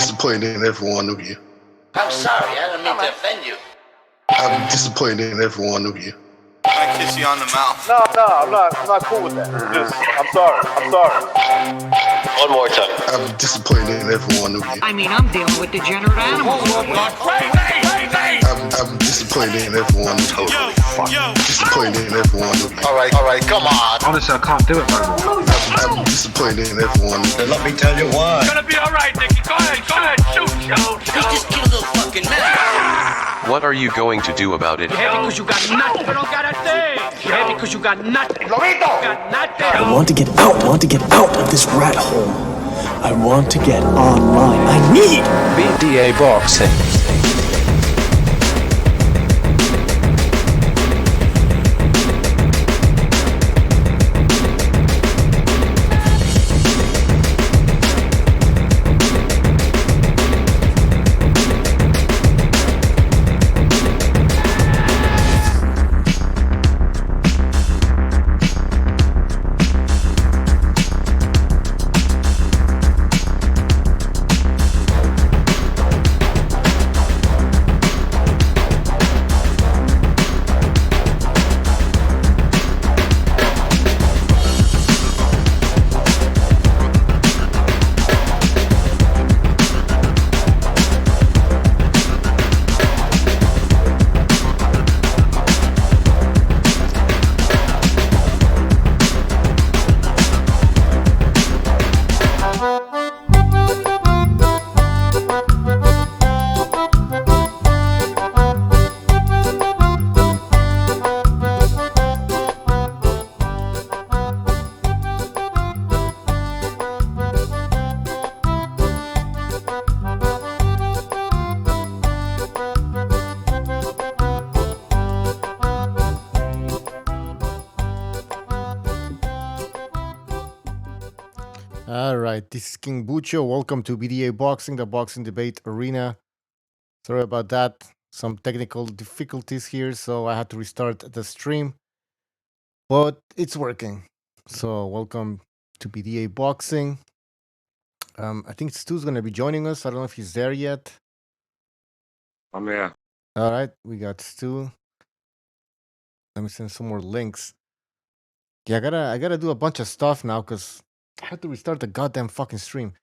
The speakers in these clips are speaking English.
disappointed in every one of you. I'm sorry, I don't mean to offend you. I'm disappointed in every one of you. I kiss you on the mouth. No, I'm not cool with that. I'm sorry. One more time. I'm disappointed in every one of you. I mean, I'm dealing with degenerate animals. I'm disappointed in every one of you. Disappointed in every one of you. All right, come on. Honestly, I can't do it no more. I'm disappointed in every one of you. Let me tell you why. It's gonna be all right, Nicky. Go ahead, shoot. He just killed a fucking man. What are you going to do about it? You're happy because you got nothing. You don't got a thing. You're happy because you got nothing. Lomito! Got nothing. I want to get out of this rat hole. I want to get online. I need BDA Boxing. This is King Bucho. Welcome to BDA Boxing, the boxing debate arena. Sorry about that. Some technical difficulties here, so I had to restart the stream. But it's working. So welcome to BDA Boxing. I think Stu's going to be joining us. I don't know if he's there yet. I'm here. All right, we got Stu. Let me send some more links. Yeah, I gotta do a bunch of stuff now because I had to restart the goddamn fucking stream.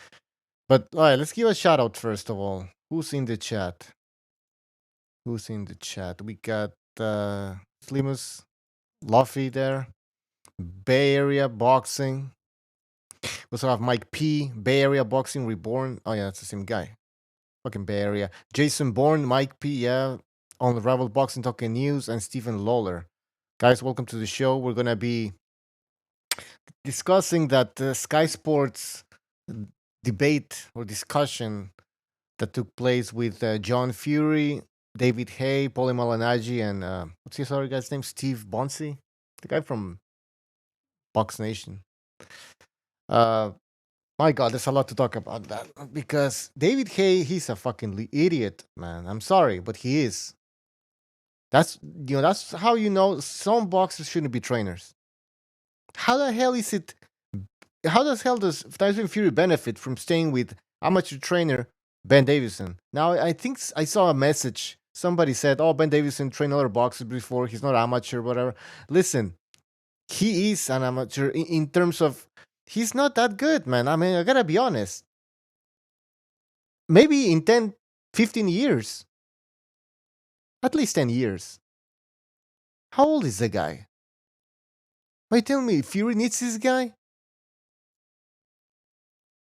But all right, let's give a shout out first of all. Who's in the chat? We got Slimus, Luffy there. Bay Area Boxing. We also have Mike P. Bay Area Boxing Reborn. Oh yeah, that's the same guy. Fucking Bay Area. Jason Bourne, Mike P. Yeah, on the Rival Boxing Talking News, and Stephen Lawler. Guys, welcome to the show. We're gonna be discussing that Sky Sports debate or discussion that took place with John Fury, David Haye, Paulie Malignaggi, and what's his other guy's name? Steve Bonsi, the guy from Box Nation. My God, there's a lot to talk about that because David Haye, he's a fucking idiot, man. I'm sorry, but he is. That's how you know some boxers shouldn't be trainers. How the hell is it? How the hell does Tyson Fury benefit from staying with amateur trainer Ben Davison? Now, I think I saw a message. Somebody said, "Oh, Ben Davison trained other boxers before. He's not amateur, whatever." Listen, he is an amateur in terms of he's not that good, man. I mean, I gotta be honest. Maybe in 10, 15 years. At least 10 years. How old is the guy? Wait, tell me, Fury needs this guy?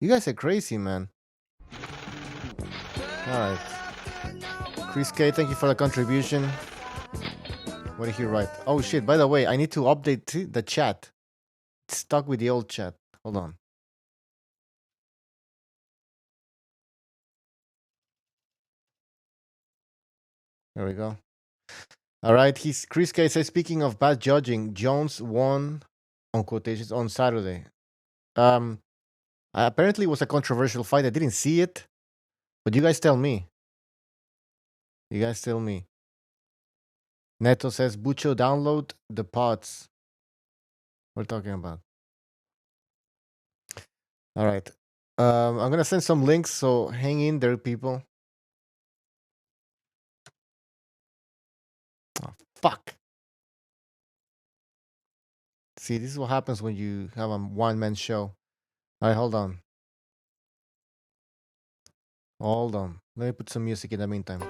You guys are crazy, man. Alright. Chris K, thank you for the contribution. What did he write? Oh shit, by the way, I need to update the chat. It's stuck with the old chat. Hold on. There we go. Alright, Chris K says, speaking of bad judging, Jones won on quotations on Saturday. Apparently it was a controversial fight. I didn't see it. But you guys tell me. Neto says, Bucho, download the pods we're talking about. All right. I'm gonna send some links, so hang in there, people. Oh, fuck. See, this is what happens when you have a one-man show. All right, hold on. Hold on. Let me put some music in the meantime.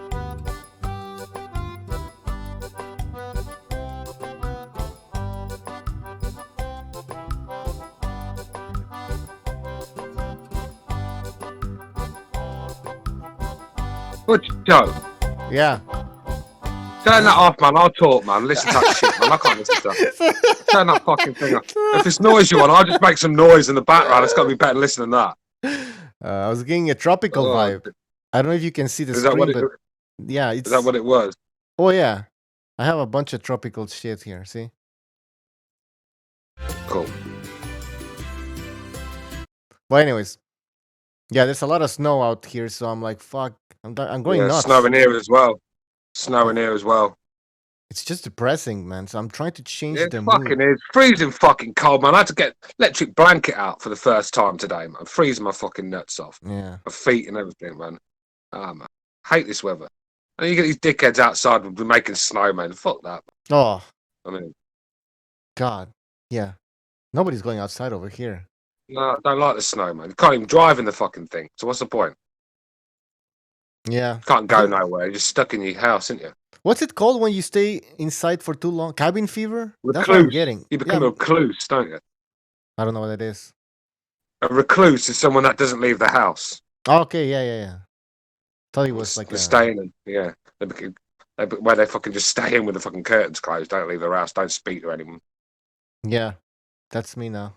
What, Joe? Yeah. Turn that off, man. I'll talk, man. Listen to that shit, man. I can't listen to that. Turn that fucking thing off. If it's noise you want, I'll just make some noise in the background. It's got to be better than listening to that. I was getting a tropical vibe. I don't know if you can see the screen, but yeah, it's... Is that what it was? Oh, yeah. I have a bunch of tropical shit here, see? Cool. But anyways, yeah, there's a lot of snow out here, so I'm like, fuck, I'm going nuts. Snowing here as well. Snowing here as well. It's just depressing, man. So I'm trying to change Yeah, the it mood. fucking is. Freezing fucking cold, man. I had to get electric blanket out for the first time today, man. Freezing my fucking nuts off. Yeah. My feet and everything, man. Ah, man. Hate this weather. And you get these dickheads outside making snow, man. Fuck that. Oh. I mean, God. Yeah. Nobody's going outside over here. no, I don't like the snow, man. You can't even drive in the fucking thing. So what's the point? Yeah. Can't go nowhere. You're just stuck in your house, aren't you? What's it called when you stay inside for too long? Cabin fever? Recluse. That's what I'm getting. You become a recluse, don't you? I don't know what that is. A recluse is someone that doesn't leave the house. Okay, yeah. Thought it was like They're staying in, yeah. Where they fucking just stay in with the fucking curtains closed, don't leave their house, don't speak to anyone. Yeah, that's me now.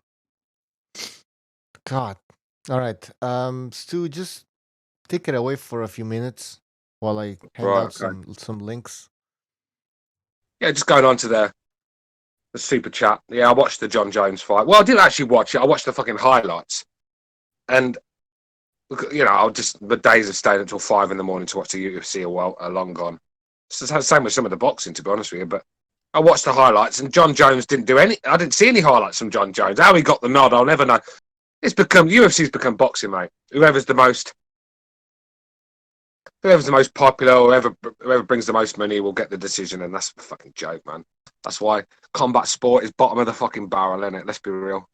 God. All right. Stu, just take it away for a few minutes while I hand out some links. Yeah, just going on to the super chat. Yeah, I watched the John Jones fight. Well, I didn't actually watch it. I watched the fucking highlights. And, you know, the days of staying until 5 in the morning to watch the UFC are long gone. It's the same with some of the boxing, to be honest with you. But I watched the highlights, and John Jones didn't do any. I didn't see any highlights from John Jones. How he got the nod, I'll never know. UFC's become boxing, mate. Whoever's the most popular, or whoever brings the most money will get the decision, and that's a fucking joke, man. That's why combat sport is bottom of the fucking barrel, isn't it? Let's be real.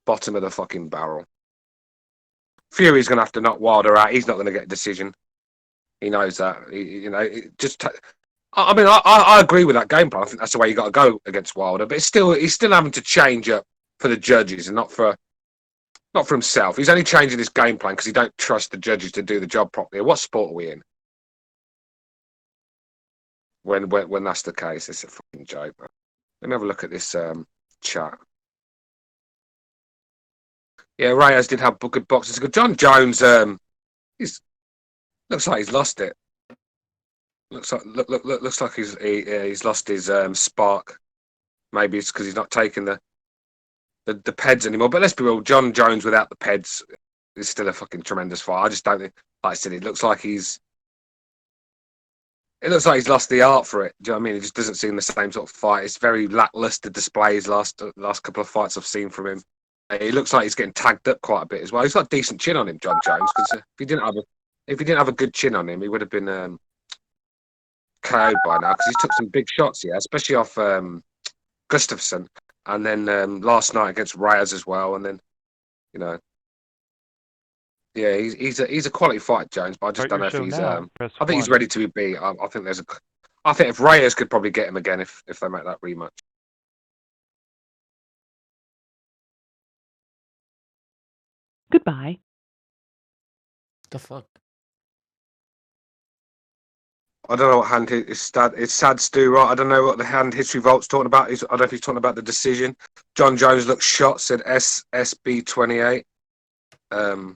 Bottom of the fucking barrel. Fury's going to have to knock Wilder out. He's not going to get a decision. He knows that. I agree with that game plan. I think that's the way you got to go against Wilder. But he's still having to change up for the judges and not for himself. He's only changing this game plan because he don't trust the judges to do the job properly. What sport are we in? When that's the case, it's a fucking joke, man. Let me have a look at this chat. Yeah, Reyes did have good boxes. John Jones, looks like he's lost it. Looks like he's lost his spark. Maybe it's because he's not taking the peds anymore. But let's be real, John Jones without the peds is still a fucking tremendous fight. I just don't think, like I said, it looks like he's lost the art for it. Do you know what I mean? It just doesn't seem the same sort of fight. It's very lackluster displays last couple of fights I've seen from him. He looks like he's getting tagged up quite a bit as well. He's got a decent chin on him, John Jones, because if he didn't have a good chin on him, he would have been KO'd by now, because he took some big shots, yeah, especially off Gustafsson, and then last night against Reyes as well, and then, you know, yeah, he's a quality fighter, Jones, but I just don't know if he's I think he's ready to be beat. I think if Reyes could probably get him again if they make that rematch. Goodbye. The fuck? I don't know what hand it's sad Stu, right? I don't know what the hand history vault's talking about. I don't know if he's talking about the decision. John Jones looked shot, said SB28. I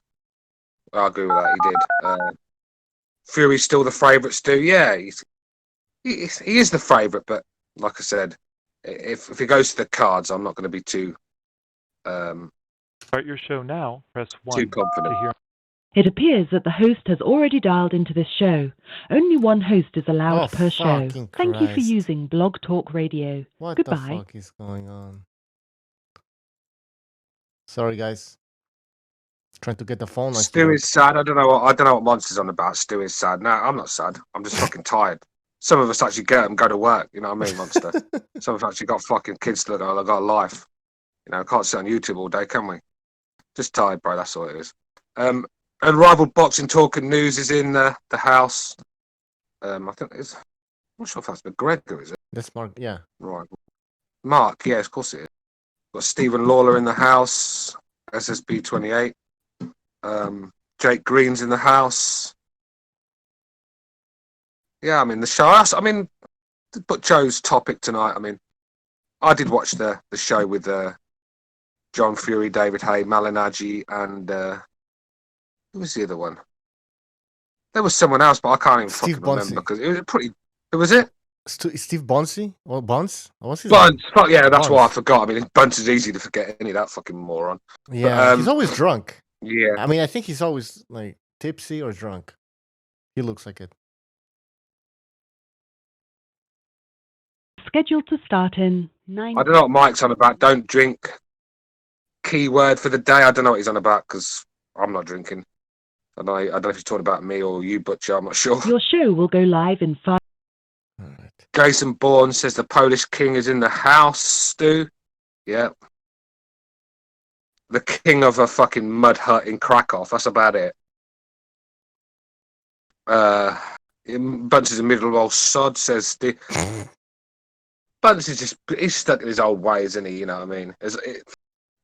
agree with that. He did. Fury's still the favourite, Stu. Yeah, he is the favourite, but like I said, if he goes to the cards, I'm not going to be too. Start your show now. Press 1 too confident. to hear. It appears that the host has already dialed into this show. Only one host is allowed per show. Thank you for using Blog Talk Radio. What Goodbye. the fuck is going on? Sorry, guys. trying to get the phone. Stu is sad. I don't know what Monster's on about. Stu is sad. No, I'm not sad. I'm just fucking tired. Some of us actually get up and go to work. You know what I mean, Monster? Some of us actually got fucking kids that got a life. You know, can't sit on YouTube all day, can we? Just tired, bro. That's all it is. Unrivaled boxing talk and news is in the house. I think it's. I'm not sure if that's McGregor, is it? That's Mark. Yeah. Right. Mark. Yeah, of course it is. Got Stephen Lawler in the house. SSB 28. Jake Green's in the house. Yeah, I mean the show. I mean, but Joe's topic tonight. I mean, I did watch the show with John Fury, David Haye, Malignaggi, and who was the other one? There was someone else, but I can't even fucking remember because it was pretty. Who was it? Steve Bonsi or Bonds? What's his Bunce. Fuck yeah, that's Bunce. why I forgot. I mean, Bunce is easy to forget. Any that fucking moron. Yeah, but, he's always drunk. Yeah. I mean, I think he's always like tipsy or drunk. He looks like it. Scheduled to start in 9. I don't know what Mike's on about. Don't drink. Key word for the day. I don't know what he's on about because I'm not drinking. I don't know if he's talking about me or you, Butcher. I'm not sure. Your show will go live in 5. All right. Jason Bourne says the Polish king is in the house, Stu. Yeah. The king of a fucking mud hut in Krakow. That's about it. Bunce is a middle-old sod, says Stu. Bunce is he's stuck in his old ways, isn't he? You know what I mean?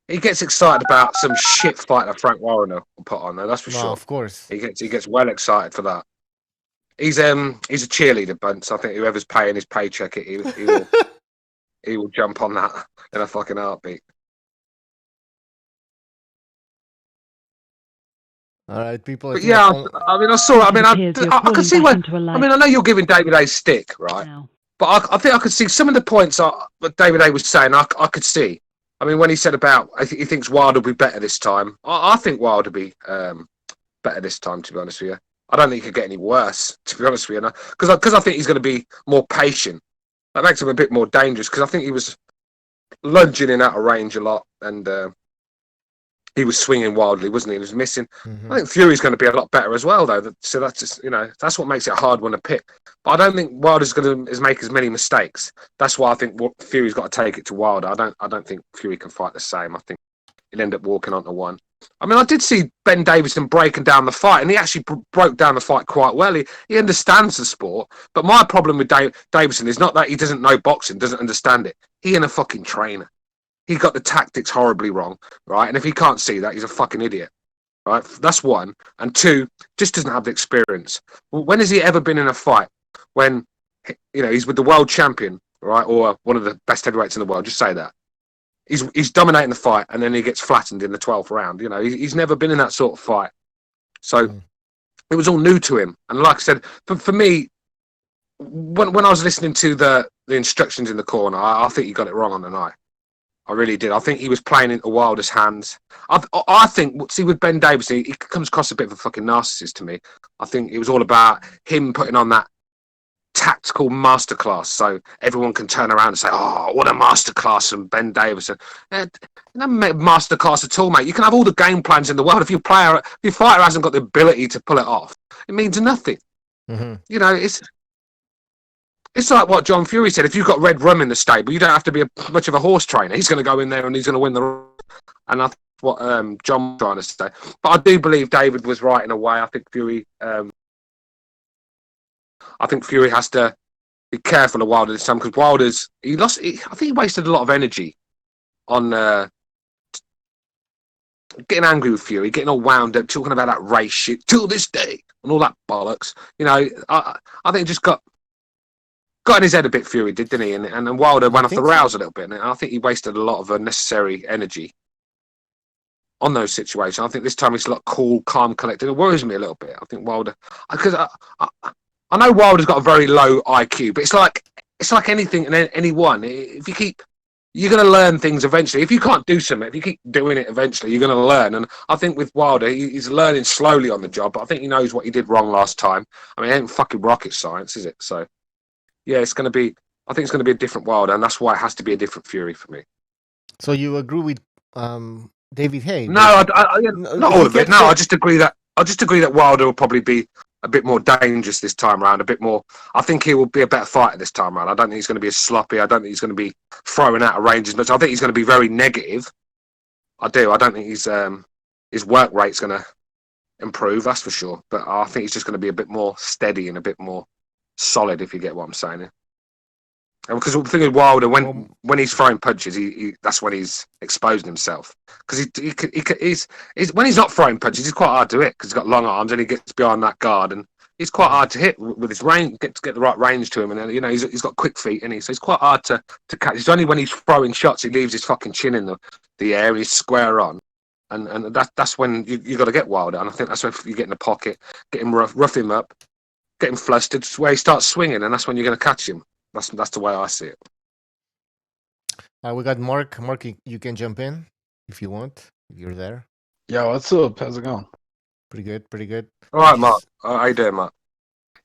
He gets excited about some shit fight that Frank Warren will put on there, that's for sure. Of course. He gets well excited for that. He's a cheerleader, Bunce. I think whoever's paying his paycheck, he will jump on that in a fucking heartbeat. All right, people. But yeah, I mean, I saw. I mean, I could see when. I mean, I know you're giving David A stick, right? Now. But I think I could see some of the points that David A was saying. I could see. I mean, when he said about he thinks Wilder will be better this time. I think Wilder will be better this time. To be honest with you, I don't think he could get any worse. To be honest with you, because I think he's going to be more patient. That makes him a bit more dangerous. Because I think he was lunging in out of range a lot, and he was swinging wildly, wasn't he? He was missing. Mm-hmm. I think Fury's going to be a lot better as well, though. So that's just, that's what makes it a hard one to pick. But I don't think Wilder's going to make as many mistakes. That's why I think Fury's got to take it to Wilder. I don't think Fury can fight the same. I think he'll end up walking onto one. I mean, I did see Ben Davison breaking down the fight, and he actually broke down the fight quite well. He understands the sport. But my problem with Davison is not that he doesn't know boxing, doesn't understand it. He ain't a fucking trainer. He got the tactics horribly wrong, right? And if he can't see that, he's a fucking idiot, right? That's one. And two, just doesn't have the experience. When has he ever been in a fight when, he's with the world champion, right? Or one of the best heavyweights in the world, just say that. He's dominating the fight and then he gets flattened in the 12th round. He's never been in that sort of fight. So it was all new to him. And like I said, for me, when I was listening to the instructions in the corner, I think he got it wrong on the night. I really did. I think he was playing into Wilder's hands. I think, see, with Ben Davison, he comes across a bit of a fucking narcissist to me. I think it was all about him putting on that tactical masterclass so everyone can turn around and say, oh, what a masterclass from Ben Davison. No masterclass at all, mate. You can have all the game plans in the world. If your fighter hasn't got the ability to pull it off, it means nothing. Mm-hmm. It's like what John Fury said. If you've got red rum in the stable, you don't have to be much of a horse trainer. He's going to go in there and he's going to win the race. And that's what John was trying to say. But I do believe David was right in a way. I think Fury has to be careful of Wilder this time because Wilder's I think he wasted a lot of energy on getting angry with Fury, getting all wound up, talking about that race shit till this day and all that bollocks. I think it just got in his head a bit, Fury did, didn't he? And Wilder went off the rails a little bit. And I think he wasted a lot of unnecessary energy on those situations. I think this time he's a lot cool, calm, collected. It worries me a little bit. I think Wilder, because I know Wilder's got a very low IQ, but it's like anything and anyone. If you keep, you're going to learn things eventually. If you can't do something, if you keep doing it eventually, you're going to learn. And I think with Wilder, he's learning slowly on the job, but I think he knows what he did wrong last time. I mean, it ain't fucking rocket science, is it? So, yeah, I think it's going to be a different Wilder, and that's why it has to be a different Fury for me. So you agree with David Haye. No, not all of it. No, saying... I just agree that Wilder will probably be a bit more dangerous this time around. A bit more. I think he will be a better fighter this time around. I don't think he's going to be as sloppy. I don't think he's going to be throwing out of range as much. I think he's going to be very negative. I do. I don't think his work rate's going to improve. That's for sure. But I think he's just going to be a bit more steady and a bit more solid. If you get what I'm saying. And because the thing with Wilder, when he's throwing punches, he that's when he's exposing himself. Because he's when he's not throwing punches, he's quite hard to hit because he's got long arms and he gets behind that guard and he's quite hard to hit with his range. Get the right range to him, and then, he's got quick feet, and so he's quite hard to catch. It's only when he's throwing shots he leaves his fucking chin in the air and he's square on, and that's when you got to get Wilder. And I think that's when you get in the pocket, get him rough him up, get him flustered, where he starts swinging, and that's when you're going to catch him. That's the way I see it. We got Mark. Mark, you can jump in if you want. If you're there. Yo, what's up? How's it going? Pretty good. Pretty good. All right, Mark. How you doing, Mark?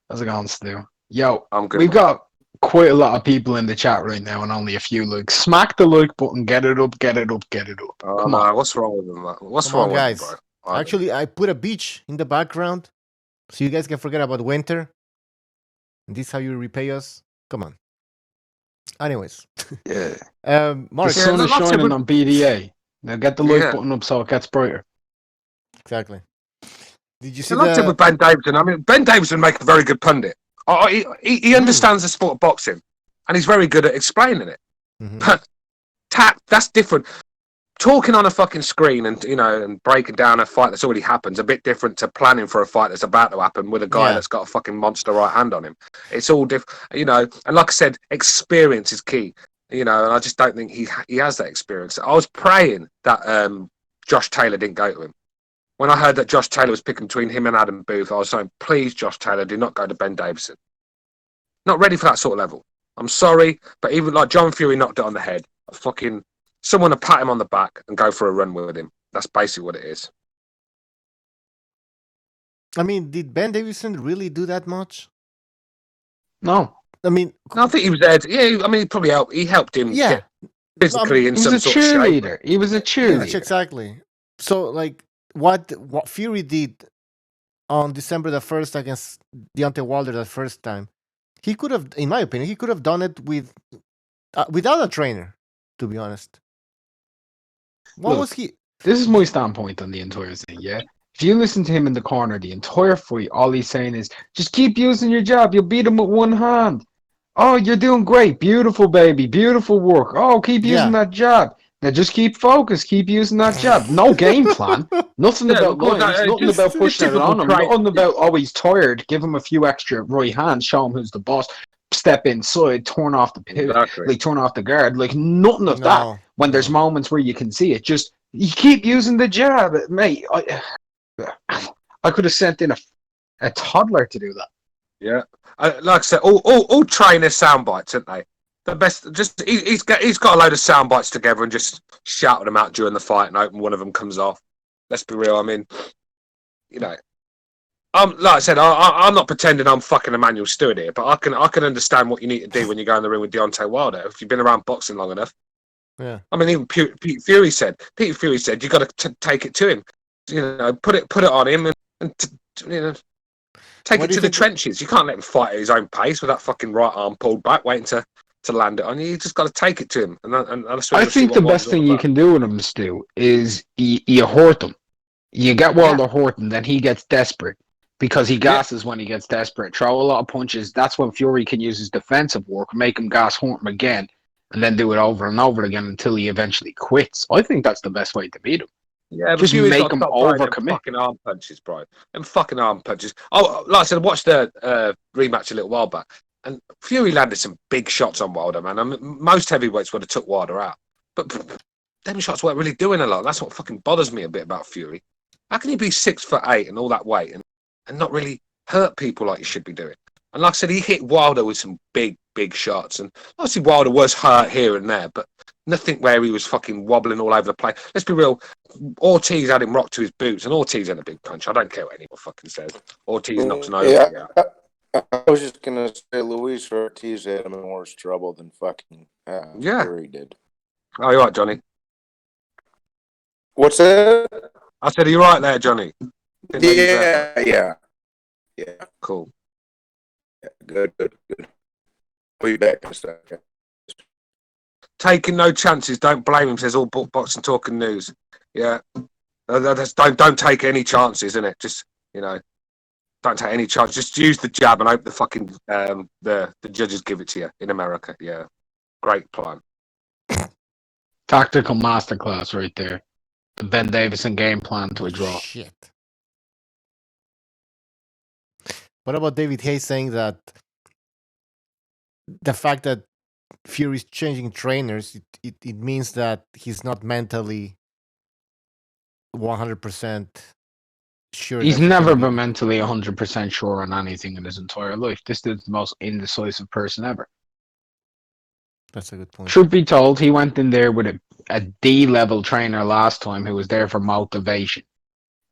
How's it going, Stu? Yo, I'm good. We've got quite a lot of people in the chat right now, and only a few likes. Smack the like button. Get it up. Get it up. Get it up. Come on. What's wrong with them, Mark? What's wrong with guys? Them, bro? Actually, I put a beach in the background, so you guys can forget about winter. And this is how you repay us. Come on. Anyways, yeah. Mark, the sun is shining on BDA. Now get the like button up so it gets brighter. Exactly. Did you see that? With Ben Davison. I mean, Ben Davison make a very good pundit. He understands the sport of boxing, and he's very good at explaining it. Mm-hmm. But that's different. Talking on a fucking screen and breaking down a fight that's already happened is a bit different to planning for a fight that's about to happen with a guy that's got a fucking monster right hand on him. It's all different, and like I said, experience is key, and I just don't think he has that experience. I was praying that Josh Taylor didn't go to him. When I heard that Josh Taylor was picking between him and Adam Booth, I was saying, please, Josh Taylor, do not go to Ben Davison. Not ready for that sort of level. I'm sorry, but even like John Fury knocked it on the head. Someone to pat him on the back and go for a run with him. That's basically what it is. I mean, did Ben Davison really do that much? No. I mean, I think he was there. I mean, he probably helped. He helped him get physically in some sort of shape. He was a cheerleader. Yeah, exactly. So, like, what Fury did on December the 1st against Deontay Wilder the first time, he could have, in my opinion, he could have done it without a trainer, to be honest. What was he? This is my standpoint on the entire thing, yeah? If you listen to him in the corner, the entire fight, all he's saying is, just keep using your jab. You'll beat him with one hand. Oh, you're doing great. Beautiful, baby. Beautiful work. Oh, keep using that jab. Now just keep focused. Keep using that jab. No game plan. Nothing about lines. Nothing about pushing it on him. Nothing about, he's tired. Give him a few extra right hands. Show him who's the boss. Step inside. Turn off the pivot. Turn off the guard. Like, nothing of that. When there's moments where you can see it. Just, you keep using the jab. Mate, I could have sent in a toddler to do that. Yeah. Like I said, all trainers sound bites, aren't they? The best, just he's got a load of sound bites together and just shouted them out during the fight and hoping one of them comes off. Let's be real. I mean, like I said, I'm not pretending I'm fucking Emmanuel Stewart here, but I can understand what you need to do when you go in the ring with Deontay Wilder if you've been around boxing long enough. Yeah. I mean, even Peter Fury said you got to take it to him. Put it on him and take it to the trenches. You can't let him fight at his own pace with that fucking right arm pulled back, waiting to land it on you. You just got to take it to him. And that's I think the best thing you can do with him, Stu, is you hurt him. You get Wilder hurt him, then he gets desperate because he gasses when he gets desperate. Throw a lot of punches. That's when Fury can use his defensive work, make him gas, hurt him again, and then do it over and over again until he eventually quits. I think that's the best way to beat him. Yeah, but just make him overcommit. Fucking arm punches, bro. And fucking arm punches. Oh, like I said, I watched the rematch a little while back. And Fury landed some big shots on Wilder, man. I mean, most heavyweights would have took Wilder out. But them shots weren't really doing a lot. That's what fucking bothers me a bit about Fury. How can you be 6'8" and all that weight and not really hurt people like you should be doing? And like I said, he hit Wilder with some big, big shots. And obviously Wilder was hurt here and there, but nothing where he was fucking wobbling all over the place. Let's be real. Ortiz had him rocked to his boots, and Ortiz had a big punch. I don't care what anyone fucking says. Ortiz knocks an over. I was just gonna say Luis Ortiz had him in worse trouble than fucking Fury did. Oh, you're right, Johnny. What's that? I said, are you right there, Johnny? Yeah. Cool. Yeah, good. I'll be back in a second. Taking no chances. Don't blame him. Says all boxing talking news. Yeah. Don't take any chances, innit? Just don't take any chance. Just use the jab and hope the fucking the judges give it to you in America. Yeah, great plan. Tactical masterclass right there. The Ben Davison game plan to a draw. Shit. What about David Haye saying that the fact that Fury's changing trainers, it means that he's not mentally 100% sure. He's that he's never gonna been be- mentally 100% sure on anything in his entire life. This is the most indecisive person ever. That's a good point. Truth be told, he went in there with a D-level trainer last time who was there for motivation.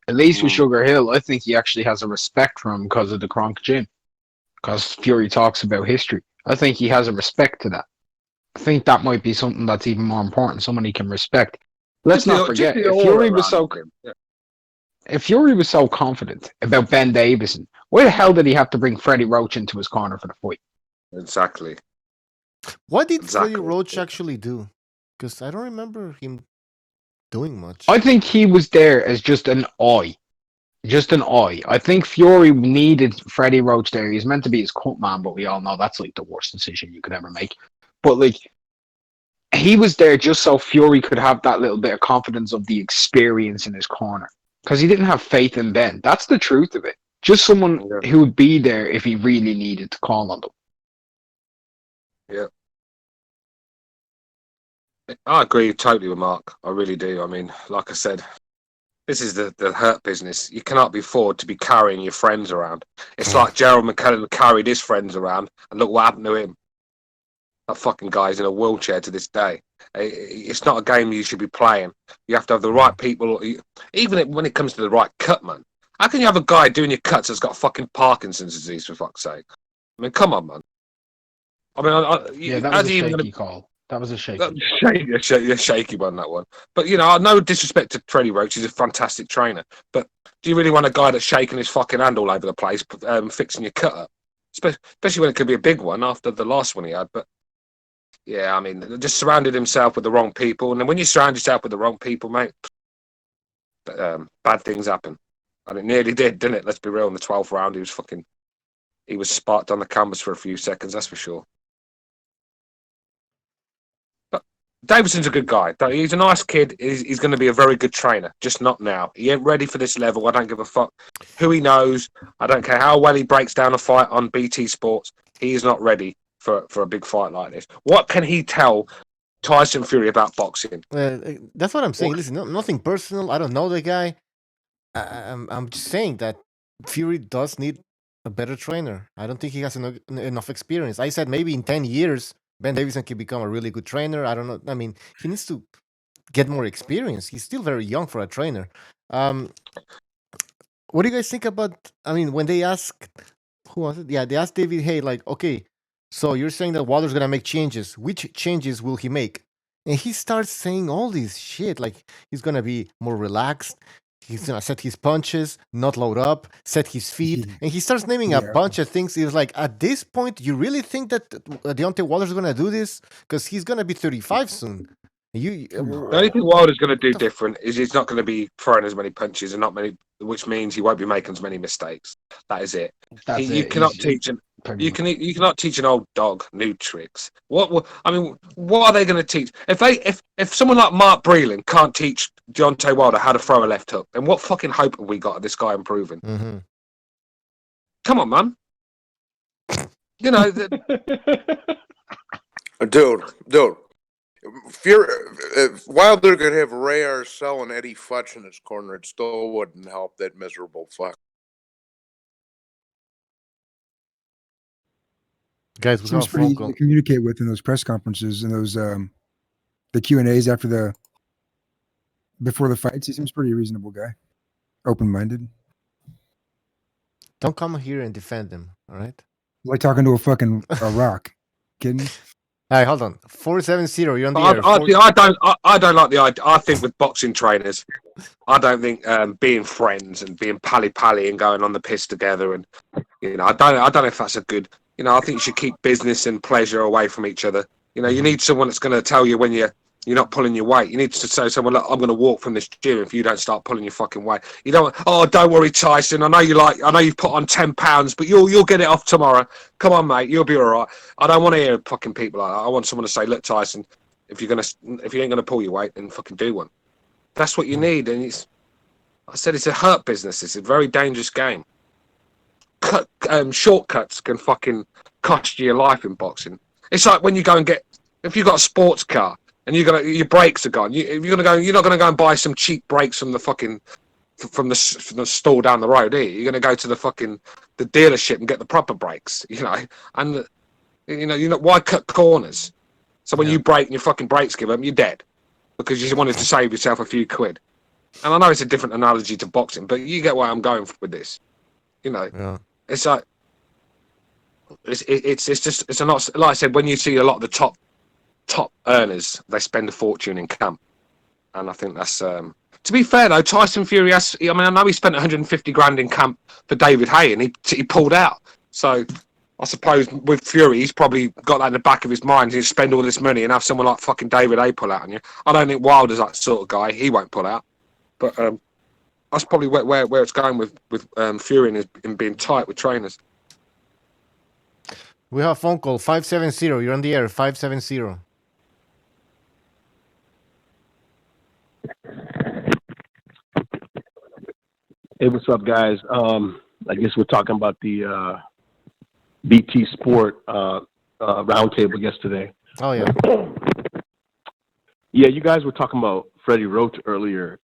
At least with Sugar Hill, I think he actually has a respect for him because of the Kronk Gym. Because Fury talks about history. I think he has a respect to that. I think that might be something that's even more important, someone he can respect. Let's not forget, if Fury was so confident about Ben Davison, why the hell did he have to bring Freddie Roach into his corner for the fight? Exactly. What did Freddie Roach actually do? Because I don't remember him doing much. I think he was there as just an eye. Just an eye. I think Fury needed Freddie Roach there. He's meant to be his cut man, but we all know that's like the worst decision you could ever make. But like, he was there just so Fury could have that little bit of confidence of the experience in his corner. Because he didn't have faith in Ben. That's the truth of it. Just someone who would be there if he really needed to call on them. Yeah. I agree totally with Mark. I really do. I mean, like I said, this is the hurt business. You cannot be afford to be carrying your friends around. It's like Gerald McKellen carried his friends around, and look what happened to him. That fucking guy's in a wheelchair to this day. It's not a game you should be playing. You have to have the right people, even when it comes to the right cut, man. How can you have a guy doing your cuts that's got fucking Parkinson's disease, for fuck's sake? I mean, come on, man. I mean, that was a shaky call. That was a shaky. Shaky one, that one. But, no disrespect to Freddie Roach. He's a fantastic trainer. But do you really want a guy that's shaking his fucking hand all over the place, fixing your cut up? Especially when it could be a big one after the last one he had. But, yeah, I mean, just surrounded himself with the wrong people. And then when you surround yourself with the wrong people, mate, bad things happen. And it nearly did, didn't it? Let's be real. In the 12th round, he was sparked on the canvas for a few seconds, that's for sure. Davidson's a good guy. He's a nice kid. He's going to be a very good trainer, just not now. He ain't ready for this level. I don't give a fuck who he knows. I don't care how well he breaks down a fight on BT Sports. He is not ready for a big fight like this. What can he tell Tyson Fury about boxing? That's what I'm saying. Listen, nothing personal. I don't know the guy. I'm just saying that Fury does need a better trainer. I don't think he has enough experience. I said maybe in 10 years, Ben Davison can become a really good trainer. I don't know. I mean, he needs to get more experience. He's still very young for a trainer. What do you guys think about? I mean, when they asked, who was it? Yeah, they asked David Haye, like, okay, so you're saying that Wilder's gonna make changes. Which changes will he make? And he starts saying all this shit, like he's gonna be more relaxed. He's gonna set his punches, not load up, set his feet, and he starts naming a bunch of things. He was like, at this point, you really think that Deontay Wilder's gonna do this? Because he's gonna be 35 soon. The only thing Wilder's going to do different is he's not going to be throwing as many punches and not many, which means he won't be making as many mistakes. That is it. You cannot teach him. You cannot teach an old dog new tricks. What are they going to teach? If someone like Mark Breland can't teach Deontay Wilder how to throw a left hook, then what fucking hope have we got of this guy improving? Mm-hmm. Come on, man. Dude. If Wilder could have Ray Arcel and Eddie Futch in his corner, it still wouldn't help that miserable fuck. Guys, we seems pretty easy to communicate with in those press conferences and those the Q&As before the fights. He seems pretty reasonable guy, open-minded. Don't come here and defend him, all right? Like talking to a rock. Kidding me? All right, hold on. 470. You're on the I, air. I don't like the idea. I think with boxing trainers, I don't think being friends and being pally and going on the piss together, and I don't know if that's a good. I think you should keep business and pleasure away from each other. You need someone that's going to tell you when you're not pulling your weight. You need to say to someone, look, I'm going to walk from this gym if you don't start pulling your fucking weight. You don't. Oh, don't worry, Tyson. I know you've put on 10 pounds, but you'll get it off tomorrow. Come on, mate. You'll be all right. I don't want to hear fucking people like that. I want someone to say, look, Tyson, if you ain't gonna pull your weight, then fucking do one. That's what you need. And I said it's a hurt business. It's a very dangerous game. Shortcuts can fucking cost you your life in boxing. It's like when you go and if you've got a sports car and your brakes are gone, you're not gonna go and buy some cheap brakes from the store down the road, are you? You're gonna go to the dealership and get the proper brakes, and why cut corners? So when you brake and your fucking brakes give them, you're dead because you wanted to save yourself a few quid. And I know it's a different analogy to boxing, but you get where I'm going with this. It's like it's a lot. Like I said, when you see a lot of the top earners, they spend a fortune in camp, and I think that's. To be fair though, Tyson Fury I know he spent 150 grand in camp for David Haye, and he pulled out. So I suppose with Fury, he's probably got that in the back of his mind. He'll spend all this money and have someone like fucking David Haye pull out on you. I don't think Wilder's that sort of guy. He won't pull out. But that's probably where it's going with Fury and being tight with trainers. We have a phone call 570. You're on the air. 570. Hey, what's up, guys? I guess we're talking about the BT Sport roundtable yesterday. Oh yeah. Yeah, you guys were talking about Freddie Roach earlier.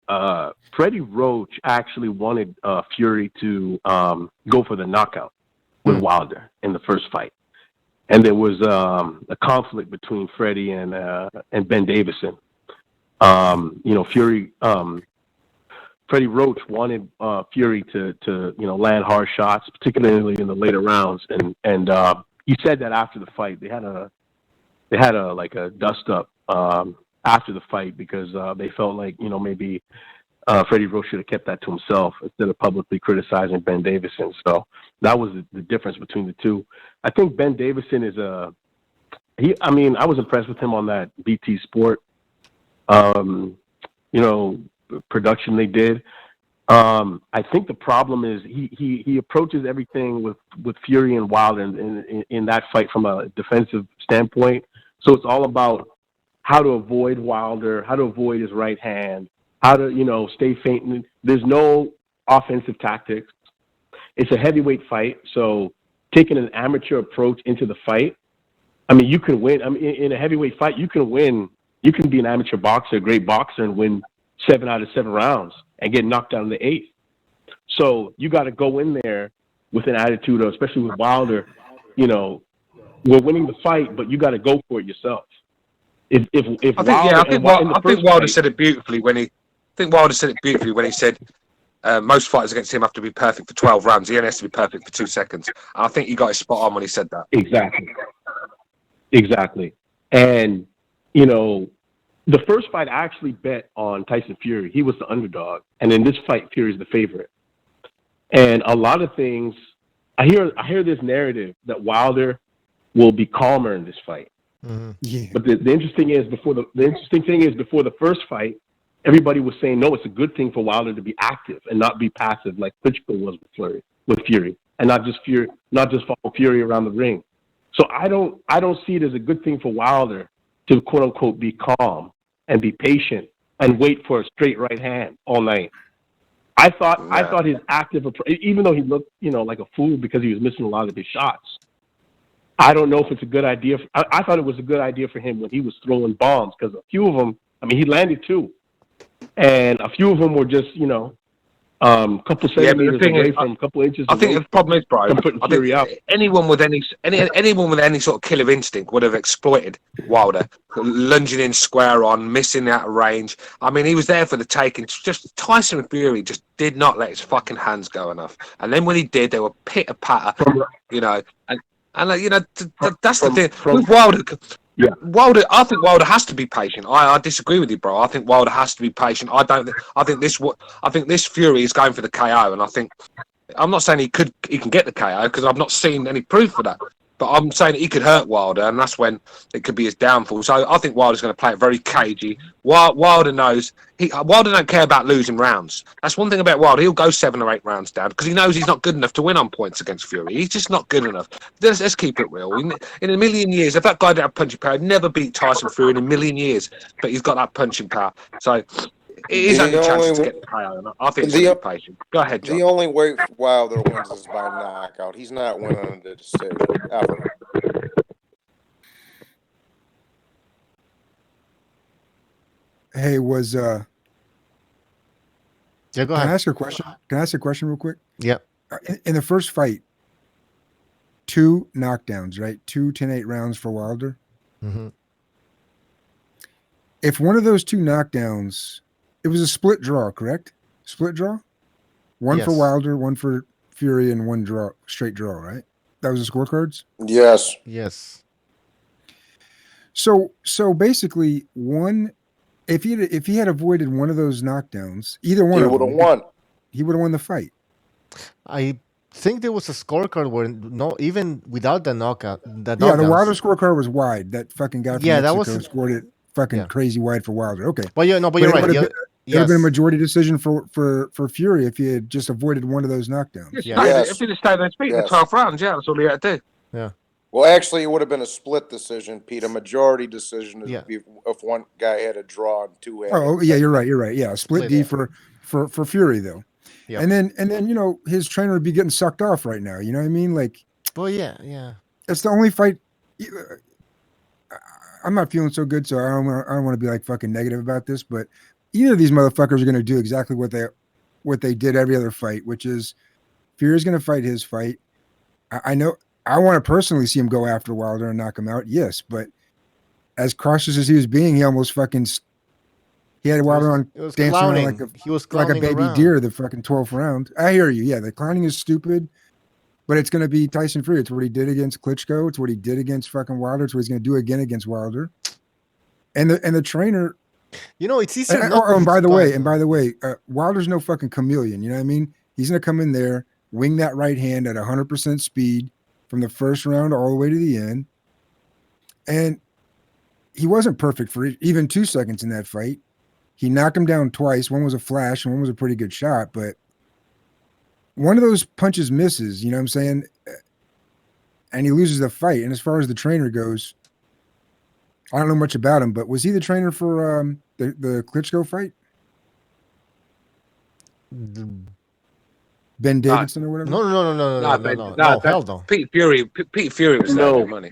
Freddie Roach actually wanted Fury to go for the knockout with Wilder in the first fight, and there was a conflict between Freddie and Ben Davison. Freddie Roach wanted Fury to land hard shots, particularly in the later rounds, and he said that after the fight they had a dust up after the fight because they felt like maybe Freddie Roach should have kept that to himself instead of publicly criticizing Ben Davison. So that was the difference between the two. I think Ben Davison is I was impressed with him on that BT Sport production they did. I think the problem is he approaches everything with Fury and Wilder in that fight from a defensive standpoint. So it's all about how to avoid Wilder, how to avoid his right hand, how to stay faint. There's no offensive tactics. It's a heavyweight fight, so taking an amateur approach into the fight, you can win. In a heavyweight fight, you can win. You can be an amateur boxer, a great boxer, and win 7 out of 7 rounds and get knocked down in the 8th. So you got to go in there with an attitude of, especially with Wilder, we're winning the fight, but you got to go for it yourself. I think Wilder said it beautifully when he said most fighters against him have to be perfect for 12 rounds. He only has to be perfect for 2 seconds. And I think he got it spot on when he said that. Exactly. And the first fight I actually bet on Tyson Fury. He was the underdog, and in this fight, Fury's the favorite. And a lot of things, I hear this narrative that Wilder will be calmer in this fight. Mm-hmm. Yeah. But the interesting thing is before the first fight, everybody was saying no, it's a good thing for Wilder to be active and not be passive like Klitschko was with Fury, and not just follow Fury around the ring. So I don't see it as a good thing for Wilder to quote unquote be calm and be patient and wait for a straight right hand all night. I thought his active approach, even though he looked like a fool because he was missing a lot of his shots, I don't know if it's a good idea. I thought it was a good idea for him when he was throwing bombs, because a few of them, he landed 2, and a few of them were just couple centimeters away from a couple inches. I think the problem is, bro, anyone with any sort of killer instinct would have exploited Wilder lunging in square on, missing out of range. He was there for the taking. Just Tyson Fury just did not let his fucking hands go enough, and then when he did, they were pitter patter, and that's the thing with Wilder. Wilder. I think Wilder has to be patient. I disagree with you, bro. I think Wilder has to be patient. I think this Fury is going for the KO, and I think I'm not saying he can get the KO because I've not seen any proof for that. But I'm saying he could hurt Wilder, and that's when it could be his downfall. So I think Wilder's going to play it very cagey. Wilder knows Wilder don't care about losing rounds. That's one thing about Wilder. He'll go 7 or 8 rounds down because he knows he's not good enough to win on points against Fury. He's just not good enough. Let's keep it real. In a million years, if that guy didn't have punching power, he'd never beat Tyson Fury in a million years. But he's got that punching power. So it is only a chance to get the KO. I think he's patient. Go ahead, John. The only way Wilder wins is by knockout. He's not winning on the decision ever. Hey, was yeah, go Can ahead. I ask a question? Can I ask a question real quick? Yeah. In the first fight, 2 knockdowns, right? 2 10-8 rounds for Wilder. Mm-hmm. If one of those 2 knockdowns, it was a split draw, correct? Split draw? One for Yes. Wilder, one for Fury, and one draw, straight draw, right? That was the scorecards? Yes. Yes. So basically, if he had avoided one of those knockdowns, either one He of would them, have won. he would have won the fight. I think there was a scorecard where even without the knockout, Yeah, the Wilder scorecard was wide. That fucking guy from Mexico scored it fucking crazy wide for Wilder. Okay. But you're right. It would have been a majority decision for Fury if he had just avoided one of those knockdowns. If he'd have stayed there and beat the 12 rounds, that's all he had to do. Yeah. Well, actually, it would have been a split decision, Pete. A majority decision if one guy had a draw and 2 had. Oh yeah, you're right. Yeah, split D for Fury though. Yeah. And then his trainer would be getting sucked off right now. You know what I mean? Like, well, yeah. It's the only fight. I'm not feeling so good, so I don't want to be like fucking negative about this, but either of these motherfuckers are going to do exactly what they did every other fight, which is Fury's going to fight his fight. I know I want to personally see him go after Wilder and knock him out. Yes, but as cautious as he was being, he almost fucking. He had Wilder on dancing around like a baby deer the fucking 12th round. I hear you. Yeah, the clowning is stupid, but it's going to be Tyson Fury. It's what he did against Klitschko. It's what he did against fucking Wilder. It's what he's going to do again against Wilder. And the trainer. It's easier. And by the way, Wilder's no fucking chameleon. You know what I mean? He's going to come in there, wing that right hand at 100% speed from the first round all the way to the end. And he wasn't perfect for even 2 seconds in that fight. He knocked him down twice. One was a flash, and one was a pretty good shot. But one of those punches misses, you know what I'm saying? And he loses the fight. And as far as the trainer goes, I don't know much about him, but was he the trainer for the Klitschko fight? Ben Davison or whatever? No, hell no. Pete Fury was there with money.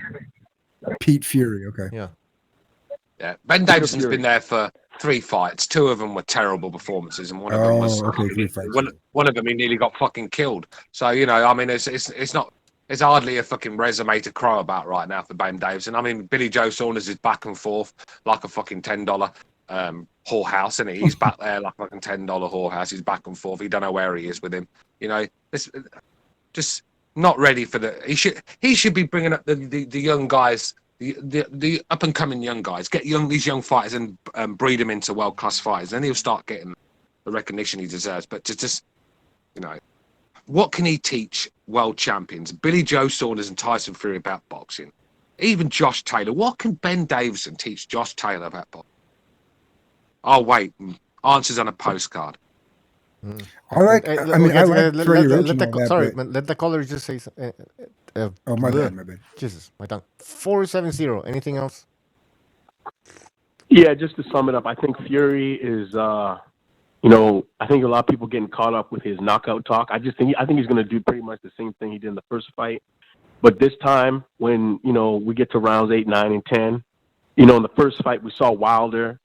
Pete Fury, okay. Yeah. Ben Davison's been there for 3 fights. 2 of them were terrible performances, and one of them was 3 fights. one of them he nearly got fucking killed. So I mean, it's not. It's hardly a fucking resume to cry about right now for Ben Davison. I mean, Billy Joe Saunders is back and forth like a fucking $10 whorehouse, isn't he? He's back there like a fucking $10 whorehouse. He's back and forth. He don't know where he is with him. It's just not ready for the. He should be bringing up the young guys, the up and coming young guys. Get these young fighters and breed them into world class fighters. Then he'll start getting the recognition he deserves. But just what can he teach world champions, Billy Joe Saunders and Tyson Fury, about boxing? Even Josh Taylor. What can Ben Davison teach Josh Taylor about boxing? Oh, wait. Answers on a postcard. Let the caller just say something. My bad. Jesus, my tongue. 470. Anything else? Yeah, just to sum it up, I think Fury is I think a lot of people getting caught up with his knockout talk. I think he's going to do pretty much the same thing he did in the first fight. But this time, when, we get to rounds 8, 9, and 10, in the first fight, we saw Wilder,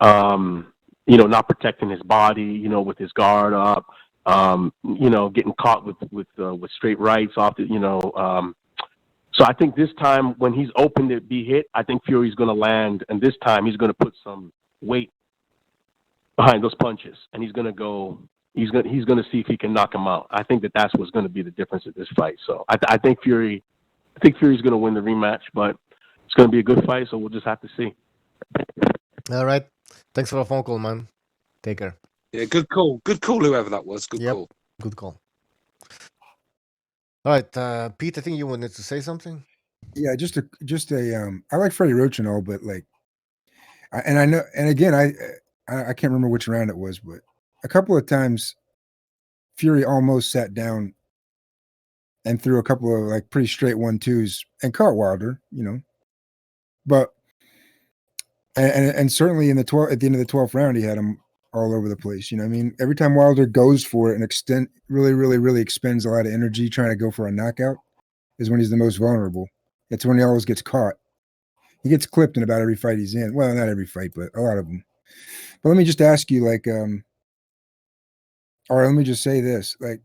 not protecting his body, with his guard up, getting caught with straight rights off the, so I think this time when he's open to be hit, I think Fury's going to land, and this time he's going to put some weight behind those punches, and he's going to go. He's going to see if he can knock him out. I think that's what's going to be the difference of this fight. So I think Fury's going to win the rematch, but it's going to be a good fight. So we'll just have to see. All right. Thanks for the phone call, man. Take care. Yeah, good call. Good call, whoever that was. Good call. Good call. All right, Pete, I think you wanted to say something. Yeah, just a I like Freddie Roach and all, but like, and I know, and again, I can't remember which round it was, but a couple of times Fury almost sat down and threw a couple of like pretty straight 1-2s and caught Wilder, but and certainly in the at the end of the 12th round, he had him all over the place. I mean, every time Wilder goes for it and really expends a lot of energy trying to go for a knockout is when he's the most vulnerable. It's when he always gets caught. He gets clipped in about every fight he's in. Well, not every fight, but a lot of them. But let me just ask you, like, or let me just say this, like,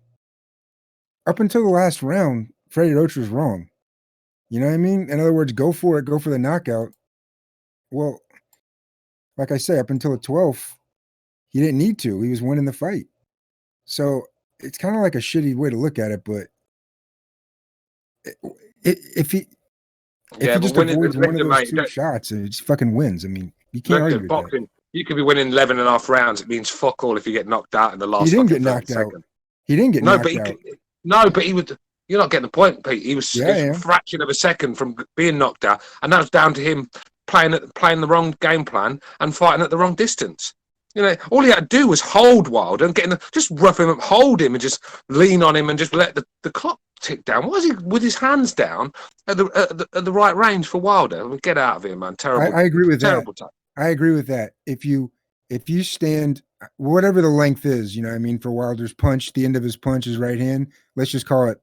up until the last round, Freddie Roach was wrong. You know what I mean? In other words, go for it, go for the knockout. Well, like I say, up until the 12th, he didn't need to. He was winning the fight. So it's kind of like a shitty way to look at it, but if he just avoids one of those two shots and he just fucking wins, I mean, you can't argue with boxing, you could be winning 11 and a half rounds. It means fuck all if you get knocked out in the last. He didn't get knocked out. He didn't get knocked out. But he would. You're not getting the point, Pete. He was a fraction of a second from being knocked out, and that was down to him playing the wrong game plan and fighting at the wrong distance. All he had to do was hold Wilder and just rough him up, hold him, and just lean on him and just let the clock tick down. Why is he with his hands down at the right range for Wilder? I mean, get out of here, man! Terrible. I agree with terrible that. I agree with that. If you stand whatever the length is, you know what I mean, for Wilder's punch, the end of his punch, his right hand, let's just call it,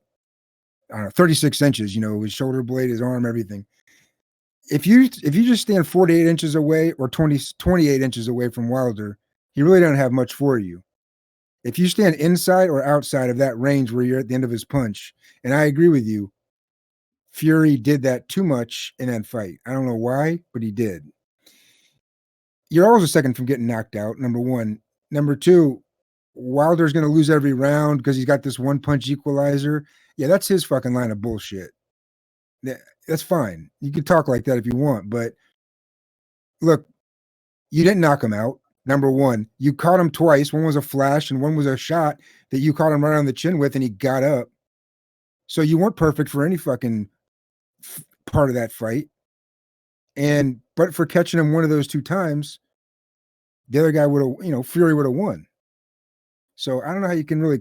I don't know, 36 inches, his shoulder blade, his arm, everything. If you just stand 48 inches away or 28 inches away from Wilder, he really don't have much for you. If you stand inside or outside of that range where you're at the end of his punch, and I agree with you, Fury did that too much in that fight. I don't know why, but he did. You're always a second from getting knocked out, number one. Number two, Wilder's going to lose every round because he's got this one punch equalizer. Yeah, that's his fucking line of bullshit. That's fine. You can talk like that if you want, but look, you didn't knock him out. Number one, you caught him twice. One was a flash and one was a shot that you caught him right on the chin with and he got up. So you weren't perfect for any fucking part of that fight. But for catching him one of those two times, the other guy would have, Fury would have won. So I don't know how you can really,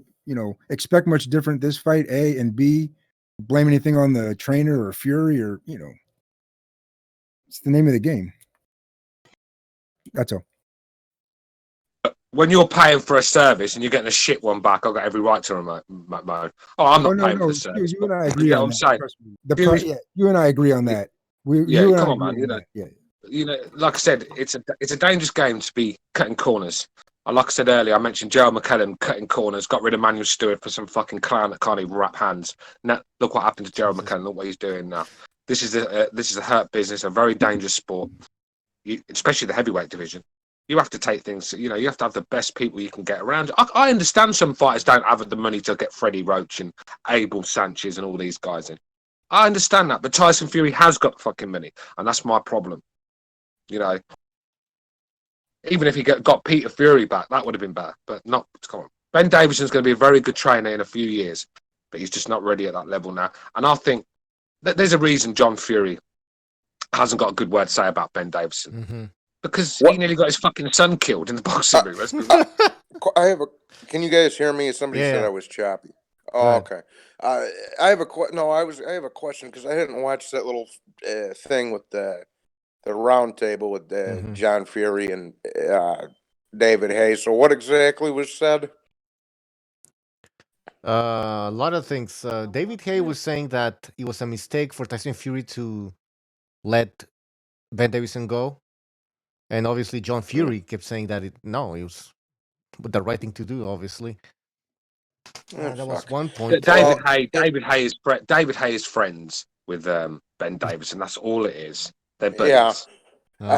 expect much different this fight, A, and B, blame anything on the trainer or Fury or, it's the name of the game. That's all. When you're paying for a service and you're getting a shit one back, I've got every right to remote. Oh, I'm not paying for the service. You and I agree on that. You and I agree on that. Come on, man. Like I said, it's a dangerous game to be cutting corners. Like I said earlier, I mentioned Gerald McCallum cutting corners, got rid of Manuel Stewart for some fucking clown that can't even wrap hands. Now look what happened to Gerald McCallum. Look what he's doing now. This is a hurt business, a very dangerous sport, especially the heavyweight division. You have to take things, you have to have the best people you can get around. I understand some fighters don't have the money to get Freddie Roach and Abel Sanchez and all these guys in. I understand that, but Tyson Fury has got fucking money, and that's my problem. Even if he got Peter Fury back, that would have been better, but not. Come on. Ben Davison's going to be a very good trainer in a few years, but he's just not ready at that level now. And I think that there's a reason John Fury hasn't got a good word to say about Ben Davison. Mm-hmm. Because he nearly got his fucking son killed in the boxing ring. Can you guys hear me? Somebody said I was choppy. Oh, okay. I have a question because I didn't watch that little thing with the round table with John Fury and David Haye. So what exactly was said? A lot of things. David Haye was saying that it was a mistake for Tyson Fury to let Ben Davison go. And obviously, John Fury kept saying that it was the right thing to do. Obviously, that was one point. David Haye is friends with Ben Davison. That's all it is. They're buddies. Yeah,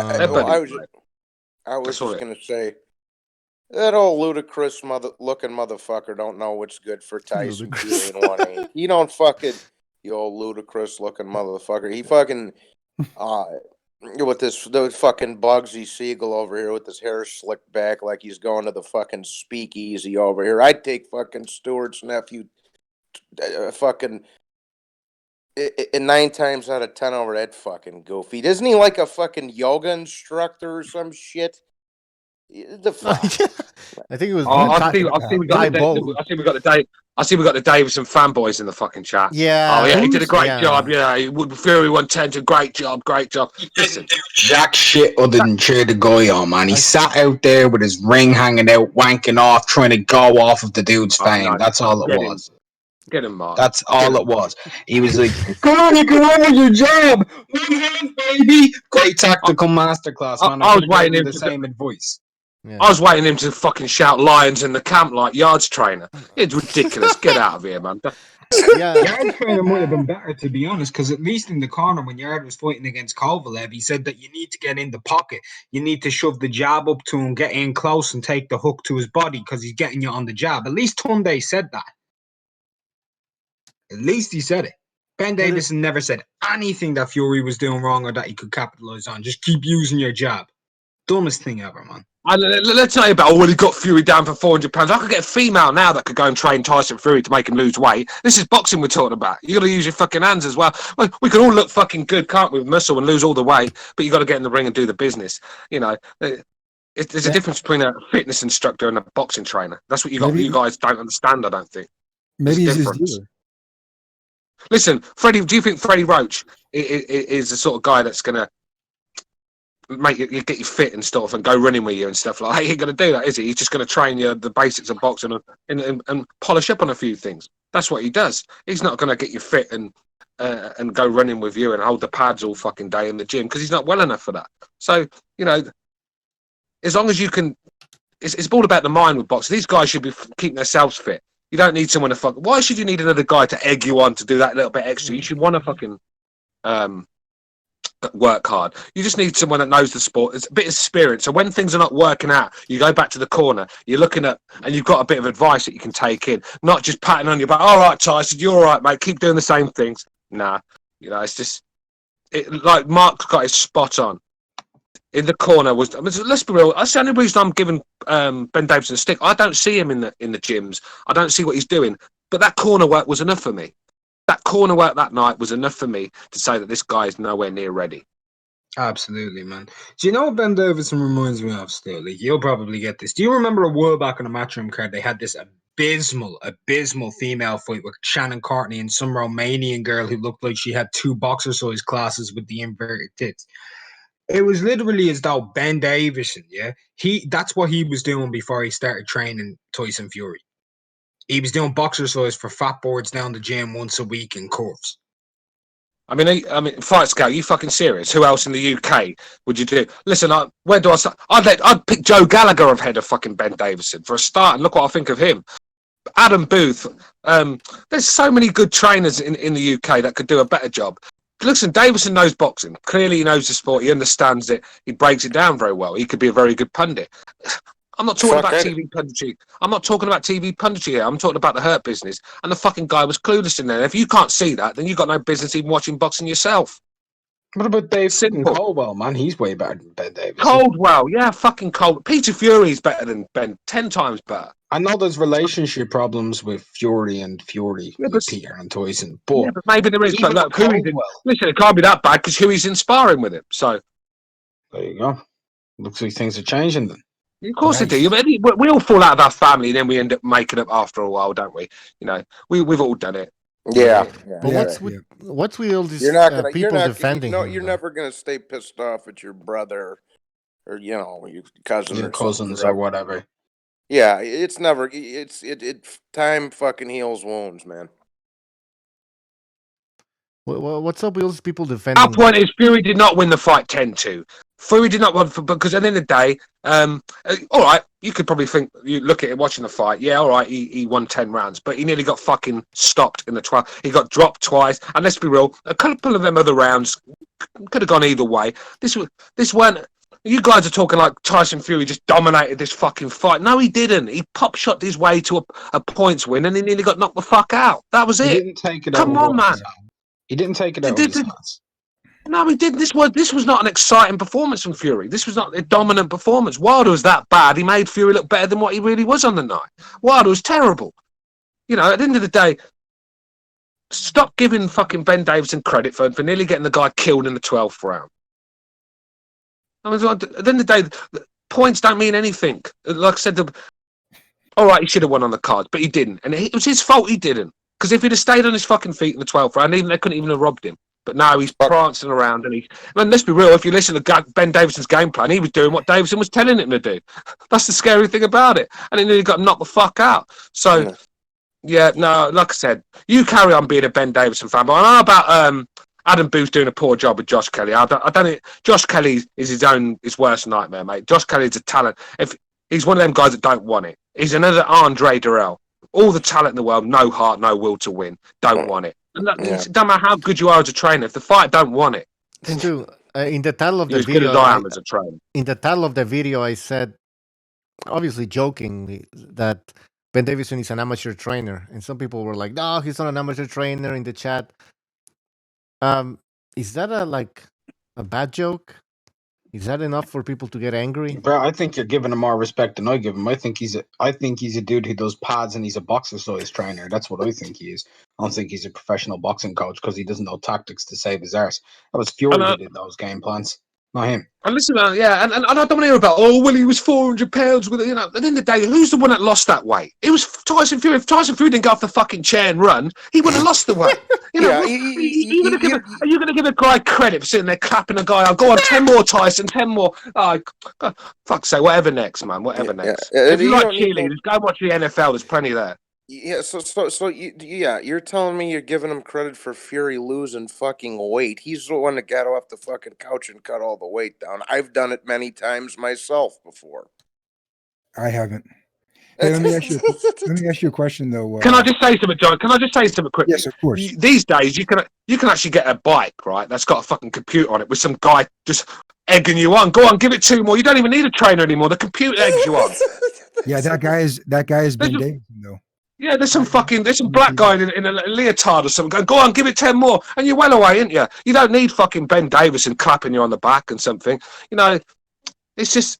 I was just gonna say that old ludicrous looking motherfucker don't know what's good for Tyson Fury and 1-8. He don't fucking, you old ludicrous looking motherfucker. He fucking. With the fucking Bugsy Siegel over here with his hair slicked back like he's going to the fucking speakeasy over here. I'd take fucking Stewart's nephew fucking 9 times out of 10 over that fucking goofy. Isn't he like a fucking yoga instructor or some shit? The fuck? I think it was. I see we got the Davison fanboys in the fucking chat. Yeah. Oh yeah, he did a great job. Yeah, Fury 110. Great job. Listen, jack shit other than cheer the guy on, man. He sat out there with his ring hanging out, wanking off, trying to go off of the dude's fame. That's all it was. Get him, Mark. That's all it was. He was like, "Come on, you can run with your job, 1 hand, baby." Great tactical masterclass, man. I was waiting him the same advice. Yeah. I was waiting him to fucking shout lions in the camp like yards trainer. It's ridiculous. Get out of here, man. Yard trainer might have been better, to be honest, because at least in the corner when Yard was fighting against Kovalev, he said that you need to get in the pocket. You need to shove the jab up to him, get in close and take the hook to his body because he's getting you on the jab. At least Tunde said that. At least he said it. Ben Davison never said anything that Fury was doing wrong or that he could capitalize on. Just keep using your jab. Dumbest thing ever, man. Let's tell you about, he got Fury down for 400 pounds. I could get a female now that could go and train Tyson Fury to make him lose weight. This is boxing we're talking about. You got to use your fucking hands as well. We can all look fucking good, can't we, with muscle and lose all the weight, but you got to get in the ring and do the business. You know, there's a difference between a fitness instructor and a boxing trainer. That's what you guys don't understand, I don't think. Maybe he's his dealer. Listen, Freddie, do you think Freddie Roach is the sort of guy that's going to make you get you fit and stuff and go running with you and stuff like that? He ain't going to do that, is he? He's just going to train you the basics of boxing and polish up on a few things. That's what he does. He's not going to get you fit and go running with you and hold the pads all fucking day in the gym because he's not well enough for that. So, you know, as long as you can, it's all about the mind with boxing. These guys should be keeping themselves fit. You don't need someone to why should you need another guy to egg you on to do that little bit extra? You should want to fucking work hard. You just need someone that knows the sport. It's a bit of spirit. So when things are not working out, you go back to the corner, you're looking at, and you've got a bit of advice that you can take in, not just patting on your back. All right, Tyson, you're all right, mate. Keep doing the same things. Nah, you know, it's just like Mark's got his spot on. In the corner let's be real. That's the only reason I'm giving Ben Davison a stick. I don't see him in the gyms. I don't see what he's doing. But that corner work was enough for me. That corner work that night was enough for me to say that this guy is nowhere near ready. Absolutely, man. Do you know what Ben Davison reminds me of still? Like, you'll probably get this. Do you remember a while back on a Matchroom card, they had this abysmal female fight with Shannon Courtney and some Romanian girl who looked like she had 2 boxer-size classes with the inverted tits. It was literally as though Ben Davison, that's what he was doing before he started training Tyson Fury. He was doing boxercise for fat boards down the gym once a week in curves. I mean, Fight Scout, you fucking serious? Who else in the UK would you do? Listen, where do I start? I'd pick Joe Gallagher ahead of fucking Ben Davison for a start, and look what I think of him. Adam Booth. There's so many good trainers in the UK that could do a better job. Listen, Davison knows boxing. Clearly, he knows the sport. He understands it. He breaks it down very well. He could be a very good pundit. I'm not talking about TV punditry. I'm not talking about TV punditry here. I'm talking about the Hurt Business. And the fucking guy was clueless in there. If you can't see that, then you've got no business even watching boxing yourself. What about Dave Caldwell, man? He's way better than Ben Davison. Caldwell, yeah, fucking Caldwell. Peter Fury's better than Ben, 10 times better. I know there's relationship problems with Fury with Peter and Tyson, but maybe there is. But look, listen, it can't be that bad because Huey's inspiring with him. So there you go. Looks like things are changing then. Of course they do. We all fall out of our family, and then we end up making up after a while, don't we? You know, we've all done it. Yeah. But what's with all these people defending him? You're never gonna stay pissed off at your brother or your cousin your or cousins or whatever. Yeah, it's never. Time fucking heals wounds, man. What's up with all these people defending? Our point is Fury did not win the fight 10-2. Fury did not win because at the end of the day, all right, you could probably think, you look at it watching the fight, yeah, all right, he won 10 rounds, but he nearly got fucking stopped in the 12th. He got dropped twice, and let's be real, a couple of them other rounds could have gone either way. This weren't. You guys are talking like Tyson Fury just dominated this fucking fight. No, he didn't. He pop shot his way to a points win, and he nearly got knocked the fuck out. That was it. He didn't take it Come on, man. He didn't take it out of his hands. No, he didn't. This was not an exciting performance from Fury. This was not a dominant performance. Wilder was that bad. He made Fury look better than what he really was on the night. Wilder was terrible. You know, at the end of the day, stop giving fucking Ben Davison credit for nearly getting the guy killed in the 12th round. I mean, at the end of the day, points don't mean anything. Like I said, all right, he should have won on the card, but he didn't. And it was his fault he didn't. Because if he'd have stayed on his fucking feet in the 12th round, they couldn't even have robbed him. But now he's prancing around, and let's be real, if you listen to Ben Davison's game plan, he was doing what Davison was telling him to do. That's the scary thing about it. And he nearly got knocked the fuck out. So, yeah, no, like I said, you carry on being a Ben Davison fan. But I know about Adam Booth doing a poor job with Josh Kelly. I don't. Josh Kelly is his worst nightmare, mate. Josh Kelly's a talent. If he's one of them guys that don't want it. He's another Andre Durrell. All the talent in the world, no heart, no will to win. Don't want it. And it doesn't matter how good you are as a trainer. If the fight don't want it, it's true. In the title of the as video, good as I am as a trainer. In the title of the video, I said, obviously jokingly, that Ben Davison is an amateur trainer, and some people were like, "No, he's not an amateur trainer." In the chat, is that a bad joke? Is that enough for people to get angry? Bro, I think you're giving him more respect than I give him. I think he's a dude who does pads and he's a boxer-size trainer. That's what I think he is. I don't think he's a professional boxing coach because he doesn't know tactics to save his arse. That was Fury who did those game plans, not him. And listen, man, and I don't want to hear about, he was 400 pounds with it. You know, at the end of the day, who's the one that lost that weight? It was Tyson Fury. If Tyson Fury didn't get off the fucking chair and run, he would have lost the weight. You know, are you going to give a guy credit for sitting there clapping a guy? Go on, 10 more, Tyson, 10 more. Oh, God, fuck's sake, whatever next, man, whatever next. If you like cheerleaders, go watch the NFL. There's plenty there. Yeah, you're telling me you're giving him credit for Fury losing fucking weight. He's the one that got off the fucking couch and cut all the weight down. I've done it many times myself before. I haven't. Hey, let me ask you a question though. Can I just say something, John? Can I just say something quickly? Yes, of course. These days, you can actually get a bike, right? That's got a fucking computer on it with some guy just egging you on. Go on, give it 2 more. You don't even need a trainer anymore. The computer eggs you on. Yeah, that guy is Ben Davison though. Yeah, there's some black guy in a leotard or something going, go on, give it 10 more. And you're well away, ain't you? You don't need fucking Ben Davison clapping you on the back and something. You know, it's just,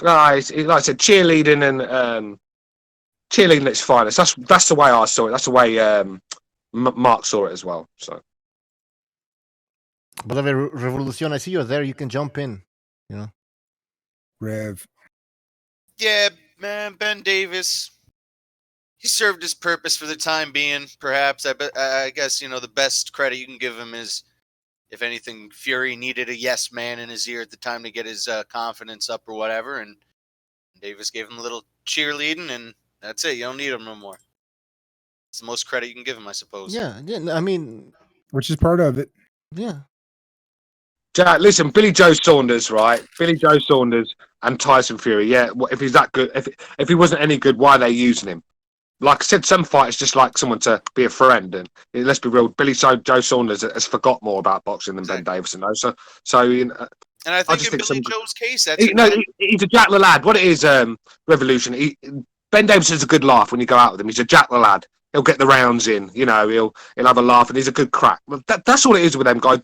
like I said, cheerleading and cheerleading at its finest. That's the way I saw it. That's the way Mark saw it as well. So, but Revolution, I see you're there. You can jump in, you know. Rev. Yeah, man, Ben Davis. He served his purpose for the time being, perhaps. I guess, you know, the best credit you can give him is, if anything, Fury needed a yes man in his ear at the time to get his confidence up or whatever, and Davis gave him a little cheerleading, and that's it. You don't need him no more. It's the most credit you can give him, I suppose. Yeah, I mean... Which is part of it. Yeah. Jack, listen, Billy Joe Saunders, right? Billy Joe Saunders and Tyson Fury, yeah, if he's that good, if he wasn't any good, why are they using him? Like I said, some fighters just like someone to be a friend, and let's be real, Billy Joe Saunders has forgot more about boxing than Ben Davison knows. So you know, and I think in Billy Joe's case, that's he's a Jack the Lad. What it is, Revolution. Ben Davison's a good laugh when you go out with him. He's a Jack the Lad. He'll get the rounds in, you know. He'll have a laugh, and he's a good crack. That's all it is with them guys.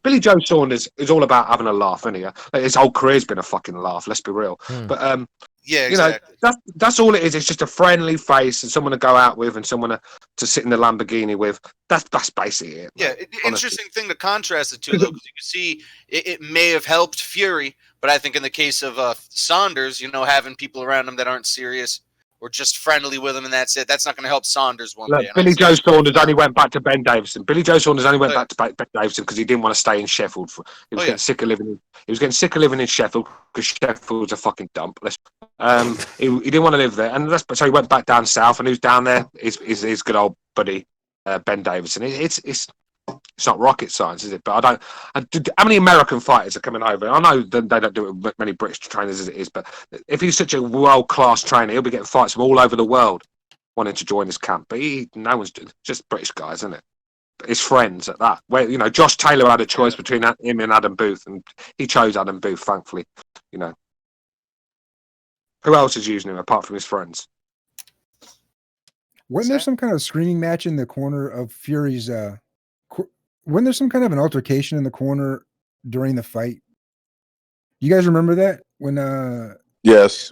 Billy Joe Saunders is all about having a laugh, isn't he? Like, his whole career's been a fucking laugh. Let's be real. But yeah, exactly. You know, that's all it is. It's just a friendly face and someone to go out with and someone to sit in the Lamborghini with. That's basically it. Yeah, interesting thing to contrast the two, though, because you can see it may have helped Fury, but I think in the case of Saunders, you know, having people around him that aren't serious or just friendly with him, and that's it. That's not going to help Saunders one day. Billy Joe Saunders only went back to Ben Davison. Billy Joe Saunders only went back to Ben Davison because he didn't want to stay in Sheffield. He was getting sick of living. He was getting sick of living in Sheffield because Sheffield's a fucking dump. He didn't want to live there, and so he went back down south. And who's down there? His good old buddy Ben Davison. It's not rocket science, is it? But how many American fighters are coming over? I know they don't do it with many British trainers as it is, but if he's such a world-class trainer, he'll be getting fights from all over the world wanting to join his camp. But no one's just British guys, isn't it? His friends at that. Where, you know, Josh Taylor had a choice between him and Adam Booth, and he chose Adam Booth, thankfully. You know, who else is using him apart from his friends? Wasn't there some kind of screaming match in the corner of Fury's? Wasn't there some kind of an altercation in the corner during the fight? You guys remember that when Yes,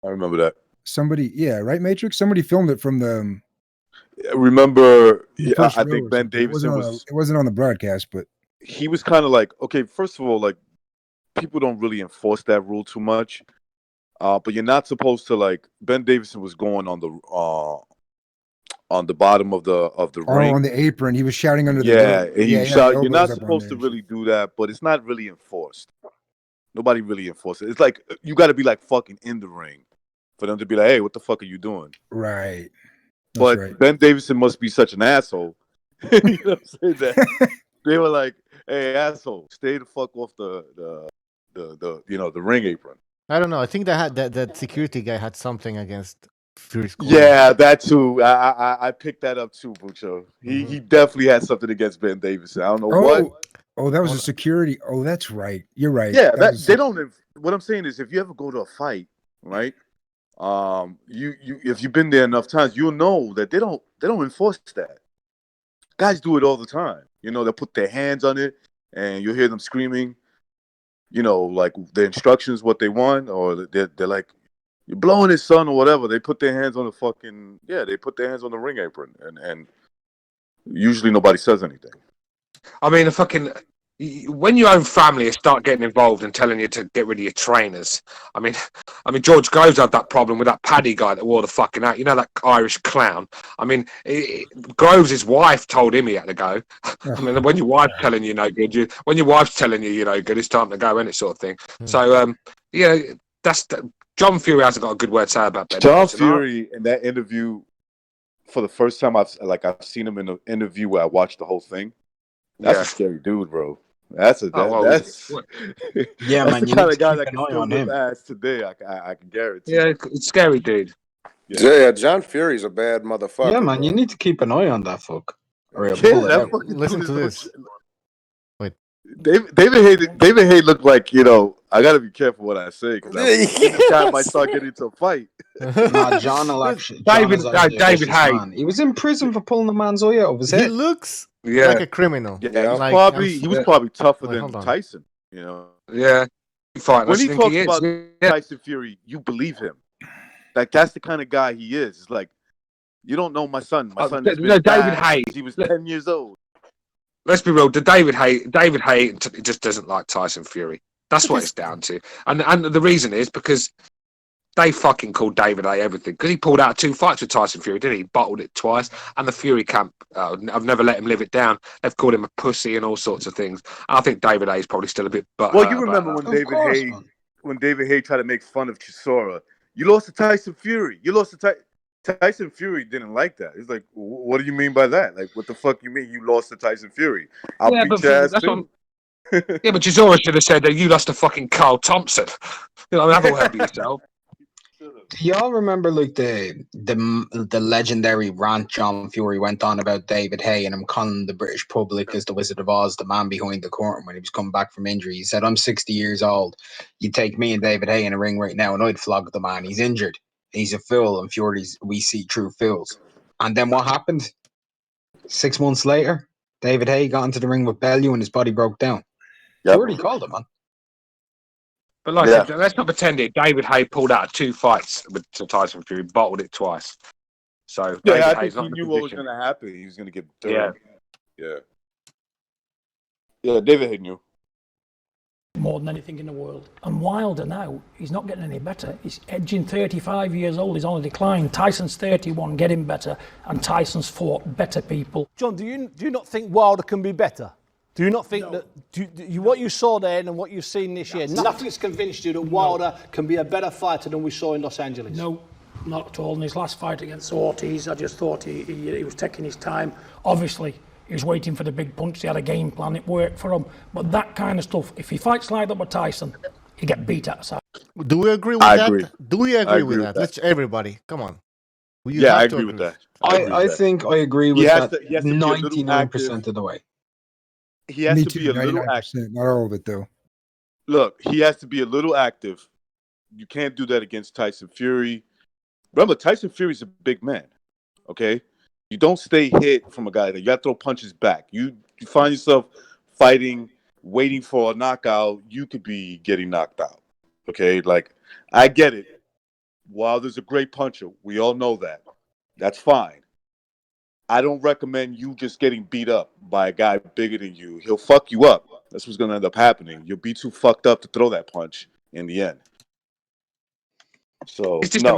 I remember that. somebody, yeah, right, Matrix? Somebody filmed it from the I remember. the Yeah, first I row think or Ben something. It wasn't Davison it wasn't on the broadcast, but he was kind of like, okay, first of all, like people don't really enforce that rule too much. But you're not supposed to, like, Ben Davison was going on the bottom of the ring. on the apron, he was shouting under the Yeah, door. and Yeah, you shout. You're not elbows up on supposed to there. really do that, but it's not really enforced. Nobody really enforces it. It's like you got to be like fucking in the ring for them to be like, hey, what the fuck are you doing? Right. That's But right. Ben Davison must be such an asshole. You know what I'm saying? That they were like, hey, asshole, stay the fuck off the ring apron. I don't know. I think that security guy had something against Fury's corner. Yeah, that too. I picked that up too, Bucho. He definitely had something against Ben Davison. I don't know what. Oh, that was a security. Oh, that's right. You're right. Yeah, That was they don't. What I'm saying is, if you ever go to a fight, right? You if you've been there enough times, you'll know that they don't enforce that. Guys do it all the time. You know, they'll put their hands on it, and you'll hear them screaming. You know, like the instructions, what they want, or they're like, you're blowing his son or whatever. They put their hands on they put their hands on the ring apron, and usually nobody says anything. I mean, when your own family start getting involved and telling you to get rid of your trainers, I mean, George Groves had that problem with that Paddy guy that wore the fucking out. You know, that Irish clown. I mean, Groves' wife told him he had to go. I mean, when your wife's telling you no good, when your wife's telling you no good, it's time to go, and it sort of thing. So, John Fury hasn't got a good word to say about Ben. John Fury in that interview, for the first time I've seen him in an interview where I watched the whole thing. That's a scary dude, bro. That's yeah, that's man. the You kind need of to guy keep that an can eye still on whip him. ass today. I can guarantee. Yeah, it's scary, dude. Yeah, John Fury's a bad motherfucker. Yeah, man, bro. you need to keep an eye on that fuck. Or you'll Yeah, pull it that out. fucking Listen dude to is this. Wait. David Haye looked like, I gotta be careful what I say because this guy might start getting into a fight. Nah, John will actually. David Haye. Man. He was in prison for pulling the man's eye out of his head. He looks like a criminal. Yeah, Like, he was probably tougher Wait, than hold on. Tyson. You know. Yeah. Fine, When he think talks he is. about Yeah. Tyson Fury, you believe him. Like that's the kind of guy he is. It's like, you don't know my son. My son has been David bad Haye. since he was 10 years old. Let's be real. David Haye just doesn't like Tyson Fury. That's what it's down to. And the reason is because they fucking called David Haye everything. Because he pulled out 2 fights with Tyson Fury, didn't he? He bottled it twice. And the Fury camp, I've never let him live it down. They've called him a pussy and all sorts of things. I think David Haye's probably still a bit butthurt. Well, you remember about when that. when David Haye tried to make fun of Chisora. You lost to Tyson Fury. You lost to Tyson Fury didn't like that. He's like, what do you mean by that? Like, what the fuck you mean you lost to Tyson Fury? I'll beat your ass too. Yeah, but Chisora should have said that you lost to fucking Carl Thompson. That'll help yourself. Do y'all remember like the legendary rant John Fury went on about David Haye and him calling the British public as the Wizard of Oz, the man behind the curtain when he was coming back from injury? He said, I'm 60 years old. You'd take me and David Haye in a ring right now and I'd flog the man. He's injured. He's a fool, and we see true fools. And then what happened? 6 months later, David Haye got into the ring with Bellew and his body broke down. Fury called him, man. But let's not pretend it. David Haye pulled out 2 fights with Tyson Fury, bottled it twice. So David I Haye's think he not knew what was going to happen. He was going to get dirt. Yeah, David Haye knew. More than anything in the world. And Wilder now, he's not getting any better. He's edging 35 years old. He's on a decline. Tyson's 31, getting better. And Tyson's fought better people. John, do you not think Wilder can be better? Do you not think that what you saw there and what you've seen this year, nothing's convinced you that Wilder can be a better fighter than we saw in Los Angeles? No, not at all. In his last fight against Ortiz, I just thought he was taking his time. Obviously, he was waiting for the big punch. He had a game plan. It worked for him. But that kind of stuff, if he fights like that with Tyson, he get beat outside. Do we agree with that? Do we agree with that? Let's everybody, come on. I agree with that. I think I agree with that 99% of the way. He has to be a little active. Not all of it, though. Look, he has to be a little active. You can't do that against Tyson Fury. Remember, Tyson Fury's a big man, okay? You don't stay hit from a guy that you got to throw punches back. You you find yourself fighting, waiting for a knockout, you could be getting knocked out. Okay, like I get it. Wilder's a great puncher. We all know that. That's fine. I don't recommend you just getting beat up by a guy bigger than you. He'll fuck you up. That's what's going to end up happening. You'll be too fucked up to throw that punch in the end. So, it's just no.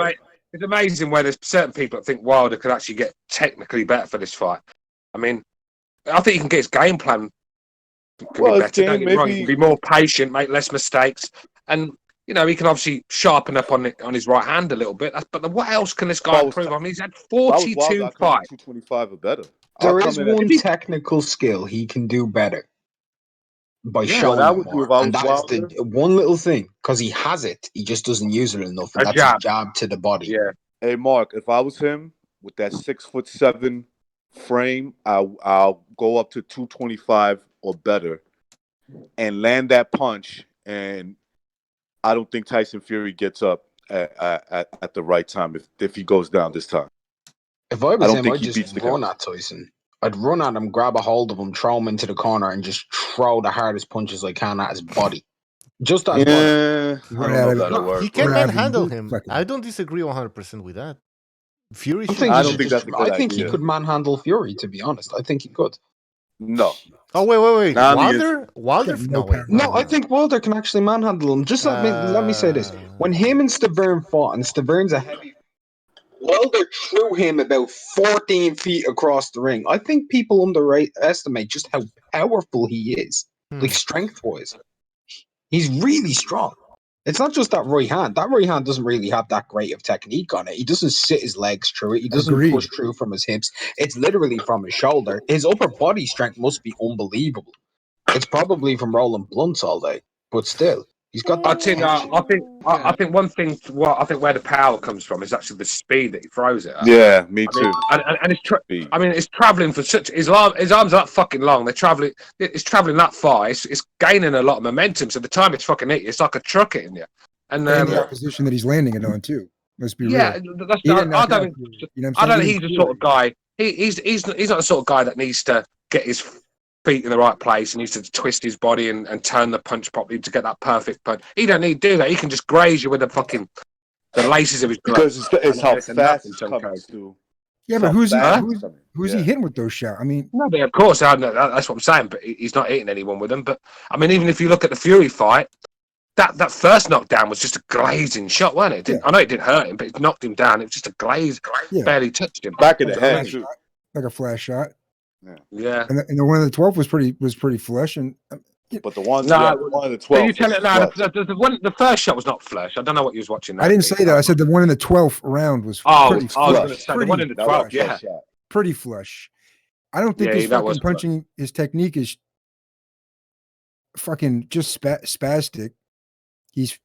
it's amazing where there's certain people that think Wilder could actually get technically better for this fight. I mean, I think he can get his game plan can be better. Don't get me wrong, he can be more patient, make less mistakes, and you know he can obviously sharpen up on his right hand a little bit. But what else can this guy improve? I mean, he's had 42 fights, 225 or better. There is one technical skill he can do better by showing it more, and that is the one little thing because he has it. He just doesn't use it enough, and that's a jab to the body. Yeah. Hey, Mark, if I was him with that 6'7" frame, I'll go up to 225 or better and land that punch. And I don't think Tyson Fury gets up at the right time if he goes down this time. If I was him, I'd just run at Tyson. I'd run at him, grab a hold of him, throw him into the corner, and just throw the hardest punches I can at his body. Just as body. He can manhandle him. I don't disagree 100% with that. Fury. I think he could manhandle Fury. To be honest, I think he could. No. Oh wait. Wilder? No, I think Wilder can actually manhandle him. Just let me say this: when him and Stavern fought, and Stavern's a heavy, Wilder threw him about 14 feet across the ring. I think people underestimate just how powerful he is, like strength-wise. He's really strong. It's not just that right hand. That right hand doesn't really have that great of technique on it. He doesn't sit his legs through it. He doesn't push through from his hips. It's literally from his shoulder. His upper body strength must be unbelievable. It's probably from rolling blunts all day, but still, he's got that. I think one thing. I think where the power comes from is actually the speed that he throws it at. Yeah, me too. And it's traveling for such. His arms are that fucking long. They're traveling. It's traveling that far. It's gaining a lot of momentum. So the time it's fucking hit you, it's like a truck hitting you. And the position that he's landing it on too. Let's be real. I don't think he's the sort of guy. He's not the sort of guy that needs to get his feet in the right place and needs to twist his body and turn the punch properly to get that perfect punch. He don't need to do that. He can just graze you with the laces of his gloves. Because it's how fast it comes to. Yeah, but who's he hitting with those shots? I mean, no, but of course, that's what I'm saying. But he's not hitting anyone with them. But I mean, even if you look at the Fury fight, that first knockdown was just a glazing shot, wasn't it? I know it didn't hurt him, but it knocked him down. It was just a glaze, barely touched him. Back of the head, like a flash shot. Yeah. And the one of the 12 was pretty flush, and but the one of the 12. So you tell it now. The first shot was not flush. I don't know what you was watching. I didn't say that. I said the one in the 12th round was pretty flush. I was going to say the one in the 12th. Yeah, pretty flush. I don't think his fucking punching, his technique is fucking just spastic. He's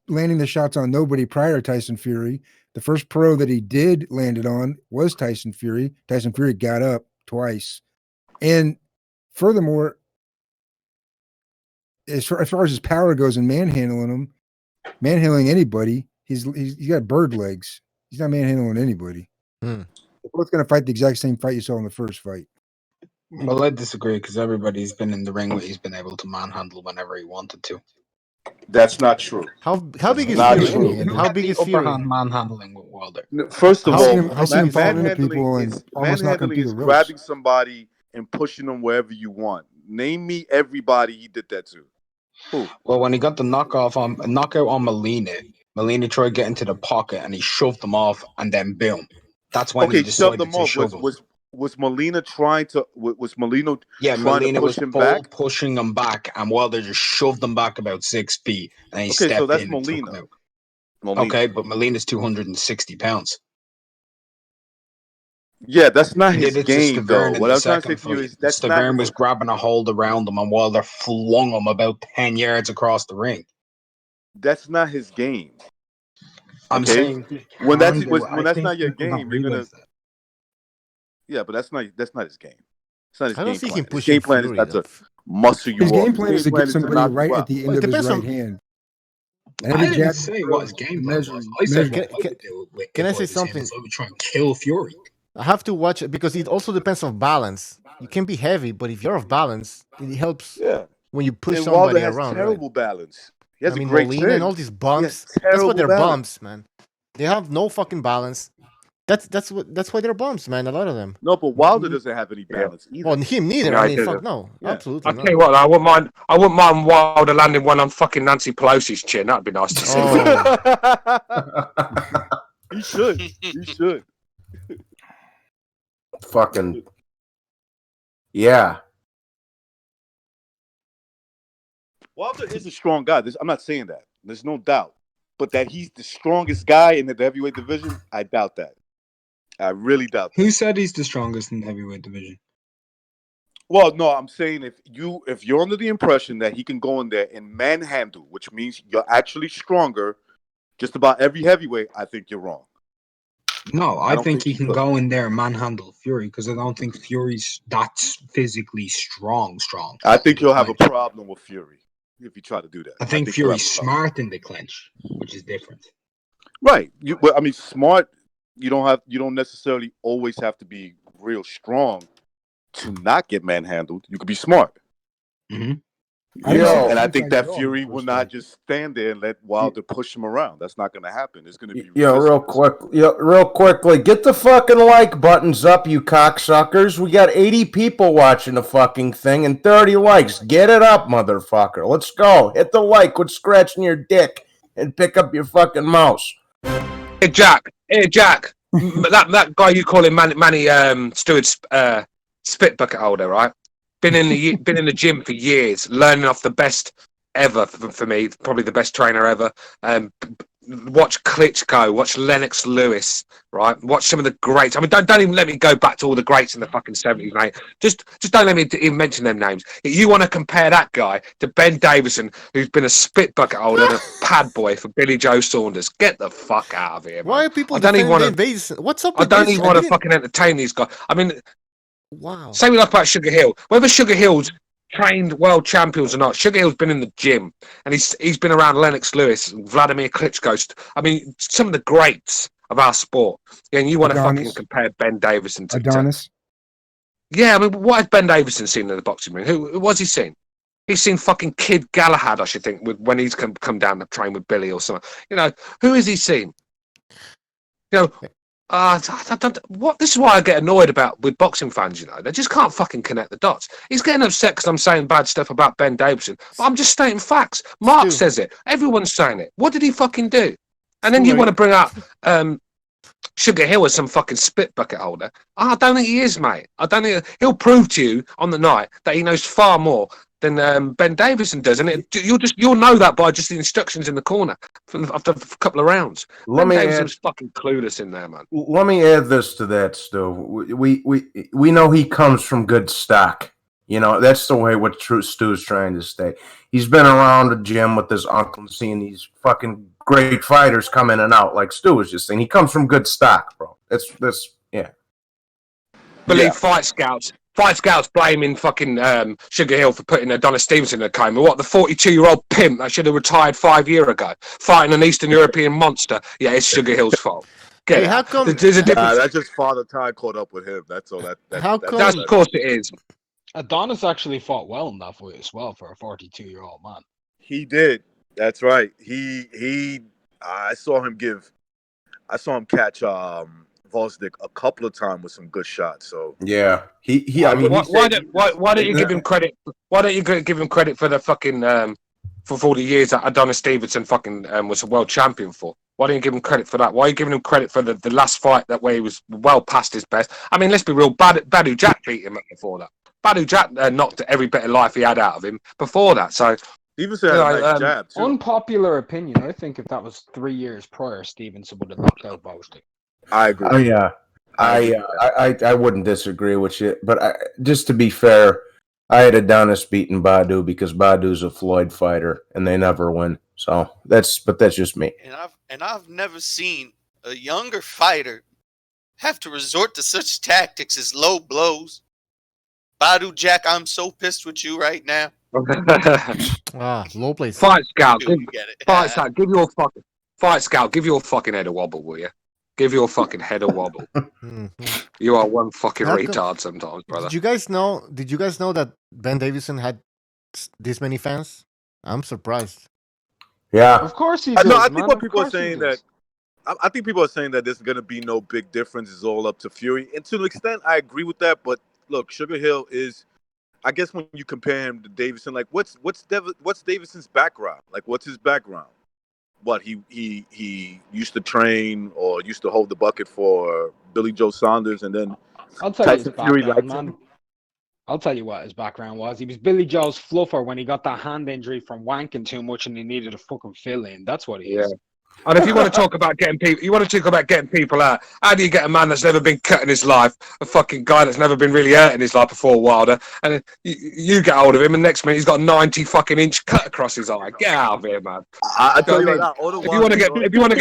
landing the shots on nobody prior to Tyson Fury. The first pro that he did land it on was Tyson Fury. Tyson Fury got up twice. And furthermore, as far as his power goes in manhandling anybody, he's got bird legs. He's not manhandling anybody. They're both going to fight the exact same fight you saw in the first fight. Well, I disagree because everybody's been in the ring where he's been able to manhandle whenever he wanted to. That's not true. How big is Fury? How big is Fury? Manhandling with Wilder. First of all, manhandling is grabbing somebody and pushing them wherever you want. Name me everybody he did that to. Who? Well, when he got the knockout on Molina tried getting to the pocket and he shoved them off, and then boom. That's when he decided to shove them. Was Molina trying to? Was Molina? Yeah, Molina to push was him back? pushing him back, and Wilder just shoved him back about 6 feet, and he stepped so that's in. Molina. Okay, but Molina's 260 pounds. Yeah, that's not his game, though. What I'm trying to say to you is that's Stavern was grabbing a hold around him, and Wilder flung him about 10 yards across the ring. That's not his game. I'm saying when that's not your game, you're gonna. Yeah, but that's not his game. It's not his game plan. His game plan is not to muscle you. His game plan is to get somebody right at the end of his right hand. I didn't say what his game plan was. I said can I say something? I would try and kill Fury. I have to watch it because it also depends on balance. You can be heavy, but if you're off balance, it helps when you push And somebody Wilder has around, right? terrible balance. He has I a mean, great Molina chin. and all these bumps. He has That's what terrible they're balance. bumps, man. They have no fucking balance. That's why they're bumps, man. A lot of them. No, but Wilder doesn't have any balance either. Well, him neither. No, I he mean, doesn't. fuck no, absolutely I'll not. tell you what, I wouldn't mind Wilder landing one on fucking Nancy Pelosi's chin. That'd be nice to see. He should. He should. Fucking yeah. Wilder is a strong guy. I'm not saying that. There's no doubt. But that he's the strongest guy in the heavyweight division, I doubt that. I really doubt that. Who said he's the strongest in the heavyweight division? Well, no, I'm saying if you're under the impression that he can go in there and manhandle, which means you're actually stronger, just about every heavyweight, I think you're wrong. No, I don't think he think can he go in there and manhandle Fury because I don't think Fury's that physically strong. I think you'll have a problem with Fury if you try to do that. I think you'll have Fury's a problem. smart in the clinch, which is different. Right. But I mean, smart. You don't necessarily always have to be real strong to not get manhandled. You could be smart. Mm-hmm. And I think that Fury will not just stand there and let Wilder push him around. That's not going to happen. It's going to be Real quickly, get the fucking like buttons up, you cocksuckers. We got 80 people watching the fucking thing and 30 likes. Get it up, motherfucker. Let's go. Hit the like, quit scratching your dick, and pick up your fucking mouse. Hey Jack. that guy you call him Manny Stewart's spit bucket holder, right? Been in the gym for years, learning off the best ever for me, probably the best trainer ever. Watch Klitschko, watch Lennox Lewis, right? Watch some of the greats. I mean, don't even let me go back to all the greats in the fucking 70s, mate. Just don't let me even mention them names. If you want to compare that guy to Ben Davison, who's been a spit bucket holder and a pad boy for Billy Joe Saunders, get the fuck out of here, man. Why are people I don't even want defending to. Davison? What's up I with don't this? even want to fucking entertain these guys. I mean, wow. same with about Sugar Hill. Whether Sugar Hill's trained world champions or not, Sugar Hill's been in the gym and he's been around Lennox Lewis, Vladimir Klitschko. I mean, some of the greats of our sport. And you want to fucking compare Ben Davison to Adonis? Yeah, I mean, what has Ben Davison seen in the boxing ring? Who was he seen? He's seen fucking Kid Galahad, I should think, when he's come down to train with Billy or something. You know, who has he seen? You know, what? This is why I get annoyed with boxing fans. You know, they just can't fucking connect the dots. He's getting upset because I'm saying bad stuff about Ben Davison, but I'm just stating facts. Mark says it. Everyone's saying it. What did he fucking do? And then you want to bring up Sugar Hill as some fucking spit bucket holder. I don't think he is, mate. I don't think he'll prove to you on the night that he knows far more than Ben Davison does, and you'll know that by just the instructions in the corner after a couple of rounds. Ben Davison's fucking clueless in there, man. Let me add this to that, Stu. We know he comes from good stock. You know, that's the way what Stu's trying to say. He's been around the gym with his uncle and seeing these fucking great fighters come in and out, like Stu was just saying. He comes from good stock, bro. That's yeah. Believe Fight Scouts blaming fucking Sugar Hill for putting Adonis Stevenson in a coma. What, the 42-year-old pimp that should have retired 5 years ago, fighting an Eastern European monster? Yeah, it's Sugar Hill's fault. Hey, how come? There's a difference. That's just Father Time caught up with him. That's all. That's of course it is. Adonis actually fought well in that fight as well for a 42-year-old man. He did. That's right. I saw him catch Vosdick a couple of times with some good shots. So yeah, why don't you give him credit? Why don't you give him credit for the fucking for 40 years that Adonis Stevenson fucking was a world champion for? Why don't you give him credit for that? Why are you giving him credit for the last fight that way he was well past his best? I mean, let's be real. Badu Jack beat him before that. Badu Jack knocked every bit of life he had out of him before that. So Stevenson had a nice jab too. Unpopular opinion. I think if that was 3 years prior, Stevenson would have knocked out Vosdick. I agree. Oh yeah, I wouldn't disagree with you, but just to be fair, I had Adonis beating Badu because Badu's a Floyd fighter and they never win. So that's just me. And I've never seen a younger fighter have to resort to such tactics as low blows. Badu Jack, I'm so pissed with you right now. Low place. Fight Scout, give your fucking head a wobble, will you? Give your fucking head a wobble. You are one fucking How come- retard sometimes, brother. Did you guys know? Did you guys know that Ben Davison had this many fans? I'm surprised. Yeah. Of course he I does, think man. what Of people are course he saying does. that I think people are saying that there's going to be no big difference. It's all up to Fury. And to an extent, I agree with that. But look, Sugar Hill is, I guess when you compare him to Davison, like what's Davison's background? Like what's his background? What he used to train or used to hold the bucket for Billy Joe Saunders, and then I'll tell you his Tyson Fury background, likes him. man. I'll tell you what his background was. He was Billy Joe's fluffer when he got that hand injury from wanking too much and he needed a fucking fill in. That's what he is. And if you want to talk about getting people out, how do you get a man that's never been cut in his life, a fucking guy that's never been really hurt in his life before Wilder, and you get hold of him, and next minute he's got a 90 fucking inch cut across his eye. Get out of here, man. I tell you what I right now, mean? If you want to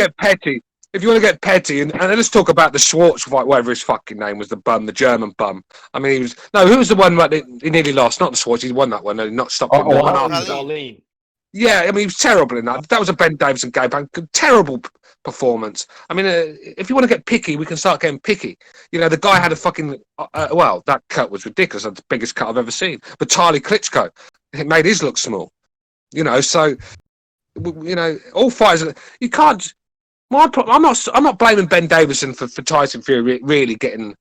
get petty, and let's talk about the Schwartz fight, whatever his fucking name was, the German bum. I mean, who was the one that he nearly lost? Not the Schwartz, he won that one, and not stopped him. Pauline. Yeah, I mean, he was terrible in that. That was a Ben Davison game plan. Terrible performance. I mean, if you want to get picky, we can start getting picky. You know, the guy had a fucking... well, that cut was ridiculous. That's the biggest cut I've ever seen. But Charlie Klitschko, it made his look small. You know, so... You know, all fighters... You can't... I'm not blaming Ben Davison for Tyson Fury really getting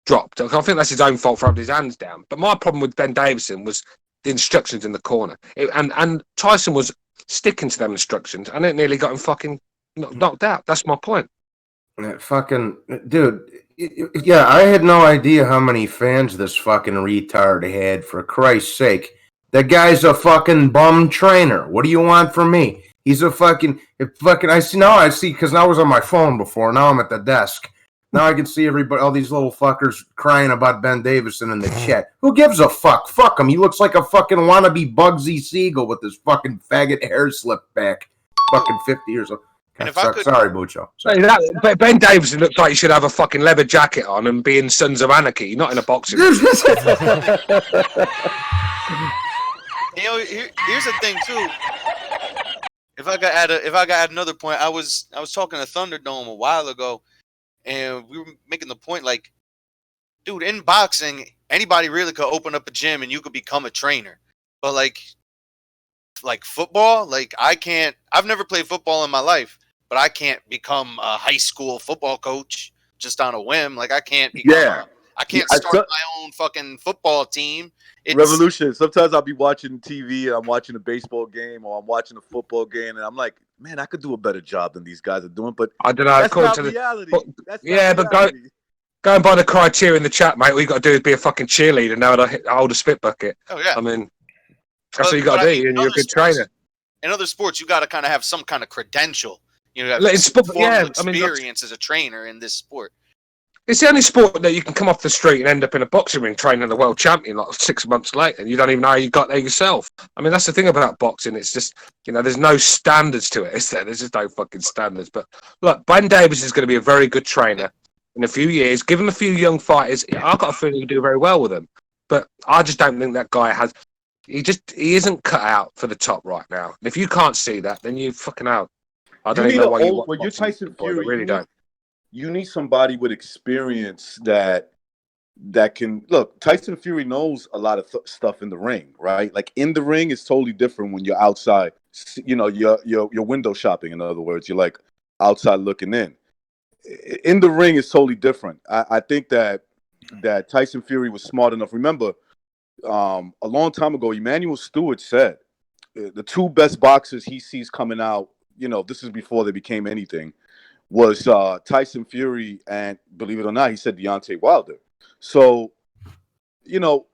dropped. I think that's his own fault for having his hands down. But my problem with Ben Davison was the instructions in the corner. And Tyson was sticking to them instructions, and it nearly got him fucking knocked out. That's my point. Fucking dude, yeah, I had no idea how many fans this fucking retard had. For Christ's sake, the guy's a fucking bum trainer. What do you want from me? He's a fucking. I see because I was on my phone before. Now I'm at the desk. Now I can see everybody, all these little fuckers crying about Ben Davison in the chat. Who gives a fuck? Fuck him. He looks like a fucking wannabe Bugsy Siegel with his fucking faggot hair slipped back. Fucking 50 years old. Sorry, Bucho. Sorry. Ben Davison looks like he should have a fucking leather jacket on and be in Sons of Anarchy, not in a boxing ring. You know, here's the thing too. If I got add another point, I was talking to Thunderdome a while ago, and we were making the point like, dude, in boxing, anybody really could open up a gym and you could become a trainer. But like football, like I can't. I've never played football in my life, but I can't become a high school football coach just on a whim. Like I can't. I can't start my own fucking football team. Revolution. Sometimes I'll be watching TV and I'm watching a baseball game or I'm watching a football game and I'm like, man, I could do a better job than these guys are doing. But I don't know. That's not reality. Going by the criteria in the chat, mate, all you got to do is be a fucking cheerleader now and hold a spit bucket. Oh yeah. I mean, that's what you got to do, and you're a good trainer. In other sports, you got to kind of have some kind of credential. You know, have experience as a trainer in this sport. It's the only sport that you can come off the street and end up in a boxing ring training the world champion like 6 months later, and you don't even know how you got there yourself. I mean, that's the thing about boxing. It's just, you know, there's no standards to it, is there? There's just no fucking standards. But look, Ben Davis is going to be a very good trainer in a few years. Give him a few young fighters. I've got a feeling he'll do very well with them. But I just don't think that guy has. He isn't cut out for the top right now. And if you can't see that, then you're fucking out. I don't even know why you want. When you're Tyson Fury, I really don't. You need somebody with experience that can look. Tyson Fury knows a lot of stuff in the ring, right? Like in the ring is totally different when you're outside. You know, you're window shopping. In other words, you're like outside looking in. In the ring is totally different. I think that Tyson Fury was smart enough. Remember, a long time ago, Emmanuel Stewart said the two best boxers he sees coming out. You know, this is before they became anything. Was Tyson Fury and, believe it or not, he said Deontay Wilder. So, you know,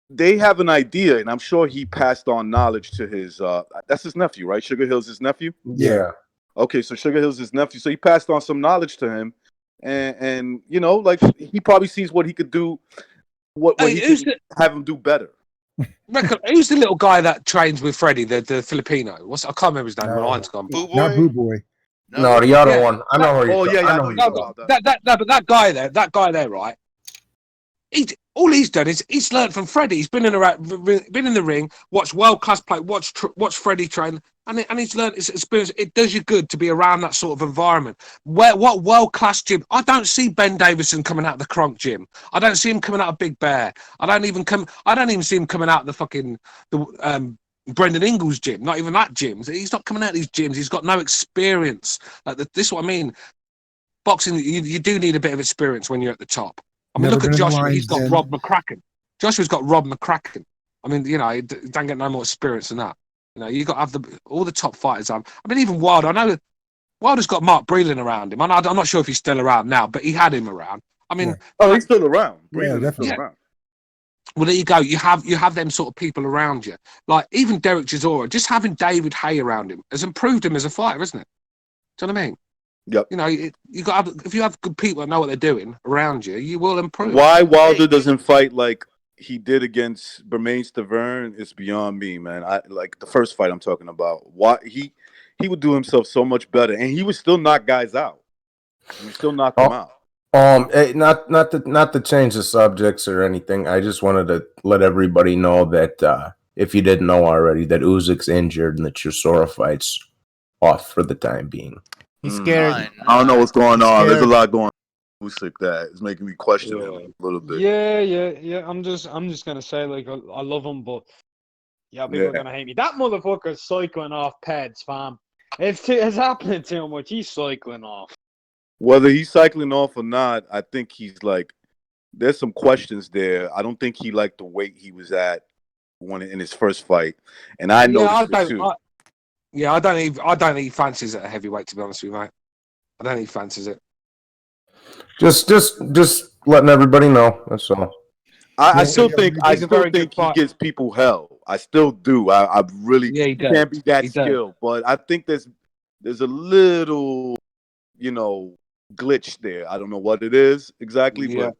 they have an idea, and I'm sure he passed on knowledge to his, that's his nephew, right? Sugar Hill's his nephew? Yeah. Okay, so Sugar Hill's his nephew. So he passed on some knowledge to him, and you know, like, he probably sees what he could do, what he could have him do better. Who's the little guy that trains with Freddie, the Filipino? I can't remember his name. My mind's gone. Not Boo Boy. No, the other one. I know where you're I know who you're talking about. But that guy there, right? all he's done is he's learned from Freddie. He's been in the ring, watched world class play, watched Freddie train, and he's learned his experience. It does you good to be around that sort of environment. What world class gym? I don't see Ben Davison coming out of the Kronk gym. I don't see him coming out of Big Bear. I don't even see him coming out of the Brendan Ingles gym. Not even that gym. He's not coming out of these gyms. He's got no experience. This is what I mean. Boxing, you do need a bit of experience when you're at the top. I mean, look at Joshua. He's got Rob McCracken. Joshua's got Rob McCracken. I mean, you know, he don't get no more experience than that. You know, you got to have all the top fighters. I mean, even Wilder. I know Wilder's got Mark Breland around him. I'm not sure if he's still around now, but he had him around. I mean, he's still around. Breland definitely around. Well, there you go. You have them sort of people around you. Like even Derek Chisora, just having David Haye around him has improved him as a fighter, isn't it? Do you know what I mean? Yep. You know, you got if you have good people that know what they're doing around you, you will improve. Why Wilder doesn't fight like he did against Bermain Stavern is beyond me, man. I like the first fight I'm talking about. Why he would do himself so much better, and he would still knock guys out. He would still knock them out. Not to change the subjects or anything. I just wanted to let everybody know that if you didn't know already, that Usyk's injured and the Chisora fight's off for the time being. He's scared. I don't know what's going on. There's a lot going on. Usyk that is making me question him a little bit. Yeah. I'm just gonna say, like, I love him, but people are gonna hate me. That motherfucker's cycling off peds, fam. It's happening too much. He's cycling off. Whether he's cycling off or not, I think he's like. There's some questions there. I don't think he liked the weight he was at in his first fight, and I noticed it too. I don't think he fancies it a heavyweight, to be honest with you, mate. I don't think he fancies it. Just letting everybody know. That's all. I still think he gives people hell. I still do. I really can't be that skilled, but I think there's a little, glitch there. I don't know what it is exactly, but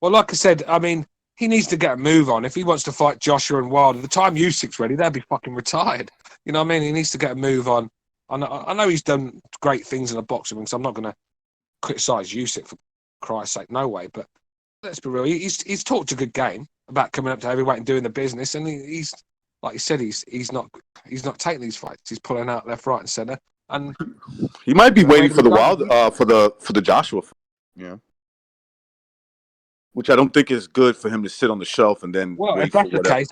well, like I said, I mean, he needs to get a move on. If he wants to fight Joshua and Wilder, the time Usyk's ready, they'll be fucking retired. You know what I mean? He needs to get a move on. I know he's done great things in the boxing ring, so I'm not going to criticise Usyk for Christ's sake, no way. But let's be real, he's talked a good game about coming up to heavyweight and doing the business, and he's like you said, he's not taking these fights. He's pulling out left, right, and centre, and he might be waiting for the Wilder for the Joshua, which I don't think is good for him to sit on the shelf and then. Well, if that's the case,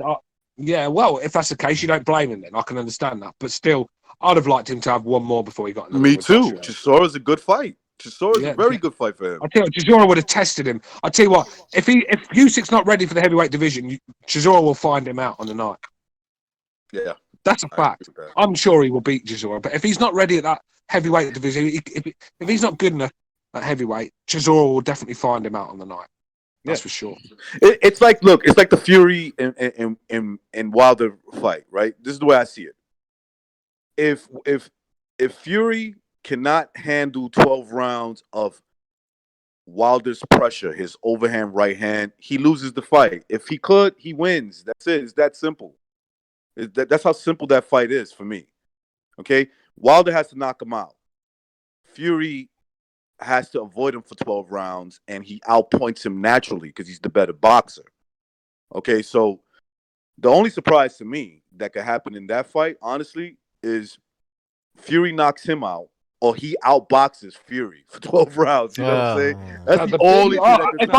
if that's the case, you don't blame him. Then I can understand that, but still, I'd have liked him to have one more before he got. Me too. Chisora's a good fight. Chisora's a very good fight for him. I tell you what, Chisora would have tested him. I tell you what, if Usyk's not ready for the heavyweight division, Chisora will find him out on the night. Yeah, that's a fact. I'm sure he will beat Chisora, but if he's not ready at that heavyweight division, if he's not good enough at heavyweight, Chisora will definitely find him out on the night. That's for sure. It's like the Fury and Wilder fight, right? This is the way I see it. If Fury cannot handle 12 rounds of Wilder's pressure, his overhand right hand, he loses the fight. If he could, he wins. That's it. It's that simple. That's how simple that fight is for me. Okay? Wilder has to knock him out. Fury has to avoid him for 12 rounds, and he outpoints him naturally because he's the better boxer. Okay, so the only surprise to me that could happen in that fight, honestly, is Fury knocks him out, or he outboxes Fury for 12 rounds. You know what I'm saying? That's the only thing that could if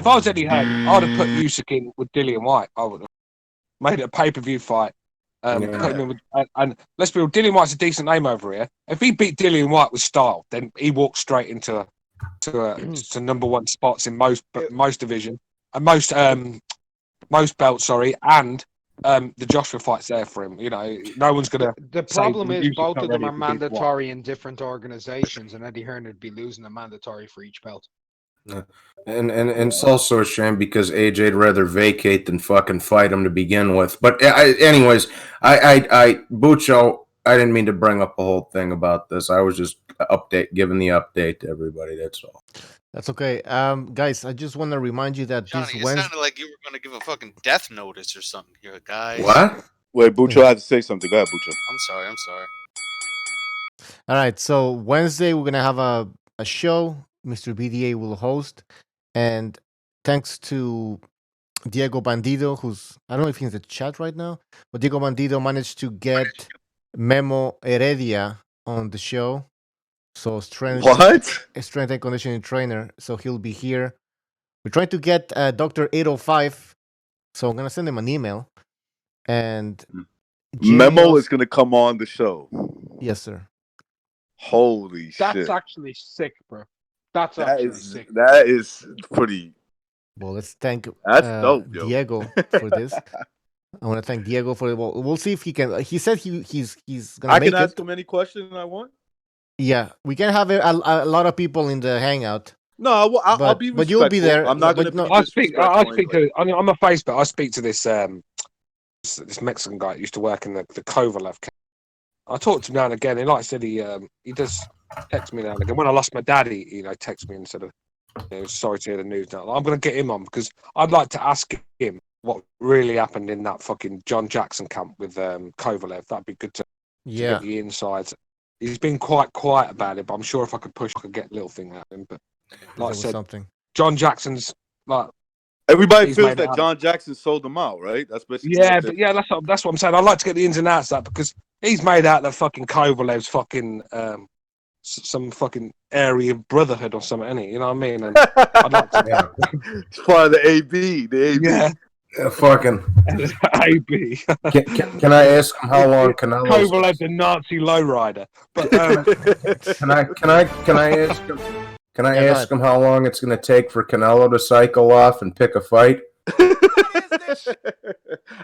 I was Eddie Hearn, I'd have put Usyk in with Dillian White. I would have made it a pay-per-view fight. Put him in with, and let's be real, Dillian White's a decent name over here. If he beat Dillian White with style, then he walks straight into number one spots in most division and most belts. Sorry, and the Joshua fight's there for him. You know, no one's gonna. The problem is both of them are mandatory in different organizations, and Eddie Hearn would be losing a mandatory for each belt. And it's also a shame because AJ'd rather vacate than fucking fight him to begin with. But anyways, Bucho, I didn't mean to bring up a whole thing about this. I was just giving the update to everybody. That's all. That's okay. Guys, I just want to remind you that Johnny, this it Wednesday. sounded like you were going to give a fucking death notice or something here, guys. What? Wait, Bucho, I have to say something. Go ahead, Bucho. I'm sorry. All right, so Wednesday we're gonna have a show. Mr. BDA will host, and thanks to Diego Bandido, who's I don't know if he's in the chat right now, but Diego Bandido managed to get Memo Heredia on the show. So strength and conditioning trainer. So he'll be here. We're trying to get Dr. 805. So I'm gonna send him an email. And Memo is gonna come on the show. Yes, sir. Holy shit! That's actually sick, bro. That's actually sick. That is pretty. Well, let's thank dope, Diego for this. I want to thank Diego for it. Well, we'll see if he can. He said he's gonna. I make can ask it. him any question I want. Yeah, we can have a lot of people in the hangout. No, I'll be. But you'll be there. I'm not going to. I speak to. I'm on my Facebook. I speak to this this Mexican guy that used to work in the Kovalev camp. I talk to him now and again. And like I said, he does text me now and again. When I lost my dad, he texted me and said, sorry to hear the news. Now I'm going to get him on because I'd like to ask him what really happened in that fucking John Jackson camp with Kovalev. That'd be good to get the insides. He's been quite quiet about it, but I'm sure if I could push, I could get a little thing out of him. But like I said, John Jackson's like everybody feels that John Jackson sold them out, right? That's basically that's what I'm saying. I'd like to get the ins and outs of that because he's made out that fucking Kovalev's fucking some fucking area of brotherhood or something, isn't he? You know what I mean? And I'd like to. It's part of the AB. The AB. Yeah, fucking AB. Can I ask him how long Canelo's? Kovalev, the Nazi lowrider. But can I ask him how long it's going to take for Canelo to cycle off and pick a fight?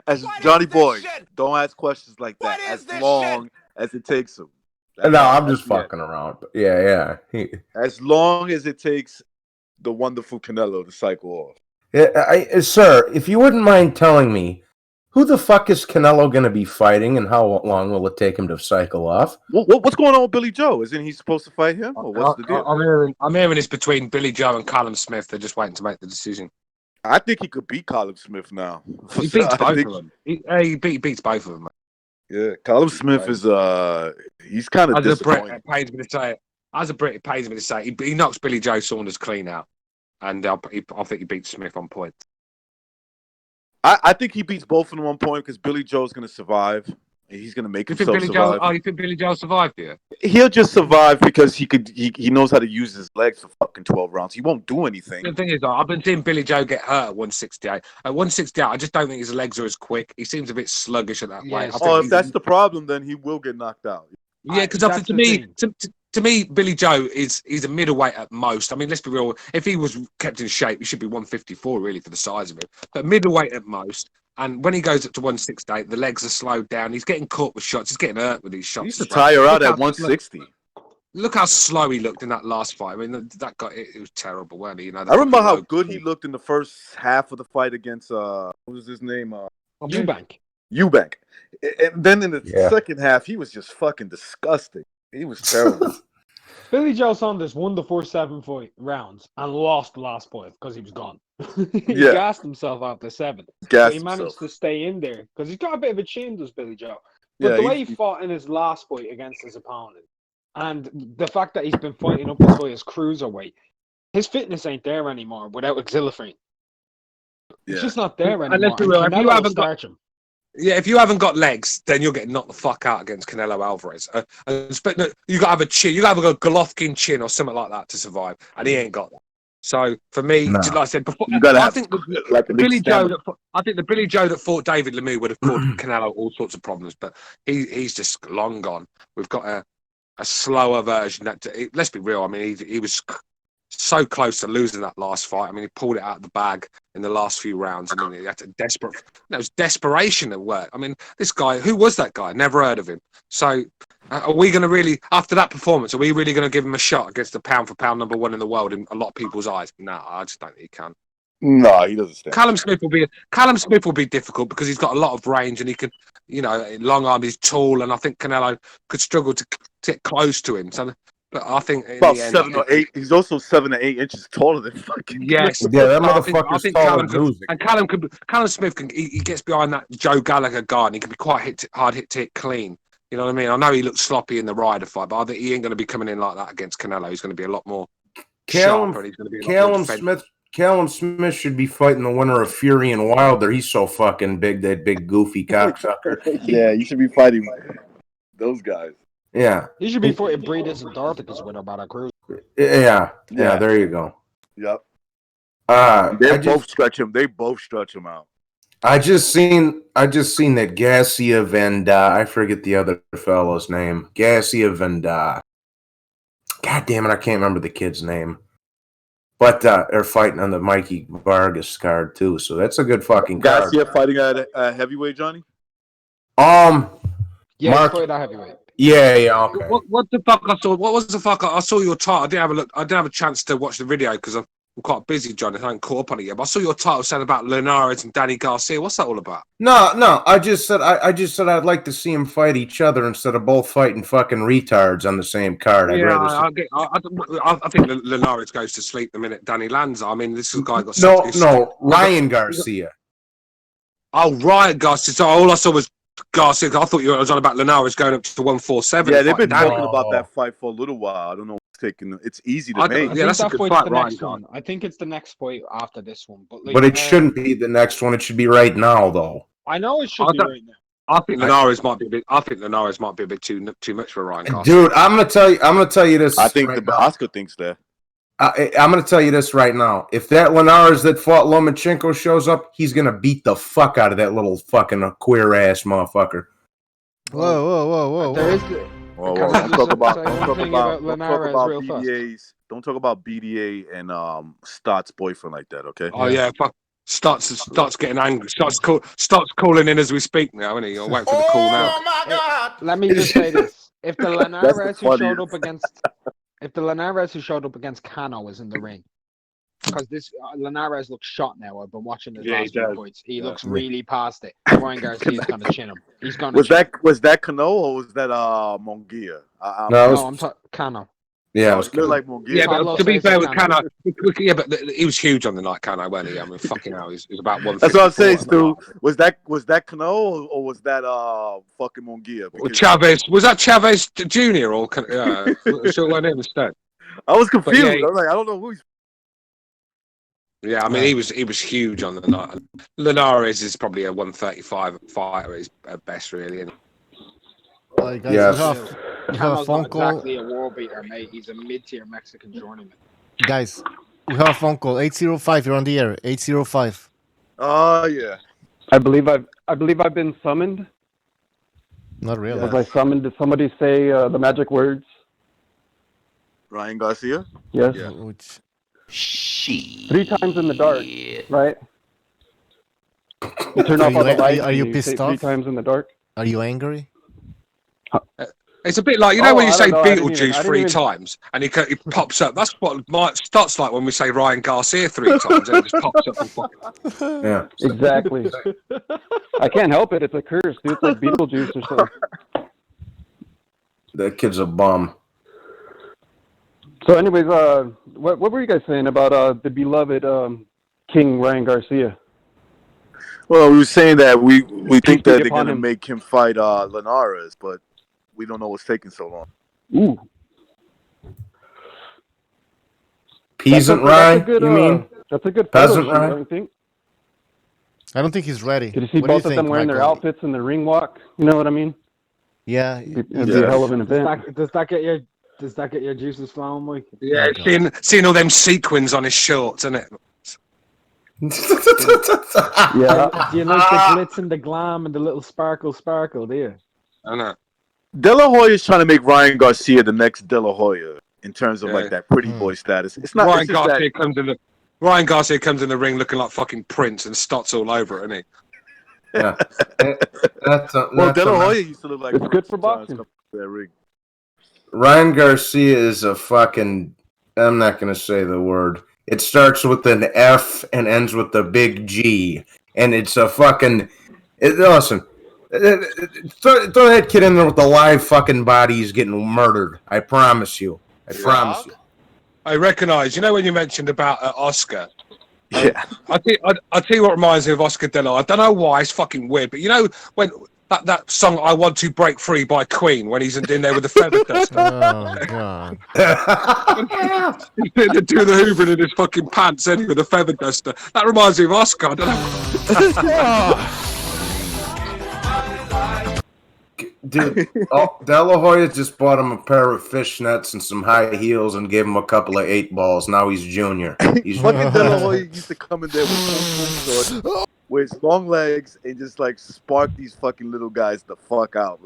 As Johnny Boy, don't ask questions like that. As long as it takes him. No, I'm just fucking around. But yeah. As long as it takes the wonderful Canelo to cycle off. Yeah, sir, if you wouldn't mind telling me, who the fuck is Canelo going to be fighting, and how long will it take him to cycle off? What's going on with Billy Joe? Isn't he supposed to fight him, or what's the deal? I'm hearing it's between Billy Joe and Callum Smith. They're just waiting to make the decision. I think he could beat Callum Smith now. He beats both of them. He beats both of them. Yeah, Callum Smith is he's kind of disappointing. It pains me to say it. As a Brit, it pains me to say it. He knocks Billy Joe Saunders clean out. And I think he beats Smith on point. I think he beats both of them on point because Billy Joe's going to survive. He's going to make himself survive. You think Billy Joe survived here? He'll just survive because he knows how to use his legs for fucking 12 rounds. He won't do anything. The thing is, I've been seeing Billy Joe get hurt at 168. At 168, I just don't think his legs are as quick. He seems a bit sluggish at that weight. If that's the problem, then he will get knocked out. Yeah, because I think to me, Billy Joe he's a middleweight at most. I mean, let's be real. If he was kept in shape, he should be 154 really for the size of him. But middleweight at most. And when he goes up to 168, the legs are slowed down. He's getting caught with shots. He's getting hurt with these shots. He used to tire out at 160. Look how slow he looked in that last fight. I mean, that guy, it was terrible, wasn't he? You know, I remember how good he looked in the first half of the fight against what was his name? Eubank. And then in the second half, he was just fucking disgusting. He was terrible. Billy Joe Saunders won the first 7 rounds and lost the last 5 because he was gone. He gassed himself after 7. But he managed to stay in there because he's got a bit of a chin, does Billy Joe. But the way he fought in his last fight against his opponent, and the fact that he's been fighting up as high as cruiserweight, his fitness ain't there anymore without Exilifrine. It's just not there anymore. If you haven't got legs, then you'll get knocked the fuck out against Canelo Alvarez. You got to have a chin. You got to have a Golovkin chin or something like that to survive, and he ain't got that. So for me, like I said before, I think the Billy Joe that fought David Lemieux would have caused Canelo all sorts of problems, but he's just long gone. We've got a slower version. Let's be real. I mean, he was so close to losing that last fight. I mean, he pulled it out of the bag in the last few rounds. I mean, he had to it was desperation at work. I mean, this guy, who was that guy? Never heard of him. So are we going to really, after that performance, are we really going to give him a shot against the pound-for-pound #1 in the world in a lot of people's eyes? No, I just don't think he can. No, he doesn't stand. Callum Smith will be difficult because he's got a lot of range and he can, long arm, he's tall, and I think Canelo could struggle to get close to him. So, but I think about 7 or 8. He's also 7 or 8 inches taller than fucking. Yes, that motherfucker's taller than losing. And Callum Smith he gets behind that Joe Gallagher guard and he can be quite hard hit to hit clean. You know what I mean? I know he looks sloppy in the Ryder fight, but I think he ain't going to be coming in like that against Canelo. He's going to be a lot more sharper. And he's going to be Callum Smith. Callum Smith should be fighting the winner of Fury and Wilder. He's so fucking big, that big goofy cocksucker. Yeah, you should be fighting those guys. Yeah. He should be fighting Breeders and Darticus with about a cruise. Yeah. There you go. Yep. They both stretch him. They both stretch him out. I just seen that Garcia I forget the other fellow's name. Garcia God damn it, I can't remember the kid's name. But they're fighting on the Mikey Vargas card too, so that's a good fucking card. Garcia fighting at heavyweight, Johnny? Yeah, Mark, he's fighting at heavyweight. Yeah, okay. What the fuck I saw? What was the fuck? I saw your title. I didn't have a look. I didn't have a chance to watch the video because I'm quite busy, John. I haven't caught up on it yet. But I saw your title saying about Linares and Danny Garcia. What's that all about? No. I just said I'd like to see them fight each other instead of both fighting fucking retards on the same card. I'd rather see... I think Linares goes to sleep the minute Danny lands. I mean, this is a guy got Ryan Garcia. Oh, Ryan Garcia. So all I saw was Garcia. I thought you was on about Linares going up to 147. Yeah, they've been talking about that fight for a little while. I don't know. It's easy to make. Yeah, that's a good fight, Ryan. I think it's the next fight after this one, but it shouldn't be the next one. It should be right now, though. I know it should be right now. I think Linares might be a bit. I think Linares might be a bit too much for Ryan Garcia. Dude, I'm gonna tell you this. I think Oscar thinks that. I'm gonna tell you this right now. If that Linares that fought Lomachenko shows up, he's gonna beat the fuck out of that little fucking queer ass motherfucker. Whoa. There is. Don't talk about BDA's. Don't talk about BDA and Stott's boyfriend like that, okay? Oh yeah, fuck. Starts getting angry. Starts calling in as we speak now, isn't he? I'll wait for the call now. Oh my God! Let me just say this: if the Linares who showed up against Cano is in the ring, because this Linares looks shot now. I've been watching his last few fights. He looks really past it. Ryan Garcia's gonna chin him. He's gonna. Was that Cano or was that Munguia? I'm talking Cano. Yeah, it was like Munguia. Yeah, but to be fair with Cano, but he was huge on the night, Cano, wasn't he? I mean, fucking hell, he's about 150. That's what I'm saying, Stu. Was that Cano or was that fucking Munguia? Chavez was that Chavez Jr. or should went in instead? I was confused. I was like, I don't know who he's. Yeah, I mean, he was huge on the night. Linares is probably a 135 fighter. He's at best, really. Guys, you have a phone call. Exactly a world beater, mate. He's a mid-tier Mexican journeyman. Guys, we have a phone call. 805. You're on the air. 805. Oh yeah. I believe I've been summoned. Not really. Was I summoned? Did somebody say the magic words? Ryan Garcia. Yes. Yeah. 3 times in the dark, right? You turn off all the lights. Are you pissed off? 3 times in the dark. Are you angry? It's a bit like, when you say Beetlejuice 3 times and he pops up. That's what starts like when we say Ryan Garcia 3 times and it just pops up. Yeah, exactly. I can't help it. It's a curse, dude. It's like Beetlejuice or something. That kid's a bum. So, anyways, what were you guys saying about the beloved King Ryan Garcia? Well, we were saying that we think that they're going to make him fight Linares, but we don't know what's taking so long. Ooh. Peasant Ryan, you mean? That's a good peasant Ryan, Ryan? don't you think? I don't think he's ready. Did you see both of them wearing their outfits in the ring walk? You know what I mean? Yeah. It'd be a hell of an event. Does that get your juices flowing, Mike? Yeah, seeing all them sequins on his shorts, isn't it? Yeah. Do you like the glitz and the glam and the little sparkle, do you? I know. De La Hoya is trying to make Ryan Garcia the next De La Hoya in terms of like that pretty boy status. It's not. Ryan Garcia comes in the ring looking like fucking Prince and Stott's all over it, isn't he? Yeah. De La Hoya used to look like. It's good for boxing. That ring. Ryan Garcia is a fucking. I'm not going to say the word. It starts with an F and ends with a big G, and it's a fucking. Listen. Throw that kid in there with the live fucking body. He's getting murdered. I promise you. I promise you. I recognise. You know when you mentioned about Oscar. Yeah. I tell you what reminds me of Oscar De La. I don't know why. It's fucking weird, but you know when that song "I Want to Break Free" by Queen when he's in there with the feather duster. Oh god! He's doing the hoovering in his fucking pants anyway with the feather duster. That reminds me of Oscar. I don't know. Dude, De La Hoya just bought him a pair of fishnets and some high heels and gave him a couple of 8 balls. Now he's junior. He's fucking De La Hoya used to come in there with his long legs and just like spark these fucking little guys the fuck out.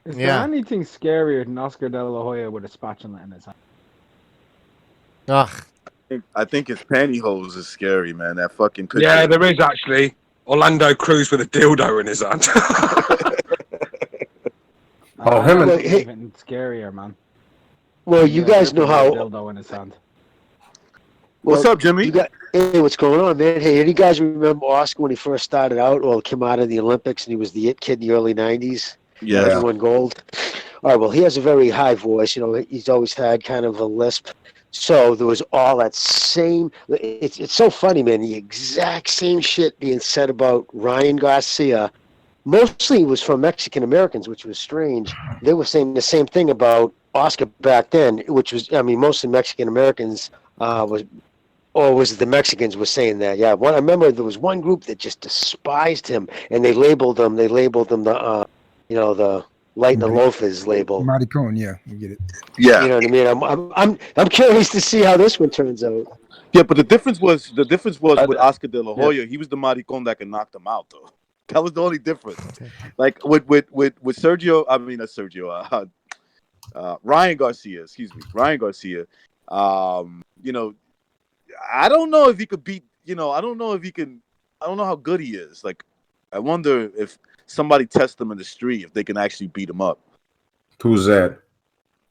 Is there anything scarier than Oscar De La Hoya with a spatula in his hand? Ugh. I think his pantyhose is scary, man. That fucking picture. Yeah, there is actually Orlando Cruz with a dildo in his hand. Oh, him and Even scarier, man. Well, you guys know how. Dildo in his hand. What's up, Jimmy? Hey, what's going on, man? Hey, any guys remember Oscar when he first started out or came out of the Olympics and he was the it kid in the early 90s? Yeah. He won gold. All right, well, he has a very high voice. You know, he's always had kind of a lisp. So there was all that same. It's so funny, man. The exact same shit being said about Ryan Garcia. Mostly it was from Mexican Americans, which was strange. They were saying the same thing about Oscar back then, which was, I mean, mostly Mexican Americans was it the Mexicans were saying that? Yeah, I remember there was one group that just despised him, and they labeled them the, the light and the loafers label. Maricon, yeah, we get it. Yeah, you know what I mean. I'm curious to see how this one turns out. Yeah, but the difference was with Oscar De La Hoya, he was the maricon that could knock them out, though. That was the only difference. Like with Sergio, I mean not Sergio, Ryan Garcia. Excuse me, Ryan Garcia. You know, I don't know if he could beat. You know, I don't know if he can. I don't know how good he is. Like, I wonder if somebody tests him in the street if they can actually beat him up. Who's that?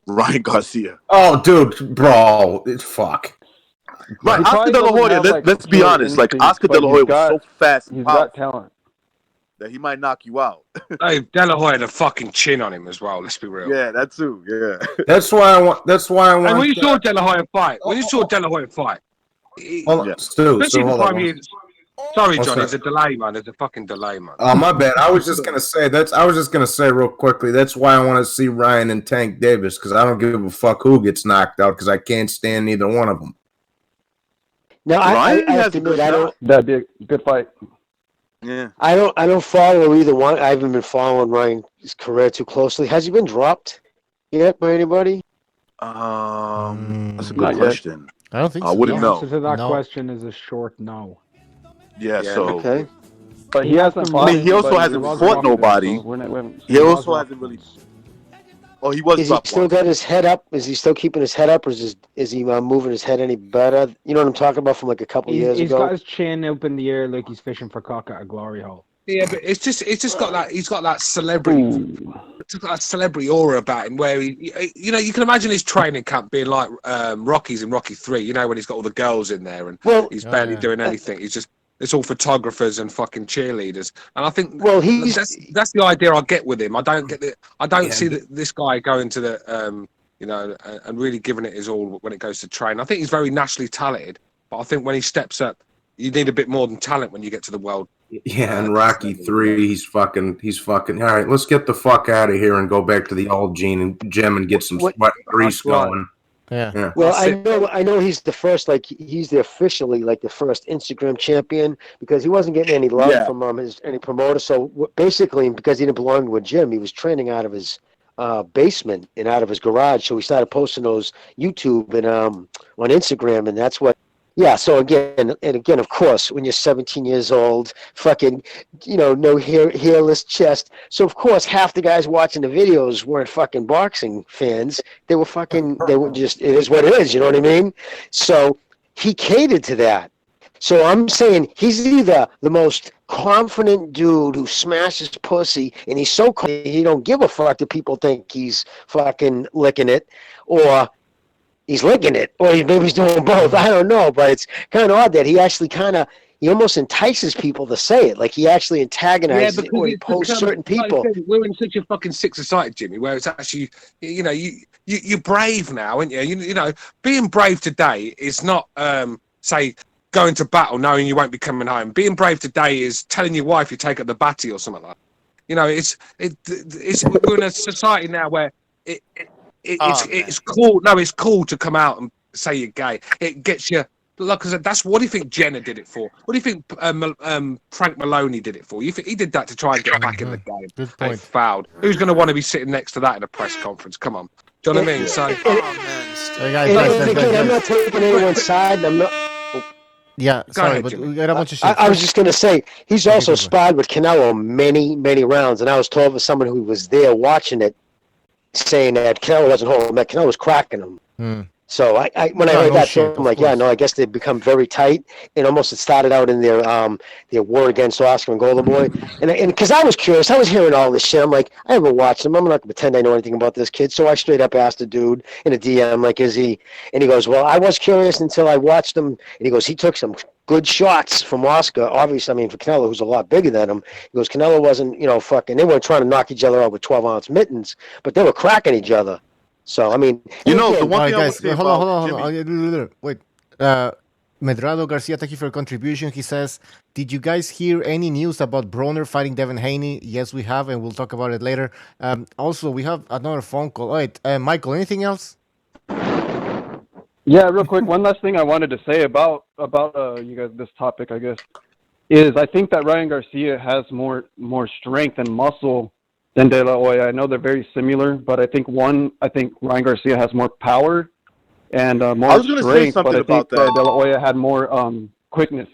Ryan Garcia. Oh, dude, bro, it's fuck. Right, Oscar De La Hoya. Let's be honest. Like Oscar De La Hoya was so fast. He's got talent. That he might knock you out. Hey, De La Hoya had a fucking chin on him as well. Let's be real. Yeah, that too. Yeah. That's why I want. And when you saw De La Hoya fight, Stu, sorry, John. There's a delay, man. There's a fucking delay, man. Oh, my bad. I was just gonna say real quickly. That's why I want to see Ryan and Tank Davis because I don't give a fuck who gets knocked out because I can't stand neither one of them. No, I have to admit, I don't. That'd be a good fight. Yeah. I don't follow either one. I haven't been following Ryan's career too closely. Has he been dropped yet by anybody? That's a good question. I don't think I wouldn't know. The answer to that question is a short no. Yeah. So. Okay. But he hasn't. I mean, he also hasn't fought nobody. He also hasn't really. Oh, he was. Is he still got his head up? Is he still keeping his head up, or is he moving his head any better? You know what I'm talking about from like a couple years ago. He's got his chin up in the air like he's fishing for cock at a glory hole. Yeah, but it's just got that. He's got that celebrity. It's got that celebrity aura about him, where you can imagine his training camp being like Rocky's in Rocky 3. You know, when he's got all the girls in there and he's barely doing anything. It's all photographers and fucking cheerleaders, and I think that's the idea I get with him. I don't see this guy going to the and really giving it his all when it goes to train. I think he's very naturally talented, but I think when he steps up, you need a bit more than talent when you get to the world. Yeah, and Rocky 3, he's fucking. All right, let's get the fuck out of here and go back to the old gym and get some sweat grease going. Yeah. Well, I know he's the first, like he's officially like the first Instagram champion because he wasn't getting any love from any promoter. So basically, because he didn't belong to a gym, he was training out of his basement and out of his garage. So he started posting those YouTube and on Instagram, and that's what. Yeah, so again, of course, when you're 17 years old, fucking, no hairless chest. So, of course, half the guys watching the videos weren't fucking boxing fans. They were just, it is what it is, you know what I mean? So he catered to that. So I'm saying he's either the most confident dude who smashes pussy, and he's so confident he don't give a fuck that people think he's fucking licking it, or he's licking it, or maybe he's doing both. I don't know, but it's kind of odd that he actually he almost entices people to say it. Like he actually antagonizes it, or he posts certain people. Like we're in such a fucking sick society, Jimmy, where it's actually, you're brave now, aren't you? You know, being brave today is not, say, going to battle knowing you won't be coming home. Being brave today is telling your wife you take up the batty or something like that. You know, we're in a society now where it's cool. No, it's cool to come out and say you're gay. It gets you. Like I said, what do you think Jenner did it for? What do you think Frank Maloney did it for? You think he did that to try and get back in the game? Good point. Fouled. Who's going to want to be sitting next to that in a press conference? Come on. Do you know what I mean? So, I'm not taking anyone's side. I'm not. Yeah, sorry, but we got a bunch of shit. I was just going to say, he's also sparred with Canelo many, many rounds, and I was told by someone who was there watching it, saying that Canelo wasn't holding him, that Canelo was cracking him. So when I heard that, I'm like, yeah, no, I guess they've become very tight, and almost it started out in their war against Oscar and Golden Boy, and because I was curious, I was hearing all this shit. I'm like, I haven't watched him. I'm not gonna pretend I know anything about this kid. So I straight up asked the dude in a DM, like, is he? And he goes, well, I was curious until I watched him, and he goes, he took some good shots from Oscar. Obviously, I mean, for Canelo, who's a lot bigger than him, he goes, Canelo wasn't, fucking. They weren't trying to knock each other out with 12-ounce mittens, but they were cracking each other. So, I mean, the one thing guys, I would say hold on. Wait. Medrado Garcia, thank you for your contribution. He says, did you guys hear any news about Broner fighting Devin Haney? Yes, we have, and we'll talk about it later. Also, we have another phone call. Wait, Michael, anything else? Yeah, real quick. One last thing I wanted to say about you guys, this topic, I guess, is I think that Ryan Garcia has more strength and muscle than De La Hoya. I know they're very similar, but I think Ryan Garcia has more power and more strength. But I think De La Hoya had more quickness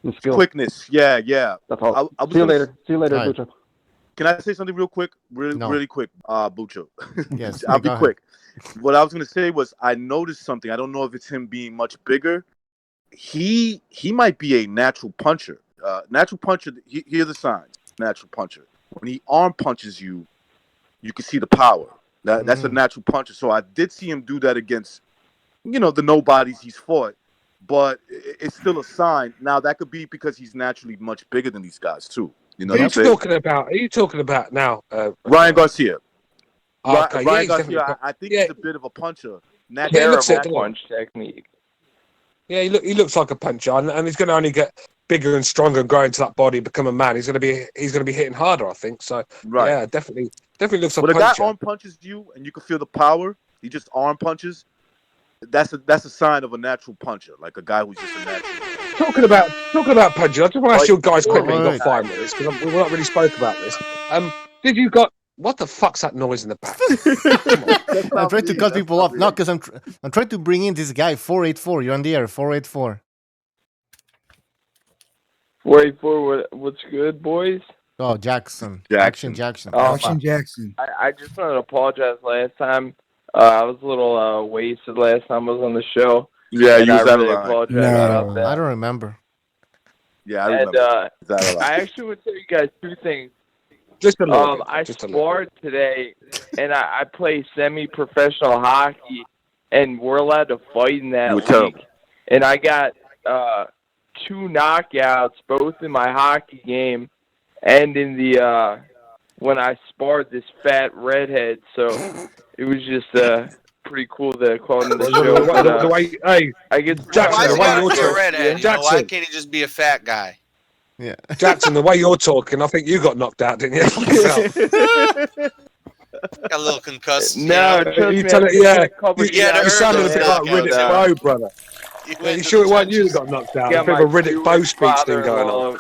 and skill. Quickness, yeah. That's all. See you later, Bucho. Can I say something real quick? Really quick, Bucho. Yes, I'll be quick. What I was going to say was I noticed something. I don't know if it's him being much bigger. He might be a natural puncher. Natural puncher, here are the signs. Natural puncher. When he arm punches you, you can see the power. That's a natural puncher. So I did see him do that against, the nobodies he's fought. But it's still a sign. Now, that could be because he's naturally much bigger than these guys, too. Are you talking about now? Ryan Garcia. Okay, Ryan Garcia, I think he's a bit of a puncher. Terrible punch technique. Yeah, he looks like a puncher, and he's going to only get bigger and stronger and grow into that body, become a man. He's going to be hitting harder, I think. So yeah, definitely looks like a puncher. When a guy arm punches you and you can feel the power, he just arm punches. That's a sign of a natural puncher, like a guy who's just a natural. Talking about punching, I just want to ask you guys quickly. You've got 5 minutes because we've not really spoke about this. Did you got? What the fuck's that noise in the back? I'm trying to cut people off. No, because I'm trying to bring in this guy 484. You're on the air. 484. 484. What's good, boys? Oh, Jackson. Jackson. Jackson. I just wanted to apologize last time. I was a little wasted last time I was on the show. Yeah, you was out of line. No, I don't remember. Yeah, I remember. I actually would tell you guys 2 things. Just a little I sparred today, and I play semi-professional hockey, and we're allowed to fight in that league. And I got 2 knockouts, both in my hockey game and in the when I sparred this fat redhead. So it was just pretty cool to call into the show. I get Jackson, why can't he just be a fat guy? Yeah, Jackson, the way you're talking, I think you got knocked out, didn't you? Got a little concussed. No, you sounded a bit like Riddick Bowe, brother. You sure it wasn't you that got knocked out? A bit of a Riddick Bowe speech thing going on.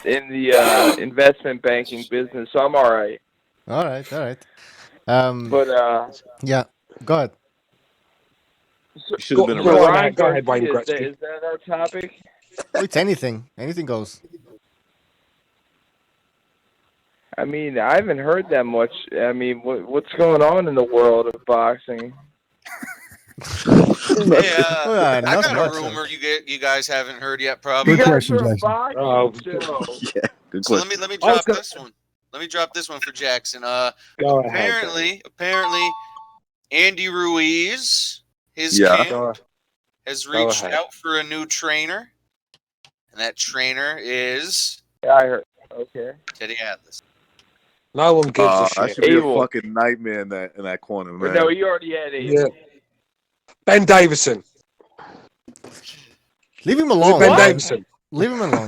In the investment banking business, so I'm all right. All right. But yeah, go ahead. Should have been around. Go ahead, Wayne Gretzky. Is that our topic? It's anything. Anything goes. I mean, I haven't heard that much. I mean, what's going on in the world of boxing? I got a rumor you guys haven't heard yet, probably. Good question, Jackson. Yeah, good so question. let me drop this one. Let me drop this one for Jackson. Apparently, Andy Ruiz, his camp, has reached out for a new trainer, and that trainer is. Yeah, I heard. Okay. Teddy Atlas. No one gives a shit. That should be a fucking nightmare in that corner, man. But no, he already had it. Yeah. Ben Davison. Leave him alone. Ben Davison. Leave him alone.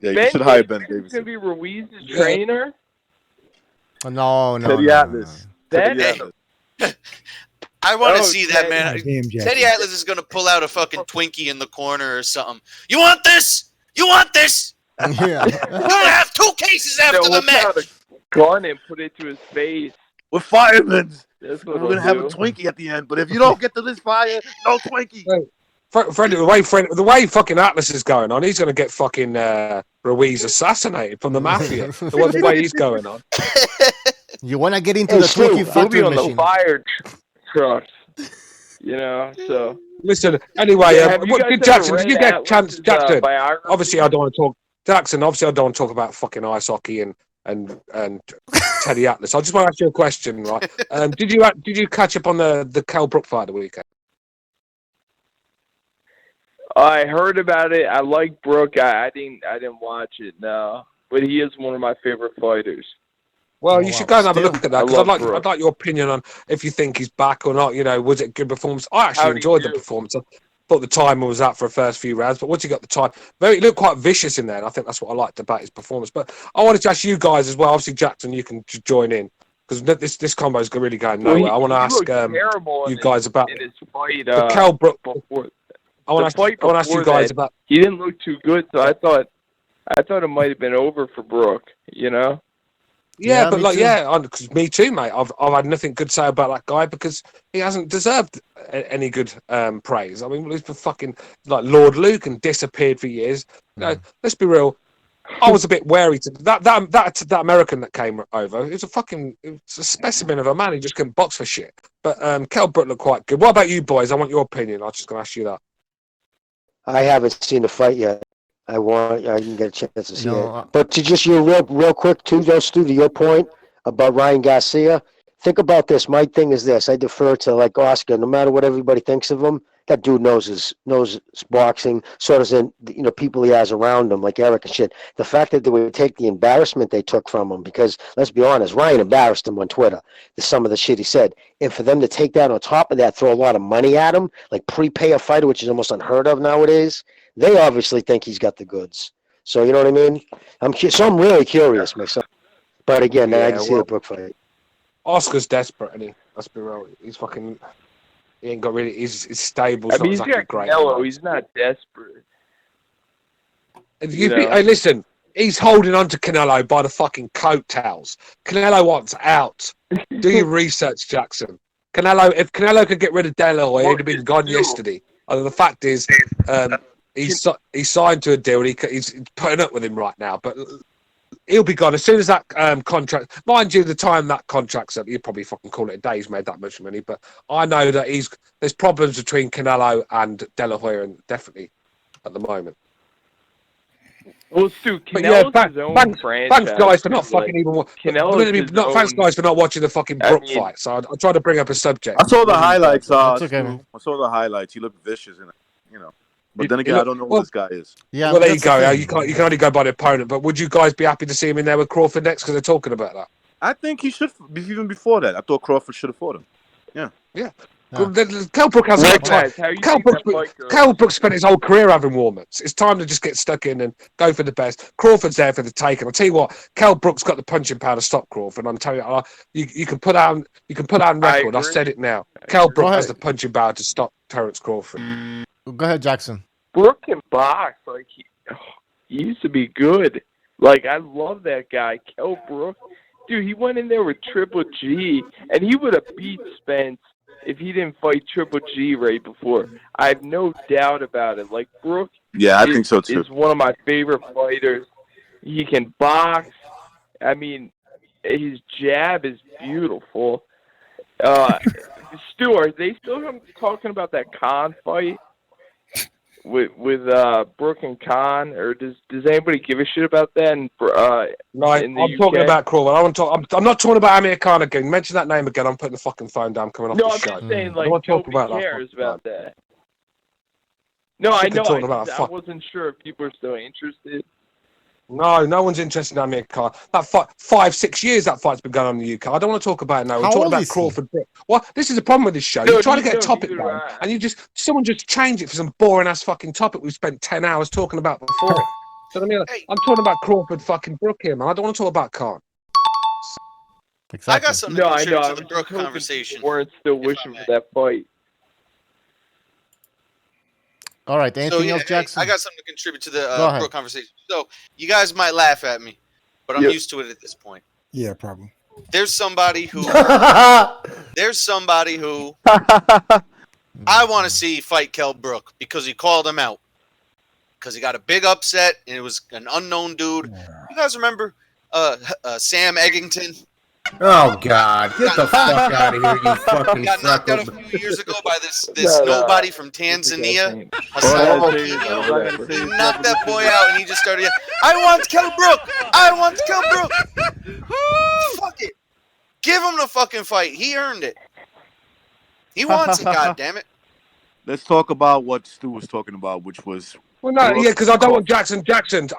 Yeah, you should hire Ben He's Davison. gonna be Ruiz's trainer. No, Teddy Atlas. Teddy Atlas. I want to Oh, see that, man. Goddamn, Jackie. Teddy Atlas is going to pull out a fucking Twinkie in the corner or something. You want this? You want this? Yeah. You're going to have 2 cases after the pull out match. a gun and put it to his face. We're firemen. That's We're what gonna he'll have do. a Twinkie at the end, but if you don't get to this fire, no Twinkie. Freddie, the way fucking Atlas is going on, he's going to get fucking Ruiz assassinated from the mafia. The way he's going on. You want to get into the Twinkie He'll be factory on machine? the fire trucks. So. Listen, anyway, have you guys Jackson, ever did you read get a chance? Atlas's, Jackson, biography? obviously I don't want to talk. Jackson, obviously I don't want to talk about fucking ice hockey and Teddy Atlas. I just want to ask you a question, right? Did you catch up on the Kell Brook fight the weekend? I heard about it. I like Brooke. I didn't watch it, no. But he is one of my favorite fighters. Well, you should go and have a look at that because Brooke. I'd like your opinion on if you think he's back or not. You know, was it a good performance? I actually enjoyed the performance. I thought the timer was out for the first few rounds, but once he got the time, he looked quite vicious in there. And I think that's what I liked about his performance. But I wanted to ask you guys as well. Obviously, Jackson, you can join in because this combo is really going nowhere. I want to ask you guys about in his fight, the Kell Brook. Before. I want to ask you guys about. He didn't look too good, so I thought it might have been over for Brooke. You know. Yeah, but because me too, mate. I've had nothing good to say about that guy because he hasn't deserved any good praise. I mean, he's been fucking like Lord Luke and disappeared for years. You know, let's be real. I was a bit wary to that American that came over. It's a specimen of a man. He just couldn't box for shit. But Kell Brook looked quite good. What about you boys? I want your opinion. I was just going to ask you that. I haven't seen the fight yet. I didn't get a chance to see No, it. But to just real quick too, Stu, to your point about Ryan Garcia, think about this. My thing is this: I defer to like Oscar. No matter what everybody thinks of him, that dude knows his boxing. So does people he has around him, like Eric and shit. The fact that they would take the embarrassment they took from him, because let's be honest, Ryan embarrassed him on Twitter. Some of the shit he said, and for them to take that on top of that, throw a lot of money at him, like prepay a fighter, which is almost unheard of nowadays. They obviously think he's got the goods. So you know what I mean? I'm really curious myself. But again, I didn't see the Brooke fight. Oscar's desperate, and let's be real. He's fucking. He ain't got really. His stable's I mean, not he's exactly got great. Canelo. He's not desperate. Hey, listen. He's holding on to Canelo by the fucking coattails. Canelo wants out. Do your research, Jackson. If Canelo could get rid of De La Hoya, he'd have been gone yesterday. The fact is, he's signed to a deal. He's putting up with him right now, but he'll be gone as soon as that contract. Mind you, the time that contract's up, you'd probably fucking call it a day. He's made that much money, but I know that there's problems between Canelo and De La Hoya, and definitely at the moment. Well, Stu, Canelo's his own franchise. Thanks, guys, for not fucking even. Thanks, guys, for not watching the fucking Brooke fight. So I try to bring up a subject. I saw the highlights. Okay, I saw the highlights. He looked vicious in it, But then again, I don't know who this guy is. Yeah, well, there you go. You can only go by the opponent. But would you guys be happy to see him in there with Crawford next? Because they're talking about that. I think he should. Even before that, I thought Crawford should have fought him. Yeah. Kell Brook has time. Kell Brook spent his whole career having warm-ups. It's time to just get stuck in and go for the best. Crawford's there for the take, and I'll tell you what, Kell Brook's got the punching power to stop Crawford. I'm telling you, you can put out record. I've said it now. Kell Brook has the punching power to stop Terence Crawford. Go ahead, Jackson. Brooke can box. Like he used to be good. Like I love that guy, Kell Brook. Dude, he went in there with Triple G, and he would have beat Spence if he didn't fight Triple G right before. I have no doubt about it. Like Brooke, I think so too. Is one of my favorite fighters. He can box. I mean, his jab is beautiful. Stu, are they still talking about that Khan fight with Brooke and Khan, or does anybody give a shit about that? I'm talking about Crawford. I'm not talking about Amir Khan again. Mention that name again. I'm putting the fucking phone down. Coming off the show. No, I'm just saying, like, nobody cares about that. No, I know. I wasn't sure if people are still interested. No one's interested in Amir Khan. That fight, 5-6 years that fight's been going on in the UK. I don't want to talk about it now. We're talking about Crawford. Well, this is the problem with this show. You try to get a topic going, and someone just change it for some boring ass fucking topic we've spent 10 hours talking about before. So I mean, I'm talking about Crawford fucking Brooke here, man. I don't want to talk about Khan. Exactly. I got something to contribute to the Brooke conversation. Weren't still wishing for that fight. All right. Anything else, Jackson? I got something to contribute to Go the ahead. Brooke conversation. So you guys might laugh at me, but I'm used to it at this point. Yeah, probably. There's somebody who I want to see fight Kell Brook because he called him out. Because he got a big upset and it was an unknown dude. You guys remember Sam Eggington? Oh God! Get the fuck out of here, you fucking Got knocked out a freckles. few years ago by this nobody from Tanzania. He knocked that boy out and he just started. I want Kell Brook. I want Kell Brook. Fuck it. Give him the fucking fight. He earned it. He wants it. God damn it. Let's talk about what Stu was talking about, which was. Well, no, yeah, because I don't want Jackson.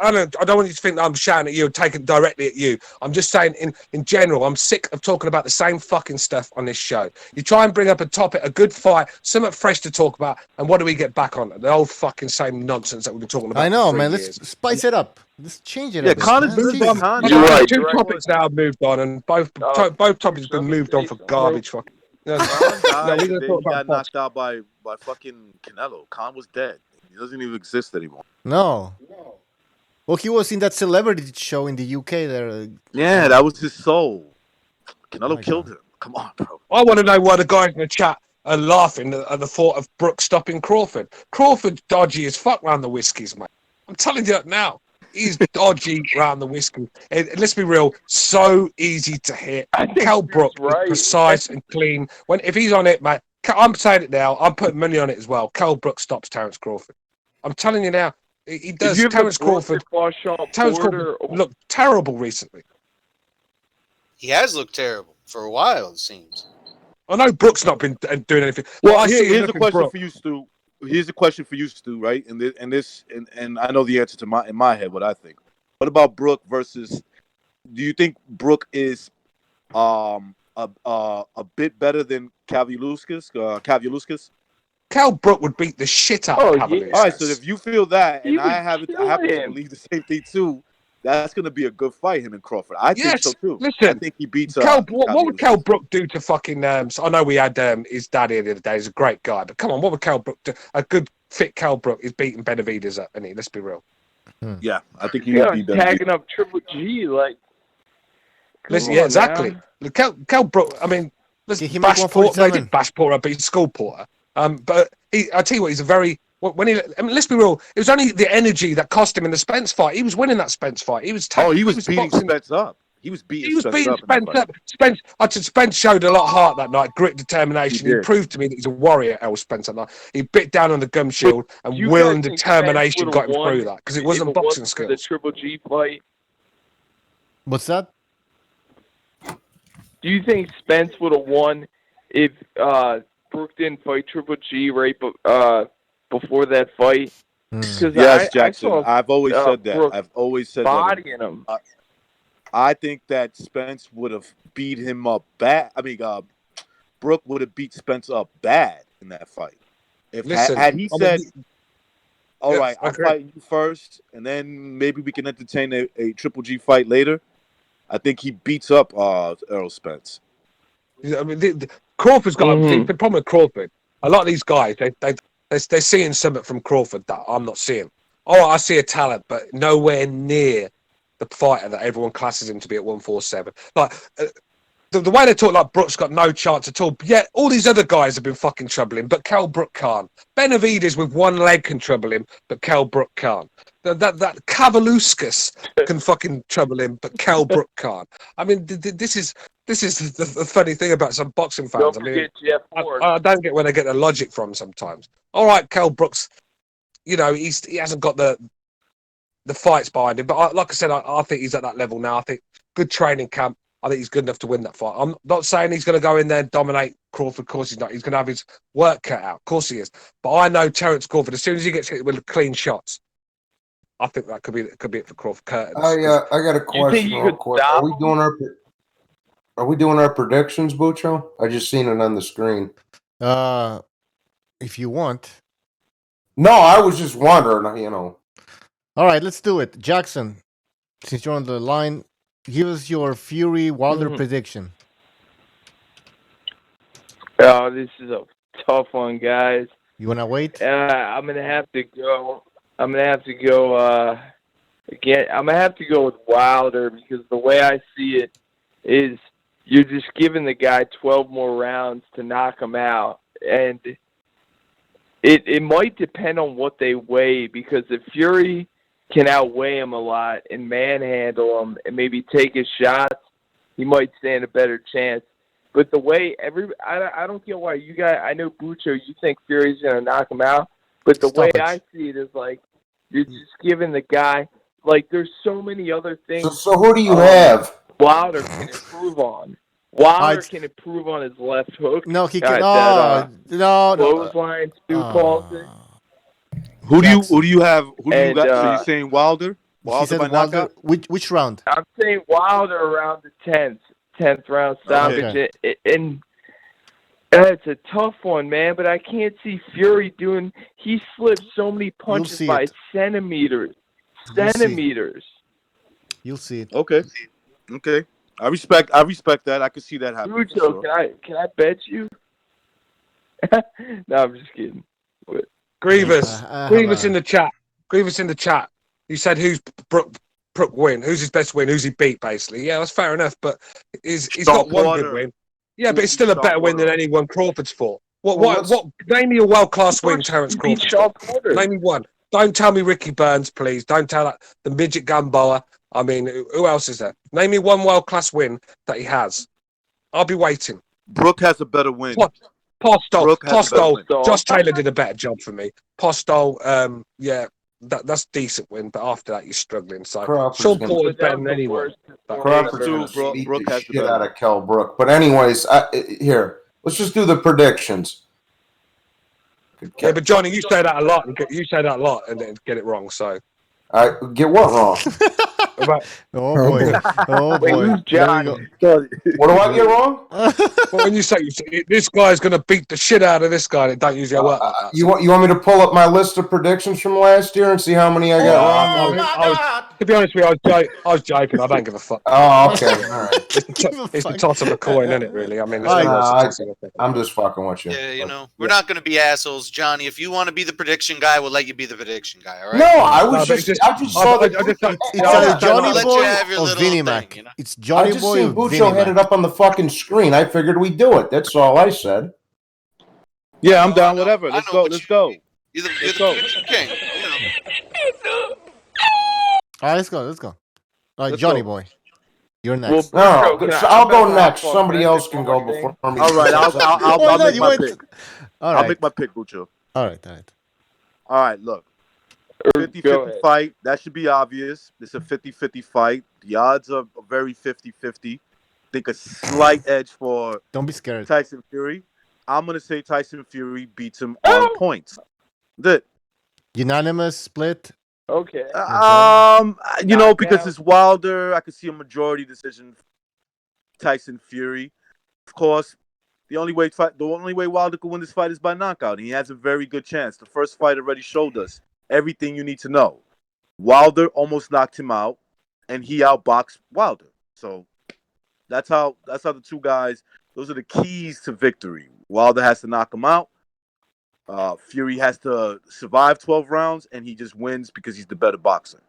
I don't want you to think that I'm shouting at you and taking it directly at you. I'm just saying, in general, I'm sick of talking about the same fucking stuff on this show. You try and bring up a topic, a good fight, something fresh to talk about, and what do we get back on? The old fucking same nonsense that we've been talking about. I know, for 3 man. years. Let's spice it up. Let's change it. Yeah, up. Khan has moved on. You're right. Two topics now have moved on, and both topics have been moved on for garbage. Fucking. Khan died, and then he got knocked out by fucking Canelo. Khan was dead. He doesn't even exist anymore. No. Well, he was in that celebrity show in the UK there. Yeah, that was his soul. Canelo killed him. Come on, bro. I want to know why the guys in the chat are laughing at the thought of Brooke stopping Crawford. Crawford's dodgy as fuck round the whiskies, mate. I'm telling you that now. He's dodgy round the whiskey. And let's be real, so easy to hit. Kell Brook is precise and clean. If he's on it, mate, I'm saying it now. I'm putting money on it as well. Kell Brook stops Terence Crawford. I'm telling you now, he does. Terence Crawford looked terrible recently. He has looked terrible for a while, it seems. I know Brooke's not been doing anything. Well, here's a question for you, Stu. Here's a question for you, Stu. Right, and I know the answer to in my head what I think. What about Brooke versus? Do you think Brooke is a bit better than Kaviluskas? Kell Brook would beat the shit out of Kaviluskas. All right, so if you feel that, and I happen to believe the same thing too, that's going to be a good fight, him and Crawford. I think so too. Listen, I think he beats. What would Kell Brook do to fucking? I know we had his dad here the other day. He's a great guy, but come on, what would Kell Brook do? A good fit Kell Brook is beating Benavidez up, isn't he? Let's be real. Yeah, I think he would be tagging up Triple G like. Listen, yeah, exactly. Kell Brook. I mean, listen, he Bash Porter. They did Bash Porter beat Skull Porter. But I tell you what, he's a very. Let's be real. It was only the energy that cost him in the Spence fight. He was winning that Spence fight. He was beating boxing. Spence up. He was beating Spence up. Spence showed a lot of heart that night, grit, determination. He proved to me that he's a warrior, Errol Spence, that night. He bit down on the gum shield, and will and determination got him through that because it wasn't boxing skills. The Triple G fight. What's that? Do you think Spence would have won if Brooke didn't fight Triple G right before that fight? Yes, Jackson. I've always said that. Brooke I've always said bodying him. I think that Spence would have beat him up bad. I mean, Brooke would have beat Spence up bad in that fight. Had he said, "All right, I'll fight you first, and then maybe we can entertain a Triple G fight later," I think he beats up Errol Spence. I mean, Crawford's got the problem with Crawford. A lot of these guys, they're seeing something from Crawford that I'm not seeing. Oh, I see a talent, but nowhere near the fighter that everyone classes him to be at 147. Like the way they talk, like Brooke's got no chance at all. Yet all these other guys have been fucking troubling, but Kell Brook can't. Benavidez with one leg can trouble him, but Kell Brook can't. That Kaviluskas can fucking trouble him, but Kell Brook can't. I mean, this is the funny thing about some boxing fans. I don't get where they get the logic from sometimes. All right, Kell Brook's, he hasn't got the fights behind him, but like I said, I think he's at that level now. I think good training camp. I think he's good enough to win that fight. I'm not saying he's going to go in there and dominate Crawford. Of course he's not. He's going to have his work cut out. Of course he is. But I know Terence Crawford, as soon as he gets hit with clean shots, I think that could be it for Crawford. Curtains. I got a question real quick. Are we doing our predictions, Bucho? I just seen it on the screen. If you want. No, I was just wondering, All right, let's do it. Jackson, since you're on the line, give us your Fury Wilder prediction. Oh, this is a tough one, guys. You wanna wait? I'm gonna have to go. Again. I'm gonna have to go with Wilder because the way I see it is you're just giving the guy 12 more rounds to knock him out, and it might depend on what they weigh, because if Fury can outweigh him a lot and manhandle him and maybe take his shots, he might stand a better chance. But the way I don't get why you guys. I know Bucho, you think Fury's gonna knock him out, but the way I see it is like you're just giving the guy, like, there's so many other things. So who do you have? Wilder can improve on. Wilder can improve on his left hook. No, he Got can. that, No. clothesline, Stu calls it. Who do you have? Who do you And, got? So you're saying Wilder? He Wilder said by Wilder. knockout? Which round? I'm saying Wilder around the 10th round stoppage. Okay. And it's a tough one, man, but I can't see Fury doing. He slipped so many punches see by it. centimeters. You'll see it. Okay. I respect that. I can see that happening. for Bucho, sure. can I bet you? No, I'm just kidding. Grievous in the chat. Grievous in the chat. You said who's Brooke win? Who's his best win? Who's he beat? Basically, yeah, that's fair enough. But he's got one good win. Yeah, but it's still a better win than anyone Crawford's fought. What? Name me a world-class win, Terence Crawford. Name me one. Don't tell me Ricky Burns, please. Don't tell that the midget Gamboa. I mean, who else is there? Name me one world-class win that he has. I'll be waiting. Brooke has a better win. Postol. Brooke has a better win. Josh Taylor did a better job for me. Postol, yeah, that's decent win. But after that, you're struggling. So Crawford's Sean gonna- Porter's better than anyone. Crawford's Too, gonna bro. beat Brooke the has the shit better out of Kell Brook. But anyways, here, let's just do the predictions. Yeah, but Johnny, you say that a lot. You say that a lot, and then get it wrong. So I get what wrong? Oh boy! Oh boy! There we go. What do I get wrong? Well, when you say this guy's going to beat the shit out of this guy, it don't usually work. Like that. You want me to pull up my list of predictions from last year and see how many I got wrong? To be honest with you, I was joking. I don't give a fuck. Oh, okay. All right. It's the toss of a coin, isn't it? Really? I mean, I'm just fucking with you. Yeah, you know, we're not going to be assholes, Johnny. If you want to be the prediction guy, we'll let you be the prediction guy. All right? No, I just saw the. It's either Johnny let Boy you have your or little Vinny thing, Mac. you know? It's Johnny I just Boy seen or Bucho Vinny had it Mac. up on the fucking screen. I figured we'd do it. That's all I said. Yeah, I'm down. Whatever. Let's go. Let's go. You're the Let's go. prediction king. You know. All right, let's go. All right, Let's Johnny go. Boy, you're next. No, I'll go next. Somebody else can go before me. All right, I'll make my pick. All I'll right. make my pick, Bucho. All right. All right, look. 50-50 fight. That should be obvious. It's a 50-50 fight. The odds are very 50-50. I think a slight edge for Don't be scared. Tyson Fury. I'm going to say Tyson Fury beats him on points. That Unanimous split. Okay. you know, because it's Wilder, I could see a majority decision. Tyson Fury, of course. The only way Wilder could win this fight is by knockout. And he has a very good chance. The first fight already showed us everything you need to know. Wilder almost knocked him out, and he outboxed Wilder. So that's how the two guys. Those are the keys to victory. Wilder has to knock him out. Fury has to survive 12 rounds, and he just wins because he's the better boxer.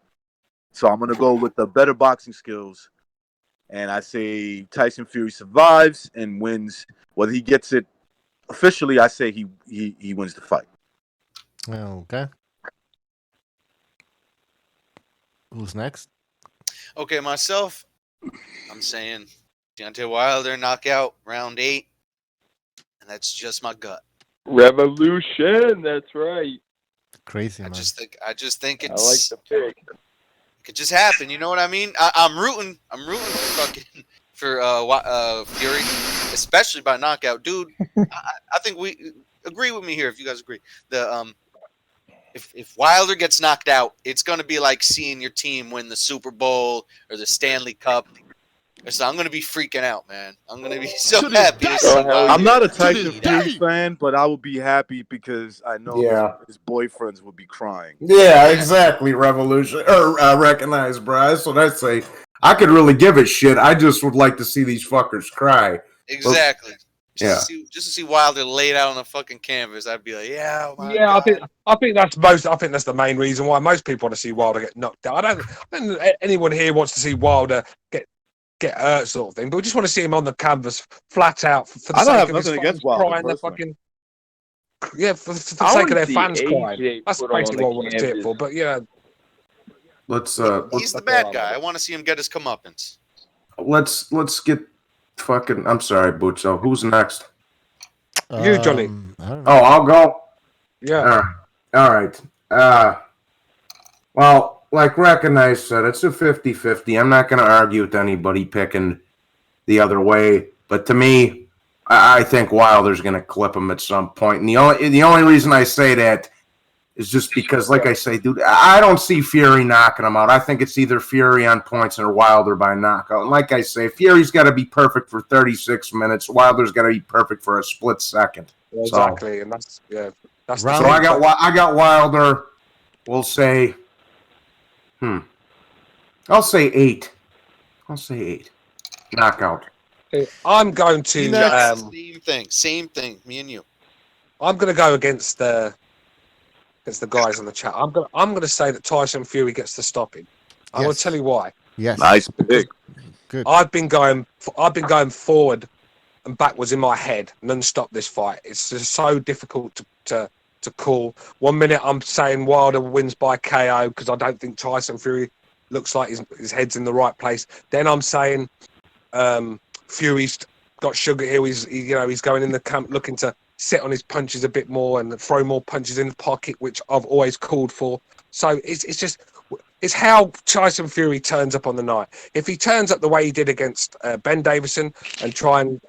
So I'm going to go with the better boxing skills, and I say Tyson Fury survives and wins. Whether he gets it officially, I say he wins the fight. Okay. Who's next? Okay, myself, I'm saying Deontay Wilder knockout round 8, and that's just my gut. Revolution. That's right. Crazy, man. I just think I like it's. the pick. It could just happen. You know what I mean? I'm rooting for Fury, especially by knockout, dude. I think we agree with me here. If you guys agree, if Wilder gets knocked out, it's gonna be like seeing your team win the Super Bowl or the Stanley Cup. So I'm gonna be freaking out, man. I'm gonna be so happy. I'm not a Tyson Fury fan, but I would be happy because I know his boyfriends would be crying. Yeah, exactly. Revolution or recognize, Bryce. So that's I could really give a shit. I just would like to see these fuckers cry. Exactly. Just to see Wilder laid out on the fucking canvas, I'd be like, yeah, oh my Yeah, God. I think that's the main reason why most people want to see Wilder get knocked out. I don't think anyone here wants to see Wilder get hurt, sort of thing. But we just want to see him on the canvas, flat out, for the I don't sake have of his nothing fans against Wilder, crying. The personally. fucking for the I sake of wanna their see fans AJ crying. That's put him on basically the what I want to see it canvas. for. But yeah, Let's He's the bad guy. I want to see him get his comeuppance. let's get fucking. I'm sorry, Butcho. Who's next? You, Johnny. I don't know. Oh, I'll go. Yeah. All right. Well, like Recognize said, it's a 50-50. I'm not going to argue with anybody picking the other way. But to me, I think Wilder's going to clip him at some point. And the only reason I say that is just because, like I say, dude, I don't see Fury knocking him out. I think it's either Fury on points or Wilder by knockout. And like I say, Fury's got to be perfect for 36 minutes. Wilder's got to be perfect for a split second. Exactly, and that's So I got Wilder. We'll say, I'll say 8. Knockout. I'm going to Same thing. Me and you. I'm going to go against the guys on the chat. I'm going to say that Tyson Fury gets the stopping. I will tell you why. Yes. Nice pick. Good. I've been going forward and backwards in my head non-stop this fight. It's just so difficult to call. 1 minute I'm saying Wilder wins by KO because I don't think Tyson Fury looks like his head's in the right place. Then I'm saying Fury's got sugar here. He's going in the camp looking to sit on his punches a bit more and throw more punches in the pocket, which I've always called for. So it's how Tyson Fury turns up on the night. If he turns up the way he did against Ben Davison and try and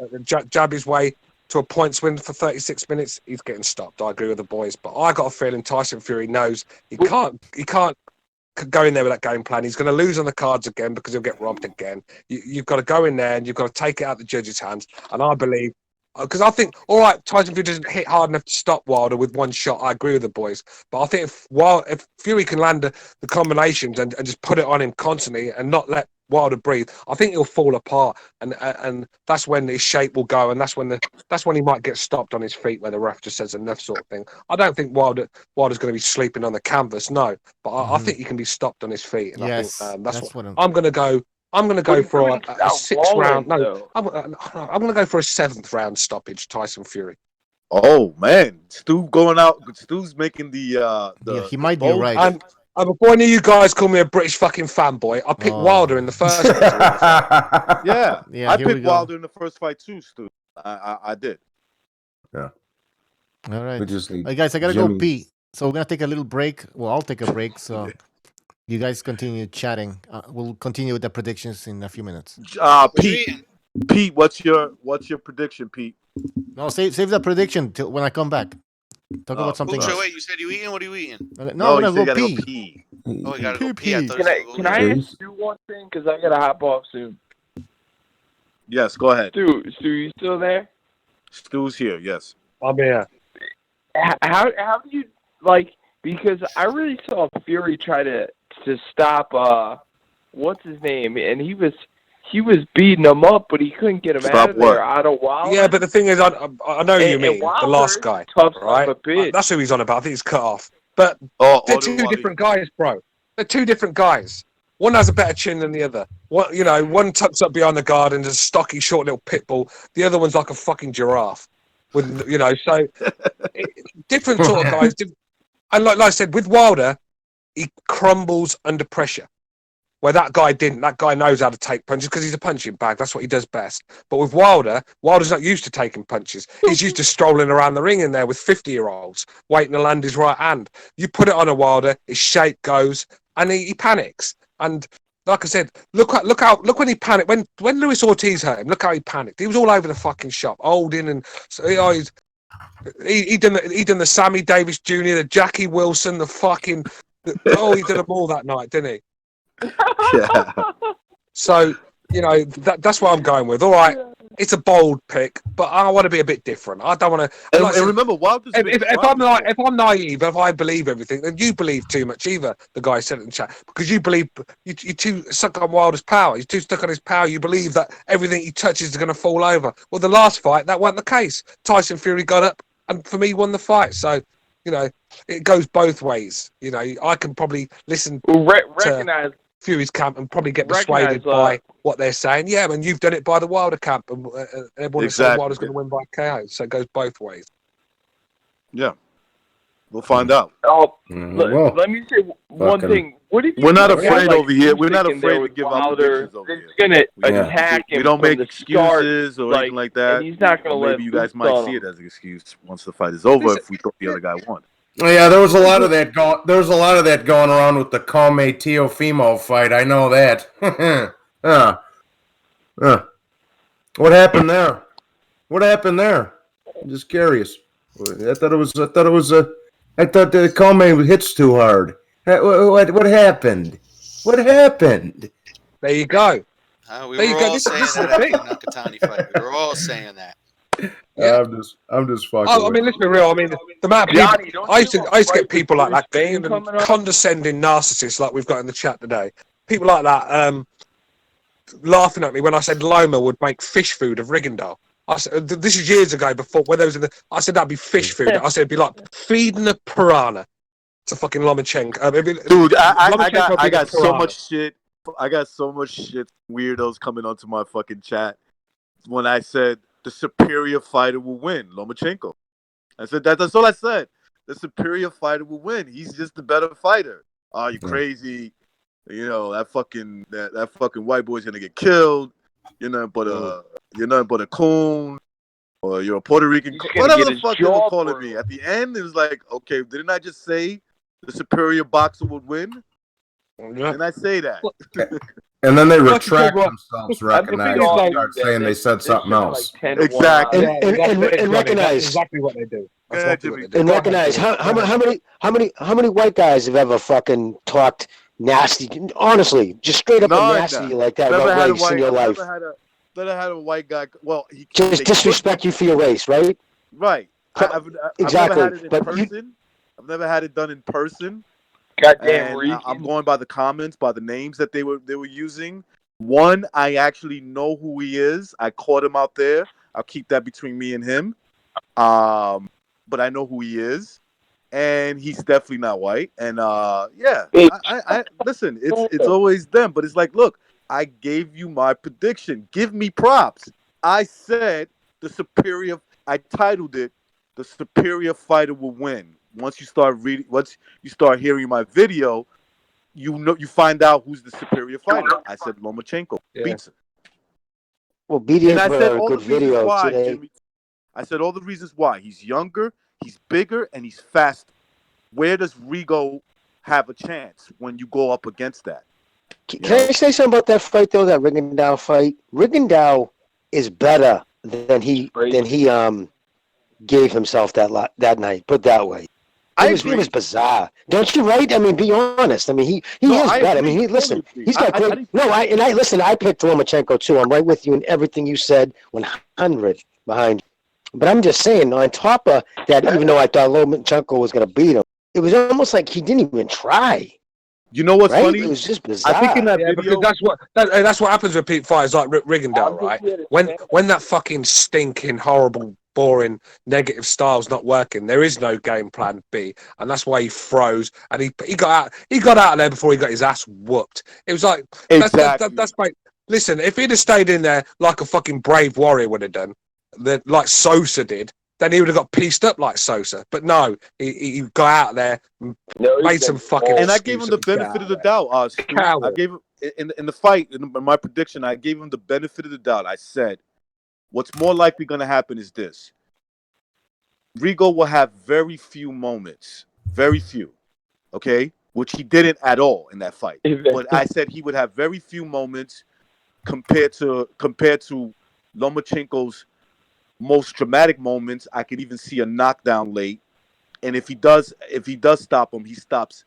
jab his way to a points win for 36 minutes, he's getting stopped. I agree with the boys, but I got a feeling Tyson Fury knows he can't go in there with that game plan. He's going to lose on the cards again because he'll get robbed again. You've got to go in there and you've got to take it out of the judges' hands. And I believe, because I think, all right, Tyson Fury doesn't hit hard enough to stop Wilder with one shot. I agree with the boys. But I think if Fury can land the combinations and just put it on him constantly and not let Wilder breathe, I think he'll fall apart. And that's when his shape will go. And that's when he might get stopped on his feet where the ref just says enough sort of thing. I don't think Wilder's going to be sleeping on the canvas, no. But I think he can be stopped on his feet. And Yes, I think that's what I'm going to go. I'm going to go for a 6th round. No, though. I'm going to go for a 7th round stoppage. Tyson Fury. Oh man, Stu's making the. He might be bold- right. And before any of you guys call me a British fucking fanboy, I picked Wilder in the first place. Yeah, Yeah, I here we picked go. Wilder in the first fight too, Stu. I did. Yeah. All right. We just need Hey guys, I gotta go Jimmy. pee. So we're gonna take a little break. Well, I'll take a break. So you guys continue chatting. We'll continue with the predictions in a few minutes. Pete, what's your prediction, Pete? No, save the prediction till when I come back. Talk about something Bucho, else. wait, you said you eating? What are you eating? No, I'm you gonna said go you gotta pee. Oh, you gotta go Pee, pee. I pee. thought Can I ask you one thing? Because I gotta hop off soon. Yes, go ahead. Stu, you still there? Stu's here. Yes. I'm here. How do you like? Because I really saw Fury try to stop what's his name, and he was beating him up, but he couldn't get him out of there. Out of Wilder. Yeah, but the thing is, I know who you mean, the Wilder last guy, tough right? son of a bitch. That's who he's on about. I think he's cut off. But they're two different guys, bro. They're two different guys. One has a better chin than the other. One tucks up behind the guard and is a stocky, short little pit bull. The other one's like a fucking giraffe. So different sort of guys. And like I said, with Wilder, he crumbles under pressure. Where that guy didn't. That guy knows how to take punches because he's a punching bag. That's what he does best. But with Wilder's not used to taking punches. He's used to strolling around the ring in there with 50-year-olds waiting to land his right hand. You put it on a Wilder, his shape goes, and he panics. And like I said, look when he panicked. When Luis Ortiz hurt him, look how he panicked. He was all over the fucking shop, holding and he done the Sammy Davis Jr., the Jackie Wilson, he did them all that night, didn't he? Yeah. So that's what I'm going with. All right, it's a bold pick, but I want to be a bit different. I don't want to. And remember, Wilder's if I'm naive, if I believe everything, then you believe too much either. The guy said in the chat because you believe you're too stuck on Wilder's power. You're too stuck on his power. You believe that everything he touches is going to fall over. Well, the last fight that wasn't the case. Tyson Fury got up and for me won the fight. So it goes both ways. I can probably listen to Fury's camp and probably get persuaded by what they're saying. Yeah, and you've done it by the Wilder camp, and everyone is saying Wilder's going to win by KO. So it goes both ways. Yeah, we'll find out. Oh, let me say one thing. What if we're not afraid over here. We're not afraid to give out predictions over here. Going to attack him. We don't make excuses or anything like that. And he's not going to let. Maybe you guys might see it as an excuse once the fight is over if we thought the other guy won. Yeah, there was a lot of that going around with the Comey Teofimo fight. I know that. What happened there? I'm just curious. I thought the Comey hits too hard. What happened? There you go. We were all saying that after the Nakatani fight. We were all saying that. Yeah. I'm just fucking. I mean, let's be real. I mean, the amount of people, I used to get people like that, being condescending narcissists like we've got in the chat today. People like that laughing at me when I said Loma would make fish food of Rigondeaux. I said this is years ago before when there was I said that'd be fish food. I said it'd be like feeding a piranha to fucking Lomachenko. Dude, I got so much shit. I got so much shit. Weirdos coming onto my fucking chat when I said the superior fighter will win, Lomachenko. I said that's all I said. The superior fighter will win. He's just the better fighter. Oh, you crazy? That fucking white boy's gonna get killed. You're nothing but a coon, or you're a Puerto Rican. Whatever the fuck they were calling me. At the end, it was like, okay, didn't I just say the superior boxer would win? Didn't I say that? And then they retract themselves, recognize, start saying they said something else. Exactly. And recognize exactly what they do. And recognize how many white guys have ever fucking talked nasty, honestly, just straight up and nasty like that about race in your life. Never had a white guy. Well, he just disrespect you for your race, right? Right. Exactly. I've never had it done in person. Goddamn, I'm going by the comments, by the names that they were using. One, I actually know who he is. I caught him out there. I'll keep that between me and him. But I know who he is, and he's definitely not white. And I listen. It's always them, but it's like, look, I gave you my prediction. Give me props. I said the superior. I titled it "The Superior Fighter Will Win." Once you start hearing my video, you find out who's the superior fighter. I said Lomachenko beats him. Well, BDA put out a good video today. Jimmy, I said all the reasons why. He's younger, he's bigger, and he's faster. Where does Rigo have a chance when you go up against that? Can I say something about that fight though? That Rigondeaux fight. Rigondeaux is better than he gave himself that night. Put that way. It was bizarre, don't you? Right? I mean, be honest. I mean, he is better. I mean, he's got great. I picked Lomachenko too. I'm right with you in everything you said. 100 behind you. But I'm just saying, on top of that, even though I thought Lomachenko was going to beat him, it was almost like he didn't even try. You know what's funny? It was just bizarre. I think in that video, that's what happens with fighters like Rigondeaux, right? When that fucking stinking horrible, boring, negative style's not working, there is no game plan B, and that's why he froze. And he got out of there before he got his ass whooped. It was like that's like, listen, if he'd have stayed in there like a fucking brave warrior would have done, like Sosa did, then he would have got pieced up like Sosa. But no, he got out there, made some fucking. And I gave him the benefit of the doubt. I gave him in the fight, in my prediction, I gave him the benefit of the doubt. I said, what's more likely going to happen is this: Rigo will have very few moments, very few, okay, which he didn't at all in that fight. But I said he would have very few moments compared to Lomachenko's most dramatic moments. I could even see a knockdown late, and if he does stop him, he stops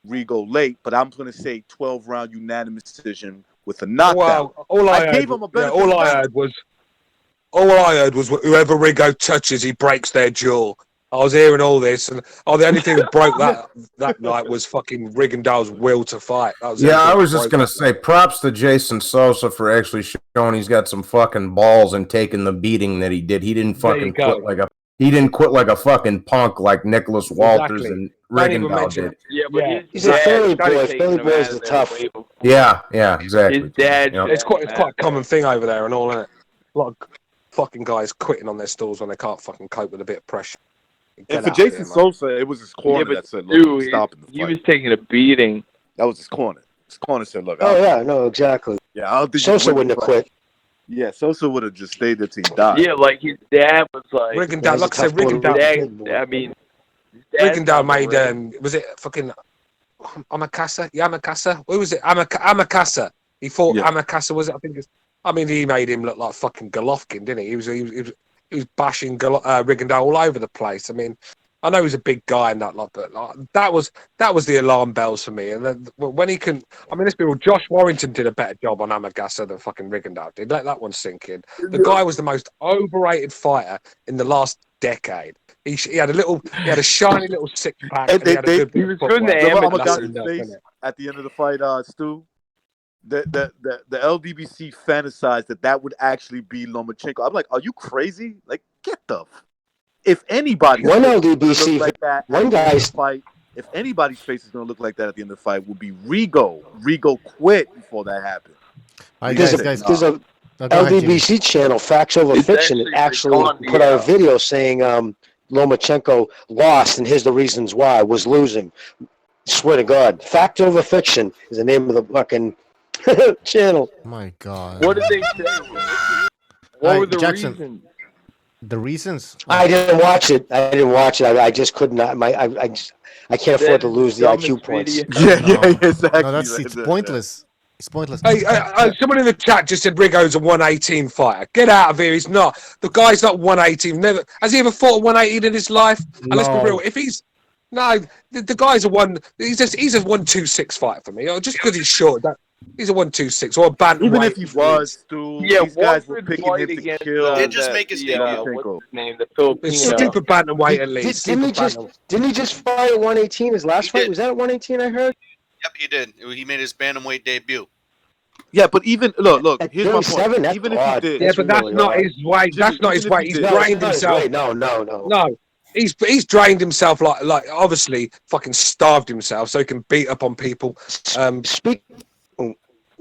Rigo late. But I'm going to say 12-round unanimous decision with a knockdown. Well, all I gave him a benefit. All I heard was all I heard was whoever Rigo touches, he breaks their jaw. I was hearing all this, and the only thing that broke that night was fucking Rigondeaux's will to fight. That was Yeah, I was just gonna say props to Jason Sosa for actually showing he's got some fucking balls and taking the beating that he did. He didn't fucking quit like a fucking punk like Nicholas Walters and Rigondeaux did. Yeah, but he's a Philly boy. Philly boys are tough. Yeah, exactly. His dad. It's quite a common thing over there and all, isn't it? A lot of fucking guys quitting on their stalls when they can't fucking cope with a bit of pressure. And for Jason Sosa, it was his corner that said, "Look, I'm stopping the fight." He was taking a beating. That was his corner. His corner said, "Look." Oh yeah, no, exactly. Yeah, I don't think Sosa wouldn't have quit. Yeah, Sosa would have just stayed there till he died. Yeah, like his dad was like. Rigondeaux, like I said, Rigondeaux. I mean, Rigondeaux made was it fucking Yamakasa? Who was it? Amakasa. He fought Amakasa, was it? I mean, he made him look like fucking Golovkin, didn't he? He was bashing Rigondeaux all over the place. I mean, I know he's a big guy and that lot, but that was the alarm bells for me. And then when he can, I mean, let's be real. Josh Warrington did a better job on Amagasa than fucking Rigondeaux did. Let that one sink in. The guy was the most overrated fighter in the the decade. He had a shiny little six pack. And he was good in the amateur. At the end of the fight, Stu, the LDBC fantasized that would actually be Lomachenko. I'm like, are you crazy? Like, get the. If anybody's one LDBC, like that one guy's fight. If anybody's face is going to look like that at the end of the fight, would be Rigo. Rigo quit before that happened. There's a LDBC channel, Facts Over Fiction, that actually put out a video saying Lomachenko lost, and here's the reasons why. Was losing. Swear to God. Fact Over Fiction is the name of the fucking channel. My God. What did they say? What were the reasons? The reasons? I didn't watch it. I just could not. I can't afford to lose the IQ points. Yeah, exactly. No, it's pointless. It's pointless. Hey, someone in the chat just said Rigo's a 118 fighter. Get out of here. He's not. The guy's not 118. Never has he ever fought a 118 in his life? And let's be real. If he's the guy's he's a 126 fighter for me. Just because he's short, he's a 126 or a bantamweight. Even if he was, Stu, these guys were picking him to kill. They just make his debut. What's his name? The Filipino. Stupid bantamweight at least. Didn't he just fight at 118 his last fight? Was that at 118? I heard. Yep, he did. He made his bantamweight debut. Yeah, but even look. At Here's my point. Even if he did, yeah, but that's not his weight. That's not his weight. He's drained himself. No. He's drained himself like obviously fucking starved himself so he can beat up on people.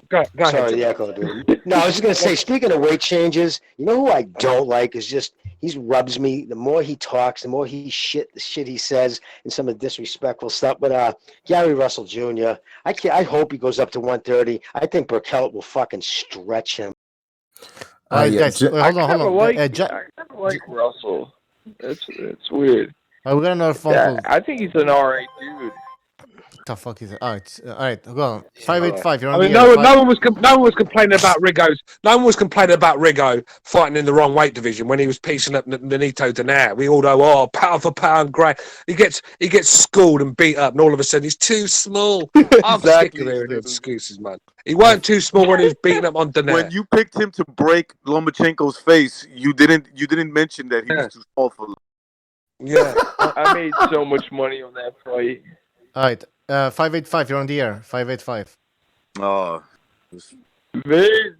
Go ahead. Sorry, the echo, dude. No, I was just gonna say. Speaking of weight changes, you know who I don't like is just he rubs me. The more he talks, the more the shit he says, and some of the disrespectful stuff. But Gary Russell Jr. I hope he goes up to 130. I think Burkelt will fucking stretch him. Guys, hold on. I never like Russell. It's weird. We got another phone call. I think he's an alright dude. What the fuck is it? All right, go on. 585. You're on I mean, the air. no one was complaining about Rigo's. No one was complaining about Rigo fighting in the wrong weight division when he was piecing up Nonito Donaire. We all know, pound for pound, great. He gets schooled and beat up, and all of a sudden he's too small. I'm sick of hearing excuses, man. He weren't too small when he was beating up on Donaire. When you picked him to break Lomachenko's face, you didn't mention that he was too small for. Yeah, I made so much money on that fight. All right. 585, you're on the air. 585. Oh. Vince.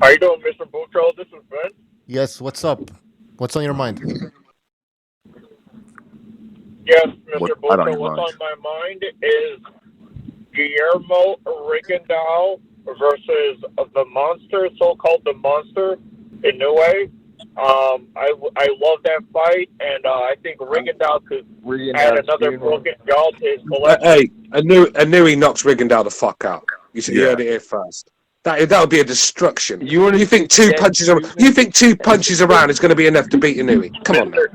How you doing, Mr. Buttrell? This is Ben. Yes, what's up? What's on your mind? Yes, Mr. Buttrell, what's on my mind is Guillermo Rigondeaux versus the monster, so-called the monster, Inoue. I love that fight, and I think Rigondeaux could add another broken jaw to his collection. Hey, I knew he knocks Rigondeaux the fuck out. You heard it here first. That would be a destruction. You think two punches around is going to be enough to beat Inoue? Come on, man.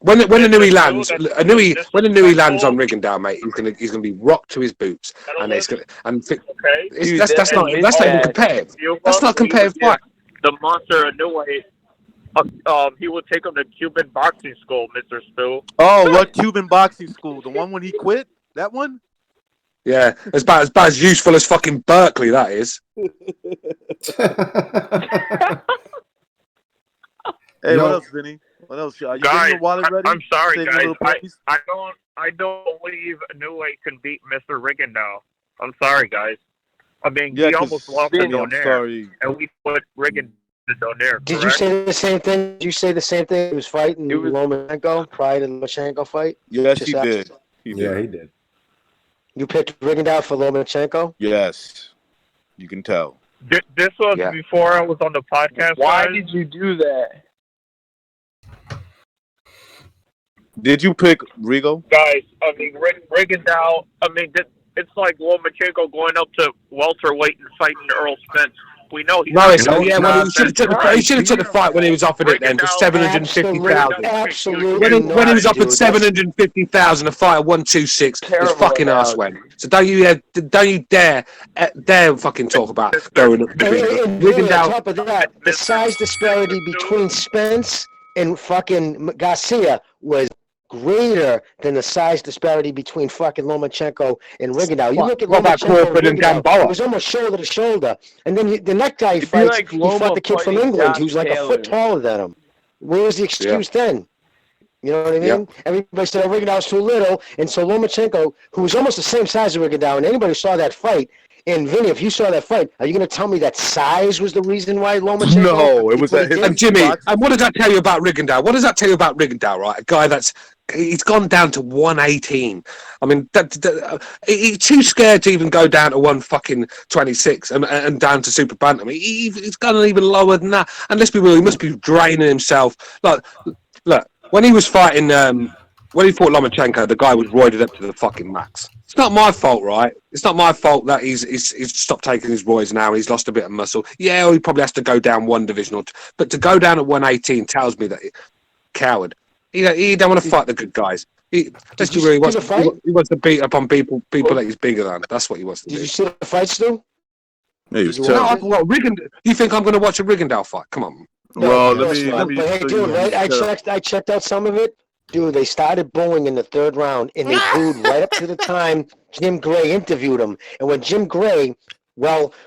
When Inoue lands on Rigondeaux, mate, he's gonna be rocked to his boots, and it's gonna that's not even competitive. That's not competitive fight. The monster Inoue, he will take him to Cuban boxing school, Mr. Stu. Oh, what Cuban boxing school? The one when he quit? That one? Yeah, as bad as useful as fucking Berkeley, that is. Hey, what else, Vinny? What else? Are you getting your wallet ready? I'm sorry, Saving a guys. little place? I don't believe New Age can beat Mr. Rigondeaux. I'm sorry, guys. I mean, Yeah, he 'cause almost lost to Vinny, I'm Donaire, sorry. and we put Rigondeaux there. Did you correct? say the same thing? Did you say the same thing? He was fighting Lomachenko prior to the Lomachenko fight? Yes, Just he after? did. He did. You picked Rigondeaux for Lomachenko? Yes. You can tell. This was before I was on the podcast. Why guys. did you do that? Did you pick Rigo? Guys, I mean, Rigondeaux, I mean, it's like Lomachenko going up to welterweight and fighting Earl Spence. We know he's No, not it's gonna yeah. beat Well, Spence. he should have took the fight when he was offered it then for 750,000. Absolutely. When he was offered 750,000, a fight at 126, his fucking ass went. So don't you dare fucking talk about going up to And really, on top of that, the size disparity between Spence and fucking Garcia was greater than the size disparity between fucking Lomachenko and Rigondeaux. You look at What about Lomachenko Crawford and Rigondeaux, Gamboa? it was almost shoulder to shoulder. And then the next guy he It'd be fights, like he Loma fought the kid from fighting England Josh who's like a foot Taylor. taller than him. Where was the excuse then? You know what I mean? Everybody said, Rigondeaux's too little. And so Lomachenko, who was almost the same size as Rigondeaux, and anybody who saw that fight, and Vinny, if you saw that fight, are you going to tell me that size was the reason why Lomachenko? No, it was And Jimmy, and what does that tell you about Rigondeaux? What does that tell you about Rigondeaux, right? A guy he's gone down to 118. I mean, he's too scared to even go down to 126 and down to super bantam. He's gone even lower than that. And let's be real, he must be draining himself. Look, when he was fighting, when he fought Lomachenko, the guy was roided up to the fucking max. It's not my fault, right? It's not my fault that he's stopped taking his roids now. He's lost a bit of muscle. Yeah, he probably has to go down one division or two. But to go down at 118 tells me that coward. He don't want to fight the good guys. He wants to beat up on people that he's bigger than. That's what he wants to do. Did you see the fight, Stu? Yeah, he was terrible. You think I'm going to watch a Rigondeaux fight? Come on. Well, But hey, dude, right? I checked out some of it. Dude, they started booing in the third round, and they booed right up to the time Jim Gray interviewed him. And when Jim Gray,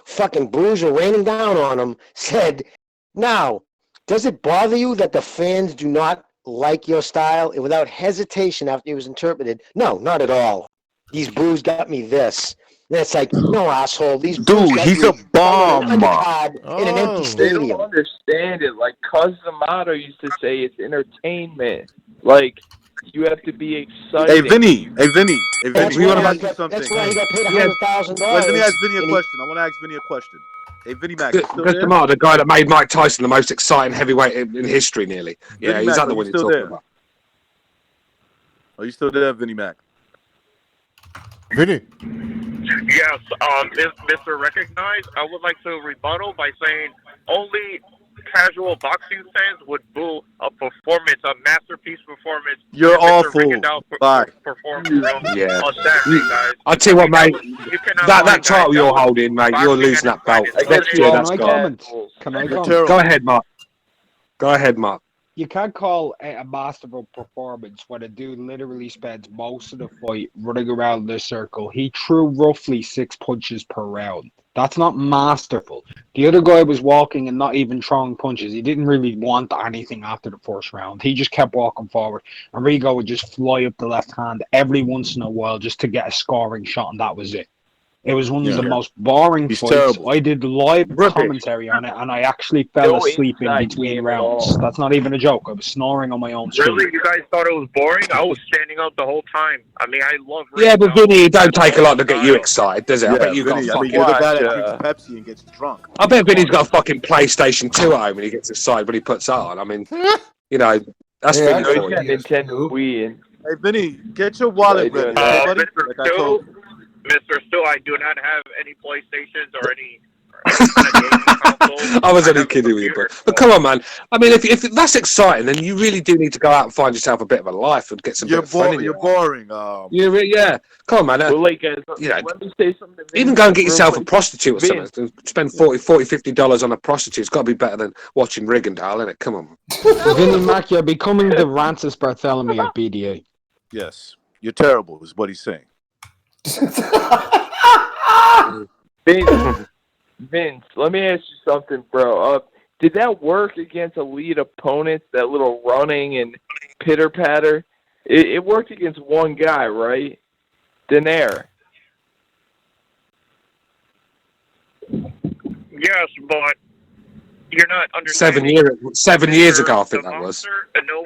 fucking bruiser raining down on him, said, "Now, does it bother you that the fans do not like your style?" And without hesitation, after it was interpreted, "No, not at all. These boos got me this." And it's like, no, asshole. These boos got he's you a bomb. in an empty They stadium. don't understand it. Like Cuz D'Amato used to say, it's entertainment. Like, you have to be excited. Hey, Vinny. That's We why want to he ask you got- something. that's why he got paid $100,000. Let me ask Vinny a and he- question. I want to ask Vinny a question. Hey, Vinny Mac, you still there? Garcia, the guy that made Mike Tyson the most exciting heavyweight in history, nearly. Yeah, Vinny he's Mac, that the are one you you're still talking there? about. Are you still there, Vinny Mac? Vinny. Yes, Mr. Recognized, I would like to rebuttal by saying only casual boxing fans would boo a performance, a masterpiece performance. You're that Mr. awful. Rigondeaux Bye. performed Yeah. on Saturday, guys. I'll tell you what, mate. You cannot That lie, title guys. you're That was holding, mate, you're losing that belt. I Next guess year, can that's I gone. comment? Can I comment? Go ahead, Mark. Go ahead, Mark. You can't call it a masterful performance when a dude literally spends most of the fight running around the circle. He threw roughly 6 punches per round. That's not masterful. The other guy was walking and not even throwing punches. He didn't really want anything after the first round. He just kept walking forward. And Rigo would just fly up the left hand every once in a while just to get a scoring shot, and that was it. It was one of the most boring fights. Terrible. I did live commentary on it, and I actually fell asleep in between rounds. That's not even a joke. I was snoring on my own screen. Really, you guys thought it was boring? I was standing up the whole time. I mean, I love. Yeah, but Vinny, it don't take a lot to get you excited, does it? I bet you got Vinny, fucking... you're the guy that drinks Pepsi and gets drunk. I bet Vinny's got a fucking PlayStation 2 at home and he gets excited when he puts that on. I mean, you know, that's Vinny for you. Nintendo Wii. And Hey, Vinny, get your wallet ready, buddy. Like I told you. Mr. Stu, I do not have any PlayStations or any kind of gaming console. I was only kidding with you, but come on, man. I mean, if that's exciting, then you really do need to go out and find yourself a bit of a life and get some bit of fun in You're your life. boring. Yeah. Come on, man. Well, like, you know, let me say something. even go and get yourself a Vince. prostitute or something. Spend $40, $50 on a prostitute. It's got to be better than watching Rigondeaux, isn't it? Come on. Vinny Mac, you're becoming the Rancis Barthélemy of BDA. Yes, you're terrible, is what he's saying. Vince, let me ask you something, bro. Did that work against elite opponents, that little running and pitter-patter? It worked against one guy, right? Denaire. Yes, but you're not understanding. 7 years ago, I think that was. Inoue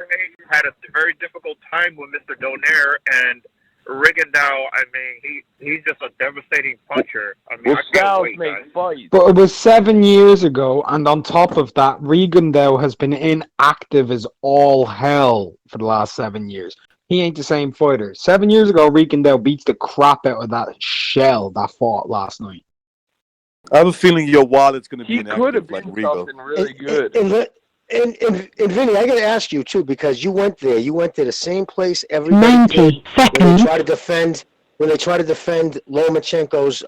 had a very difficult time with Mr. Donaire, and Rigondeaux, I mean, he's just a devastating puncher. I mean, I can't wait, guys. But it was 7 years ago, and on top of that, Rigondeaux has been inactive as all hell for the last 7 years. He ain't the same fighter. 7 years ago, Rigondeaux beats the crap out of that shell that fought last night. I have a feeling your wallet's going to be He could have inactive like been Rigo. something really good. And Vinny, I got to ask you too, because you went there. You went to the same place every 90 did seconds. when they try to defend Lomachenko's,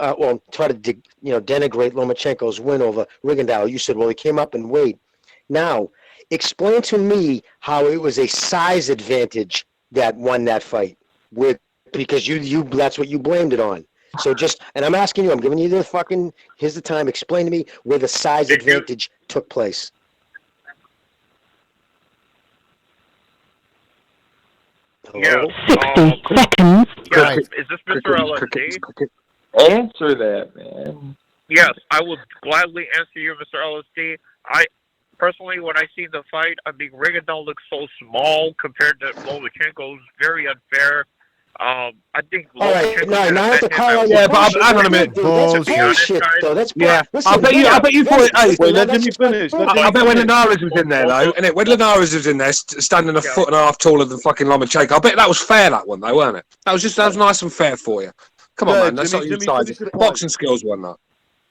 try to denigrate Lomachenko's win over Rigondeaux. You said, well, he came up and weighed. Now, explain to me how it was a size advantage that won that fight, because you that's what you blamed it on. So and I'm asking you, I'm giving you here's the time. Explain to me where the size advantage took place. Yeah. 60 seconds. Yes. Is this Mr. LSD? Answer that, man. Yes, I will gladly answer you, Mr. LSD. I personally, when I see the fight, I mean, Rigondeaux looks so small compared to Lomachenko's. Very unfair. I think. All right, now I have to call out Yeah, your but bullshit. hang on a minute. That's bullshit, though. That's Yeah, listen, I bet you thought. Hey, Wait, let Jimmy finish. I bet when Linares was in there, though, and when Linares was in there, standing a foot and a half taller than fucking Lomachenko, I bet that was fair, that one, though, weren't it? That was nice and fair for you. Come on, man, that's not your side. Boxing skills won that.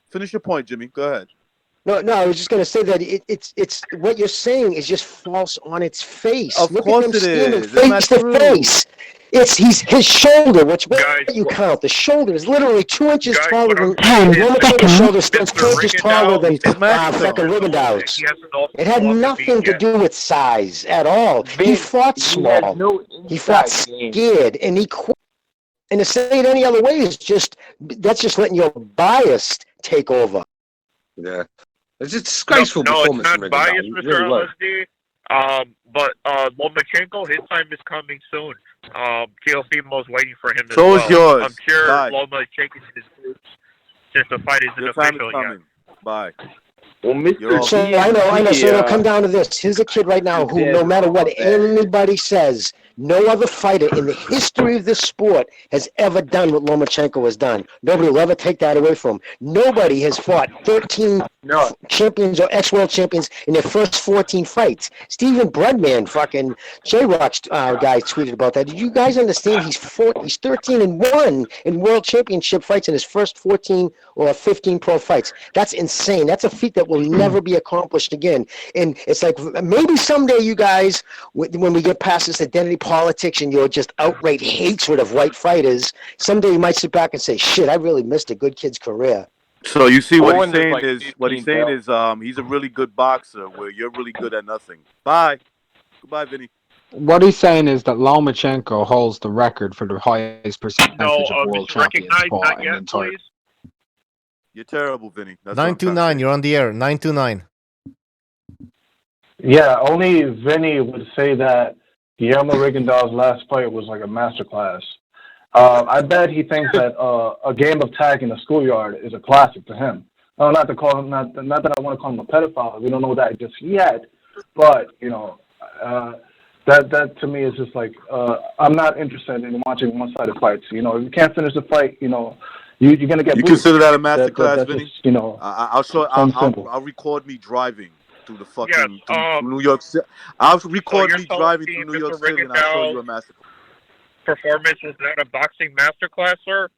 Finish your point, Jimmy. Go ahead. No, I was just going to say that it's what you're saying is just false on its face. Of Look course at him it standing is. It's not face to true. face. His shoulder, what you count. The shoulder is literally 2 inches taller than Lomachenko's shoulder stands 2 inches taller than fucking Rigondeaux's. It had nothing to do with size at all. He fought small. He fought scared, and he quit. And to say it any other way is that's just letting your bias take over. Yeah. It's a disgraceful performance. No, it's not biased, Mr. LSD. But Lomachenko, his time is coming soon. Teofimo's waiting for him as So well. is yours. I'm sure Bye. Loma shaking his boots since the fight isn't Your time is official yet. coming. Bye. Well, Mr. So I know. So it'll come down to this. Here's a kid right now who, no matter what anybody says, no other fighter in the history of this sport has ever done what Lomachenko has done. Nobody will ever take that away from him. Nobody has fought 13 champions or ex-world champions in their first 14 fights. Steven Breadman, fucking J-Rock's guy tweeted about that. Did you guys understand he's 13-1 in world championship fights in his first 14 or 15 pro fights? That's insane. That's a feat that will never be accomplished again. And it's like maybe someday you guys, when we get past this identity politics and your just outright hatred of white fighters, someday you might sit back and say, shit, I really missed a good kid's career. So you see what he's saying like is he's a really good boxer where you're really good at nothing. Bye. Goodbye, Vinny. What he's saying is that Lomachenko holds the record for the highest percentage of world champions fought in the entire. You're terrible, Vinny. 929, you're on the air. 929. Yeah, only Vinny would say that Guillermo Rigondeaux's last fight was like a masterclass. I bet he thinks that a game of tag in the schoolyard is a classic to him. Not to call him, not that I want to call him a pedophile. We don't know that just yet, but that to me is just like I'm not interested in watching one-sided fights. If you can't finish the fight, you're gonna get. You consider that a masterclass, Vinny? Just, I'll record me driving through the fucking through New York City. I'll record me driving through New York City, and I'll show you a masterclass. Performance was not a boxing masterclass, sir?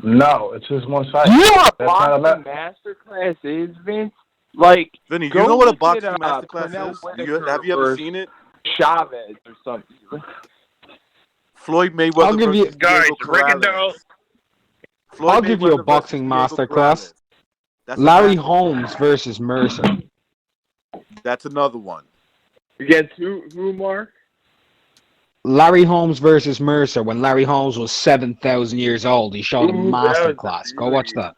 No, it's just one side. You know what a boxing masterclass is, Vince? Like, Vinny, you know what a boxing masterclass is? Have you ever seen it? Chavez or something. Floyd Mayweather. I'll give you guys. Rigondeaux. I'll give you a boxing masterclass. Larry Holmes versus Mercer. That's another one. Against who, Mark? Larry Holmes versus Mercer when Larry Holmes was 7,000 years old. He showed a masterclass. Go watch that.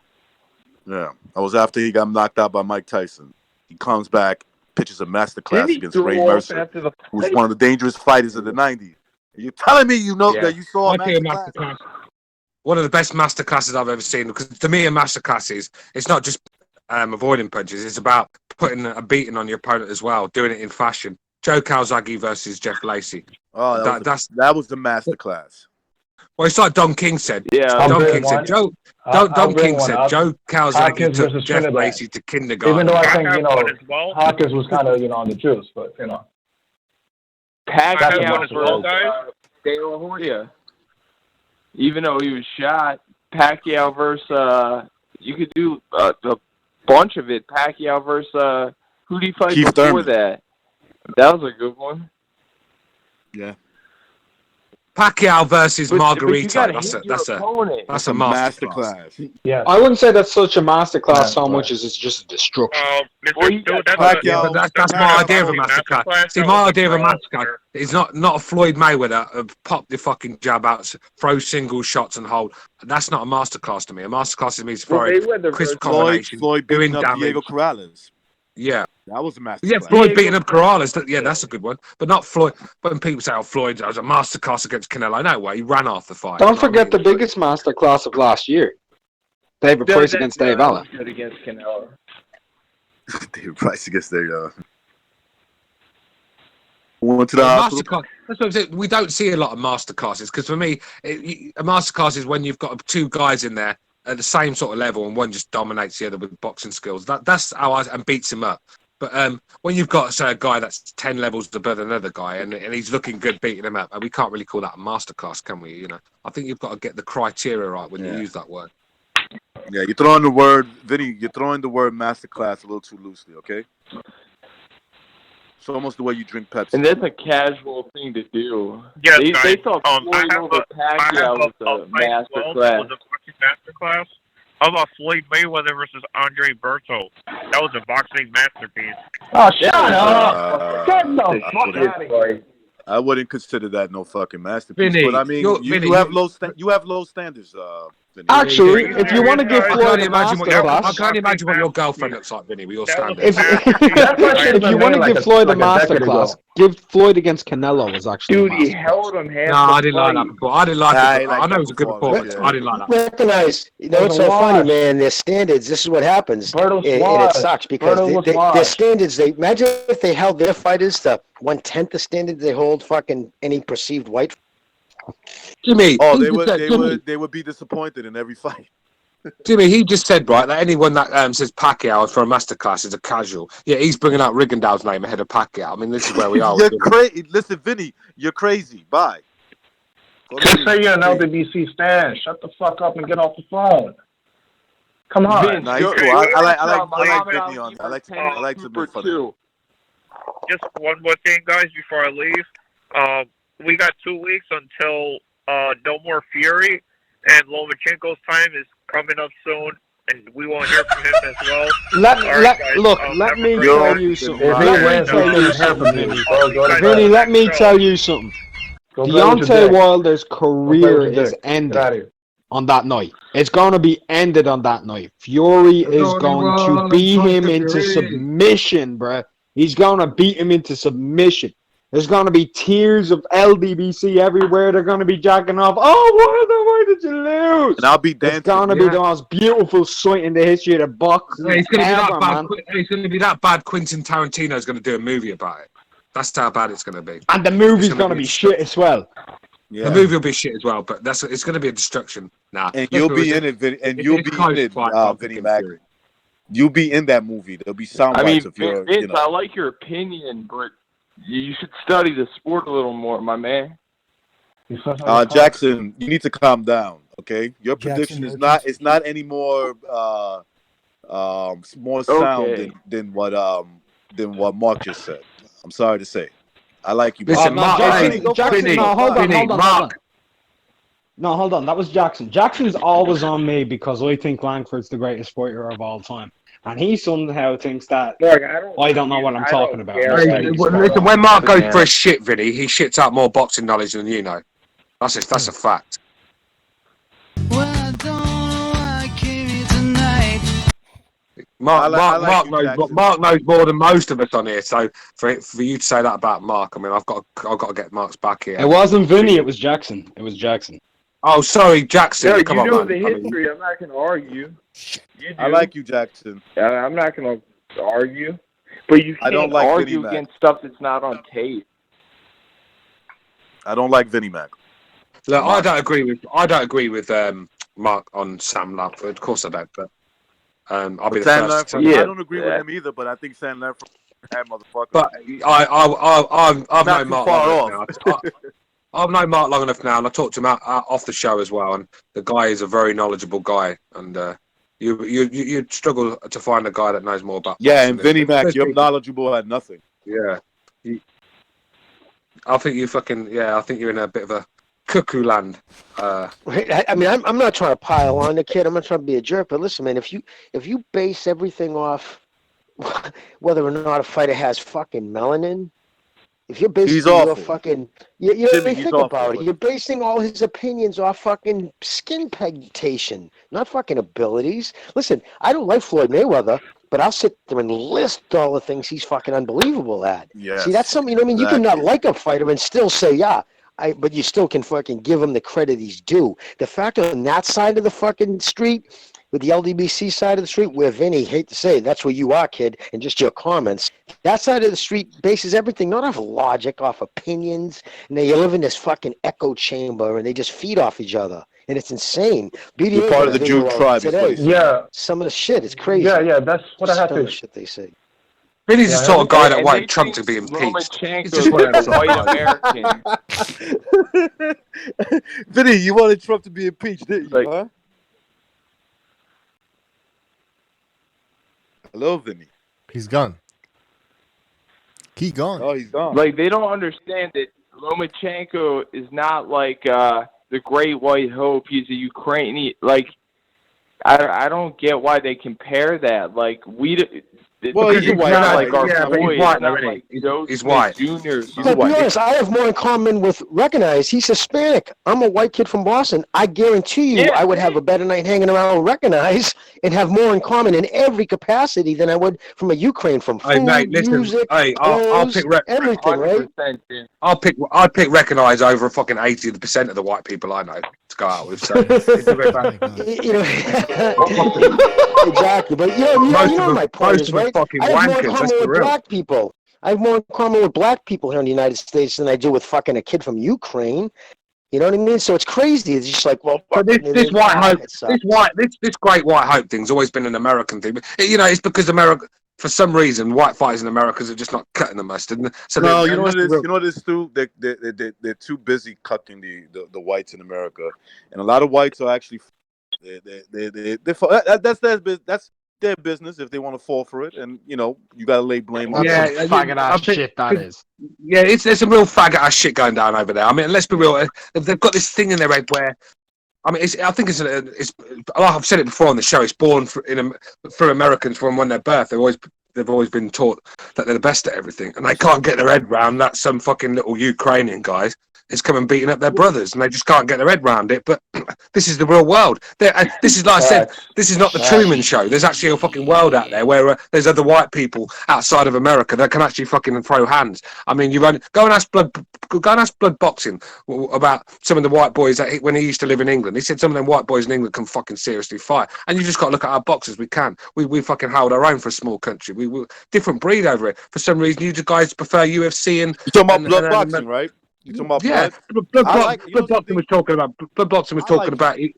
Yeah, I was after he got knocked out by Mike Tyson. He comes back, pitches a masterclass against Ray Mercer, who's one of the dangerous fighters of the '90s. You're telling me that you saw a masterclass? One of the best masterclasses I've ever seen. Because to me, a masterclass it's not just avoiding punches. It's about putting a beating on your opponent as well, doing it in fashion. Joe Calzaghe versus Jeff Lacey. Oh, that was the masterclass. Well, it's like Don King said. Yeah, Don King said Joe Calzaghe took Jeff Lacey to kindergarten. Even though I think Hawkins was kind of on the juice, but Pacquiao versus De La Hoya. Even though he was shot, Pacquiao versus you could do a bunch of it. Pacquiao versus who did he fight Keith before Thurman. that? That was a good one. Yeah. Pacquiao versus Margarito. That's a masterclass. Yeah. I wouldn't say that's such a masterclass so much as it's just a destruction. That's my idea of a masterclass. See, my idea of a masterclass is not a Floyd Mayweather pop the fucking jab out, throw single shots and hold. That's not a masterclass to me. A masterclass to me is throwing crisp combination, Floyd doing beating up damage. Diego Corrales. Yeah. That was a masterclass. Yeah, Floyd beating up Corrales. That's a good one. But not Floyd. When people say, Floyd was a masterclass against Canelo, no way. He ran off the fight. Don't forget the biggest masterclass of last year. David Price against Dave Allen. Good against Canelo. David Price against their went to the hospital. That's what I'm saying. We don't see a lot of masterclasses because for me, a masterclass is when you've got two guys in there at the same sort of level and one just dominates the other with boxing skills. That's how and beats him up. But when you've got a guy that's 10 levels above another guy and he's looking good beating him up, and we can't really call that a masterclass, can we? I think you've got to get the criteria right when you use that word. Yeah, you're throwing the word, Vinny. You're throwing the word masterclass a little too loosely. Okay. It's almost the way you drink Pepsi. And that's a casual thing to do. Yes, they thought Floyd over Pacquiao was a masterclass. Masterclass. How about Floyd Mayweather versus Andre Berto? That was a boxing masterpiece. Oh, shut up! Get the fuck out of here. I wouldn't consider that no fucking masterpiece. Vinny, but I mean, you have low standards. Vinny. Actually, if you want to give Floyd a I masterclass, can't imagine what your girlfriend looks like, Vinny, with your standards. if you want to give Floyd a masterclass, give Floyd against Canelo was actually. Dude, he held him half. No, I didn't like that before. I didn't like it. I know it was a good performance. I didn't like that. Recognize, it's so funny, man. Their standards. This is what happens, and it sucks because their standards. They imagine if they held their fighters to 1/10 the standards they hold fucking any perceived white. Jimmy, they would be disappointed in every fight. Jimmy, he just said that anyone that says Pacquiao for a masterclass is a casual. Yeah, he's bringing out Rigondeaux's name ahead of Pacquiao. I mean, this is where we are. You're crazy. Listen, Vinny, you're crazy. Bye. Just say you're an LWBC stan. Shut the fuck up and get off the phone. Come on. Vince, nice. I like Vinny on that. I like to move for that. Just one more thing, guys, before I leave. We got 2 weeks until No More Fury, and Lomachenko's time is coming up soon, and we won't hear from him as well. Let me tell you something. Vinny, let me tell you something. Deontay Wilder's career is ended on that night. It's going to be ended on that night. Fury is going to beat him into submission, bruh. He's going to beat him into submission. There's going to be tears of LDBC everywhere. They're going to be jacking off. Oh, why did you lose? And I'll be dancing. It's going to be the most beautiful sight in the history of the boxing. Yeah, it's going to be that bad. Quentin Tarantino's going to do a movie about it. That's how bad it's going to be. And the movie's going to be shit as well. Yeah. The movie will be shit as well, but it's going to be a destruction. And you'll be in it, Vinny. And you'll be in it, Vinny Mac. You'll be in that movie. There'll be sound bites of your. Vince, I like your opinion, but you should study the sport a little more, my man. Jackson, you need to calm down, okay? Your prediction is not any more more sound than what Mark just said. I'm sorry to say. I like you. Listen, Jackson, hold on. That was Jackson. Jackson's always on me because I think Langford's the greatest fighter of all time. and he somehow thinks that Look, I don't know what I'm talking about. Listen, when Mark goes for a shit, Vinny, he shits out more boxing knowledge than you know. That's a fact. Mark knows more than most of us on here. So for you to say that about Mark, I mean, I've got to get Mark's back here. It wasn't Vinny, it was Jackson. It was Jackson. Oh, sorry, Jackson. No, Come you on, know man. the history. I'm not going to argue. You do. I like you, Jackson. I'm not going to argue. But you I don't can't like argue Vinnie Mac. against stuff that's not on tape. I don't like Vinnie Mac. Look, I don't agree with Mark on Sam Lamford. Of course I don't, but I'll be the Sam first to Lamford, tell you. I don't agree with him either, but I think Sam Lamford had motherfucker. But I've Not known too Mark far long enough now. I've known Mark long enough now, and I talked to him off the show as well. And the guy is a very knowledgeable guy, and you'd struggle to find a guy that knows more about. Yeah, boxing and Vinnie Mac, there's you're people- knowledgeable at nothing. Yeah, I think I think you're in a bit of a cuckoo land. I mean, I'm not trying to pile on the kid. I'm not trying to be a jerk. But listen, man, if you base everything off whether or not a fighter has fucking melanin, if you're basing your fucking, you Jimmy, think about it. You're basing all his opinions off fucking skin pigmentation, not fucking abilities. Listen, I don't like Floyd Mayweather, but I'll sit there and list all the things he's fucking unbelievable at. Yes, See, that's something, you know what I mean? You can not like a fighter and still say, yeah, but you still can fucking give him the credit he's due. The fact on that side of the fucking street, with the LDBC side of the street, where Vinny, hate to say it, that's where you are, kid, and just your comments. That side of the street bases everything not off logic, off opinions, and then you live in this fucking echo chamber, and they just feed off each other, and it's insane. BDA You're part of the Jew tribe, is what he said. Yeah. Some of the shit is crazy. Yeah, that's what I had Some of to. the shit they say. Vinny's the sort of guy that and wanted they Trump to think be impeached. Lomachenko He's just is one of a them. white American. Vinny, you wanted Trump to be impeached, didn't you? Huh? Hello, Vinny. He's gone. He gone. Oh, he's gone. Like, they don't understand that Lomachenko is not like the Great White Hope. He's a Ukrainian. Like, I don't get why they compare that. Like, Well, he's white. not like our but boy. he's white, It's not though, like isn't Joe he? He's Smith white. Jr. To be honest, I have more in common with Recognize. He's Hispanic. I'm a white kid from Boston. I guarantee you I would have a better night hanging around with Recognize and have more in common in every capacity than I would from a Ukraine, from food, Hey, mate, listen. music, Hey, I'll clothes, pick everything, right? I'd pick Recognize over fucking 80% of the white people I know to go out with. So it's a bit bad. You know, exactly. But you know my point is, right? Fucking I have more in wankers, that's common the with real. black people. I have more in common with black people here in the United States than I do with fucking a kid from Ukraine. You know what I mean? So it's crazy. It's just like, well, But this white hope, this great white hope thing's always been an American thing. But, it's because America, for some reason, white fighters in America are just not cutting the mustard. So No, you know what it is? You know what it is, Stu? They're too busy cucking the whites in America, and a lot of whites are actually that's their business if they want to fall for it, and you got to lay blame on That's some faggot ass shit, that is. Yeah, there's some real faggot ass shit going down over there. I mean, let's be real. They've got this thing in their head where, I mean, I think it's I've said it before on the show. It's born for Americans from when they're birth. They've always been taught that they're the best at everything, and they can't get their head round that some fucking little Ukrainian guys is coming beating up their brothers, and they just can't get their head round it. But this is the real world. This is, like I said, this is not the Truman Show. There's actually a fucking world out there where there's other white people outside of America that can actually fucking throw hands. I mean, go and ask Blood Boxing about some of the white boys when he used to live in England. He said some of them white boys in England can fucking seriously fight, and you just got to look at our boxers. We can. We fucking hold our own for a small country. We different breed over it. For some reason, you guys prefer UFC and. You're talking about blood boxing, right? You talking about Blood Boxing was talking about. Blood Boxing was talking about. He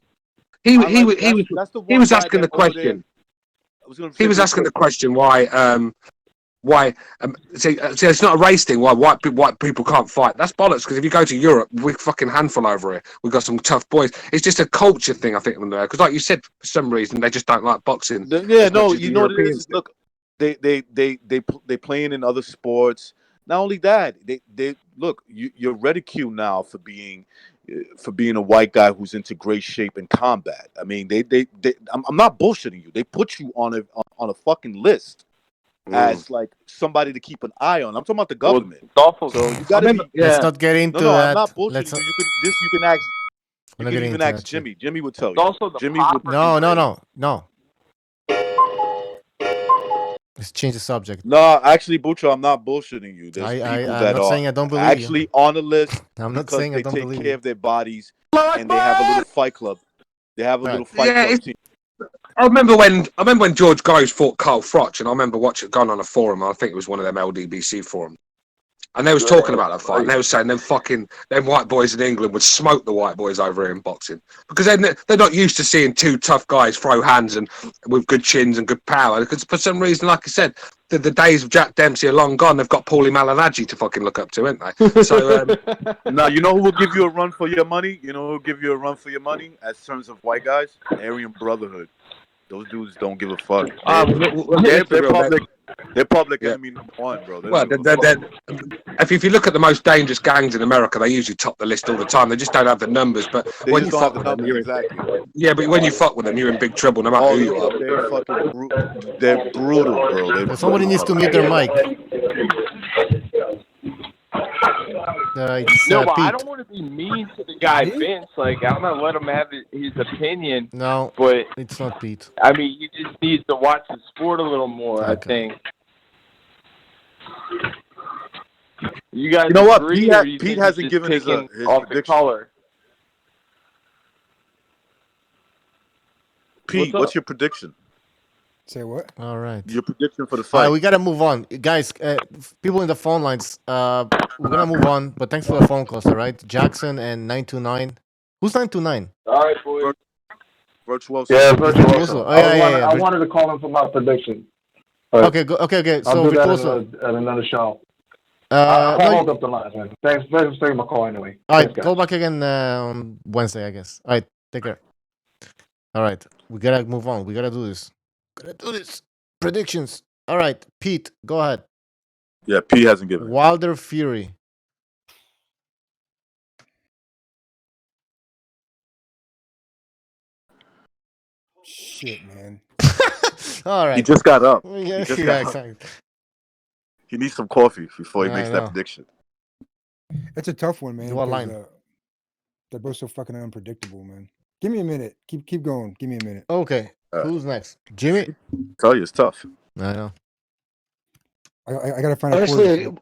was asking the question. He was asking the question why. See, it's not a race thing. Why white people can't fight? That's bollocks. Because if you go to Europe, we're fucking handful over here. We've got some tough boys. It's just a culture thing, I think, from there. Because, like you said, for some reason they just don't like boxing. Yeah, no, you know what it is. Look, they playing in other sports. Not only that, they look. You're ridiculed now for being for being a white guy who's into great shape and combat. I mean, I'm not bullshitting you. They put you on a fucking list as like somebody to keep an eye on. I'm talking about the government. So you gotta be. Let's not get into No, that. I'm not bullshitting you. You can ask. You can even ask Jimmy. Jimmy would tell you. Also, the Jimmy would. No. Let's change the subject. No, actually, Bucho, I'm not bullshitting you. There's people I'm that not are saying I don't believe actually you. on the list I'm not because saying I they don't take believe care you. of their bodies and they have a little fight club. They have a little fight club team. I remember when George Groves fought Carl Froch, and I remember going on a forum. I think it was one of them LDBC forums, and they was talking about that fight, and they was saying them white boys in England would smoke the white boys over here in boxing because they're not used to seeing two tough guys throw hands and with good chins and good power. Because for some reason, like I said, the days of Jack Dempsey are long gone. They've got Paulie Malignaggi to fucking look up to, ain't they? So now you know who will give you a run for your money. You know who will give you a run for your money as terms of white guys? Aryan Brotherhood. Those dudes don't give a fuck. They're public enemy number one, bro. Well, if you look at the most dangerous gangs in America, they usually top the list all the time. They just don't have the numbers. But when you fuck with them, yeah, but when you fuck with them, you're in big trouble, no matter who you are. They're brutal, bro. Somebody needs to mute their mic. No, but I don't want to be mean to the guy Vince. Like, I'm gonna let him have his opinion. No, but it's not Pete. I mean, he just needs to watch the sport a little more. I think. You guys, you know what? agree, Pete hasn't given his prediction. Color? Pete, what's your prediction? Say what? All right. Your prediction for the All fight. right, we gotta move on, guys. People in the phone lines. We're gonna move on, but thanks for the phone calls. All right, Jackson and 929. Who's 929? All right, boys. Virtuoso. Yeah, Virtuoso. Oh, yeah. I wanted to call him for my prediction. Okay. So I'll do Virtuoso. that at another show. I'll hold up the lines, man. Thanks for taking my call anyway. All right, Thanks, guys. go back again on Wednesday, I guess. All right, take care. All right, we gotta move on. We gotta do this. Predictions. All right, Pete, go ahead. Yeah, Pete hasn't given. Wilder Fury. Shit, man. All right. He just got up. Yeah, He just yeah, got up. exactly. He needs some coffee before he Yeah, makes I that know. prediction. It's a tough one, man. You are 'cause, lying. they're both so fucking unpredictable, man. Give me a minute. Keep going. Give me a minute. Okay, who's next? Jimmy? Tell you, it's tough. I know. I gotta find Honestly, a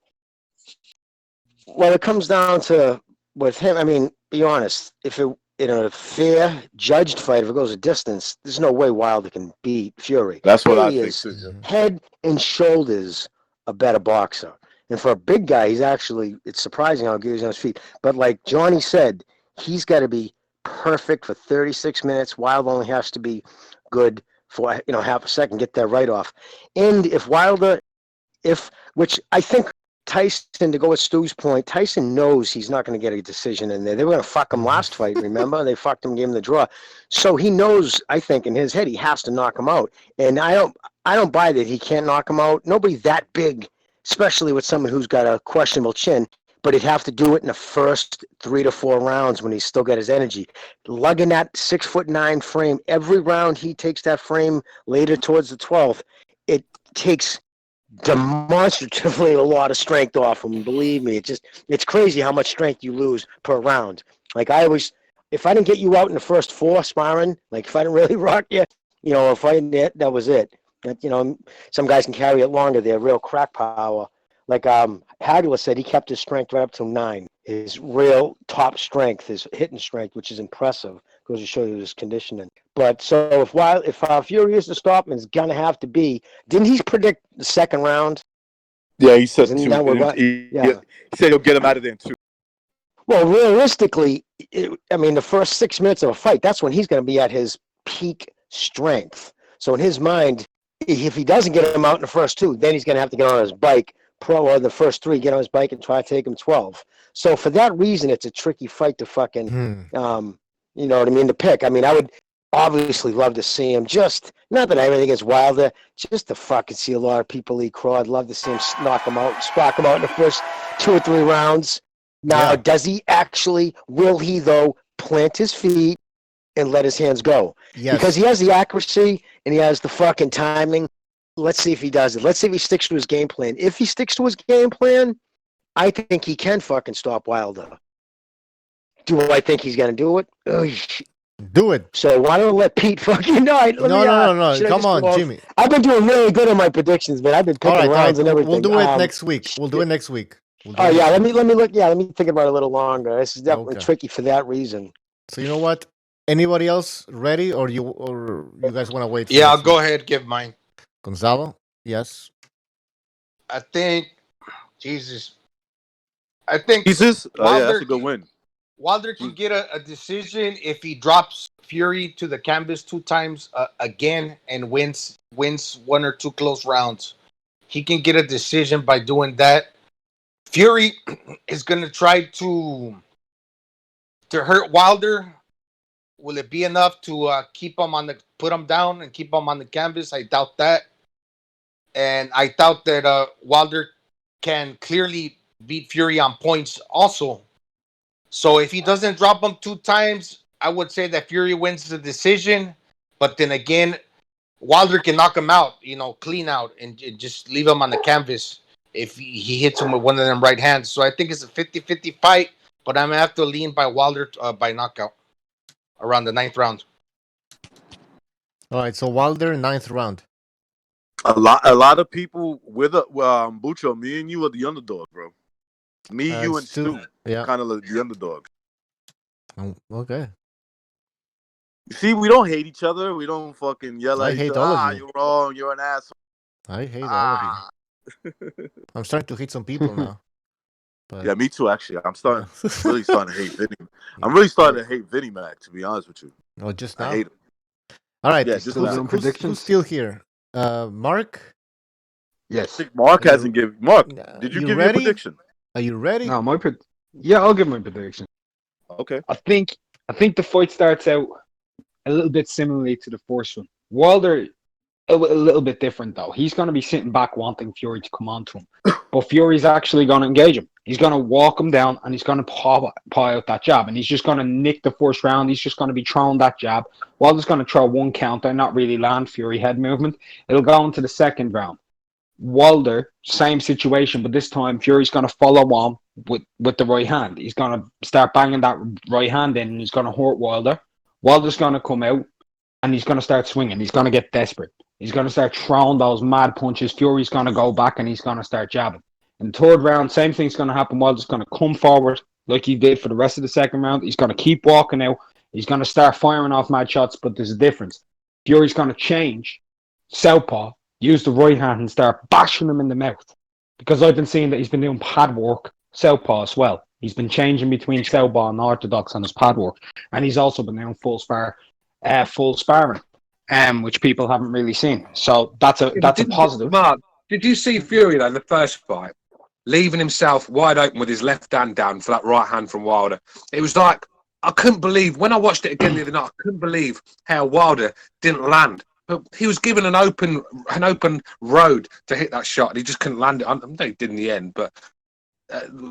well, it comes down to with him. I mean, be honest. If it in a fair judged fight, if it goes a distance, there's no way Wilder can beat Fury. That's what I Fury think is too. Yeah. head and shoulders a better boxer. And for a big guy, it's surprising how good he's on his feet. But like Johnny said, he's got to be perfect for 36 minutes. Wilder only has to be good for half a second, get that right off. And if Wilder, which I think Tyson, to go with Stu's point, Tyson knows he's not going to get a decision in there. They were going to fuck him last fight, remember? They fucked him, gave him the draw. So he knows, I think, in his head, he has to knock him out. And I don't buy that he can't knock him out. Nobody that big, especially with someone who's got a questionable chin, but he'd have to do it in the first 3 to 4 rounds when he's still got his energy. Lugging that 6'9" frame, every round he takes that frame later towards the 12th, it takes demonstratively a lot of strength off him. Believe me, it's crazy how much strength you lose per round. Like if I didn't get you out in the first 4 sparring, like if I didn't really rock you, if I didn't, that was it. Some guys can carry it longer. They're real crack power. Like Hagler said, he kept his strength right up to 9. His real top strength, his hitting strength, which is impressive, goes to show you his conditioning. But so if Fury is to stop him, it's gonna have to be. Didn't he predict the second round? Yeah, he said 2. He said he'll get him out of there in 2. Well, realistically, the first 6 minutes of a fight, that's when he's going to be at his peak strength. So in his mind, if he doesn't get him out in the first 2, then he's going to have to get on his bike, or the first 3, get on his bike and try to take him 12. So for that reason, it's a tricky fight to fucking, to pick. I mean, I would obviously love to see him not that I have anything against Wilder, just to fucking see a lot of people eat crow. I'd love to see him knock him out, spark him out in the first 2 or 3 rounds. Now, does he actually? Will he though plant his feet and let his hands go? Yes. Because he has the accuracy and he has the fucking timing. Let's see if he does it. Let's see if he sticks to his game plan. If he sticks to his game plan, I think he can fucking stop Wilder. Do I think he's gonna do it? Do it. So why don't I let Pete fucking know? No. Come on, Jimmy. I've been doing really good on my predictions, man. I've been picking rounds and everything. We'll do it next week. We'll do it next week. Let me look. Yeah, let me think about it a little longer. This is definitely tricky for that reason. So you know what? Anybody else ready, or you guys want to wait? For I'll go ahead and give mine. Gonzalo, yes. I think Jesus. Jesus. Wilder, That's a good win. Wilder can get a decision if he drops Fury to the canvas 2 times again and wins 1 or 2 close rounds. He can get a decision by doing that. Fury is going to try to hurt Wilder. Will it be enough to put him down and keep him on the canvas? I doubt that. And I doubt that Wilder can clearly beat Fury on points also. So if he doesn't drop him 2 times, I would say that Fury wins the decision. But then again, Wilder can knock him out, clean out and just leave him on the canvas if he hits him with one of them right hands. So I think it's a 50-50 fight, but I'm going to have to lean by Wilder by knockout around the 9th round. All right, so Wilder, 9th round. A lot of people with Bucho, me and you are the underdog, bro. Me, you, and Stu, kind of the underdogs. Okay. You see, we don't hate each other. We don't fucking yell at each other. all of you. You're wrong. You're an asshole. I hate all of you. I'm starting to hate some people now. But... Yeah, me too. Actually, I'm really starting to hate Vinny. I'm really starting to hate Vinny Mac. To be honest with you. Oh, just now. I hate him. All right. Yeah, just now. Who's still here? Mark. Yes. Mark hasn't given. Mark, did you give your prediction? Are you ready? No, I'll give my prediction. Okay. I think the fight starts out a little bit similarly to the first one. Wilder, a little bit different though. He's going to be sitting back wanting Fury to come on to him, but Fury's actually going to engage him. He's going to walk him down and he's going to paw out that jab, and he's just going to nick the first round. He's just going to be throwing that jab. Wilder's going to throw 1 counter, not really land Fury head movement. It'll go into the 2nd round. Wilder, same situation, but this time Fury's going to follow on with the right hand. He's going to start banging that right hand in and he's going to hurt Wilder. Wilder's going to come out and he's going to start swinging. He's going to get desperate. He's going to start throwing those mad punches. Fury's going to go back and he's going to start jabbing. In the 3rd round, same thing's going to happen. Wilder's going to come forward like he did for the rest of the 2nd round. He's going to keep walking out. He's going to start firing off mad shots, but there's a difference. Fury's going to change southpaw, use the right hand and start bashing him in the mouth. Because I've been seeing that he's been doing pad work, southpaw as well. He's been changing between southpaw and orthodox on his pad work. And he's also been doing full sparring, which people haven't really seen. So that's a positive. Mark, did you see Fury though in the first fight? Leaving himself wide open with his left hand down for that right hand from Wilder. It was like, I couldn't believe, when I watched it again the other night, I couldn't believe how Wilder didn't land. But he was given an open road to hit that shot. And he just couldn't land it. I know he did in the end, but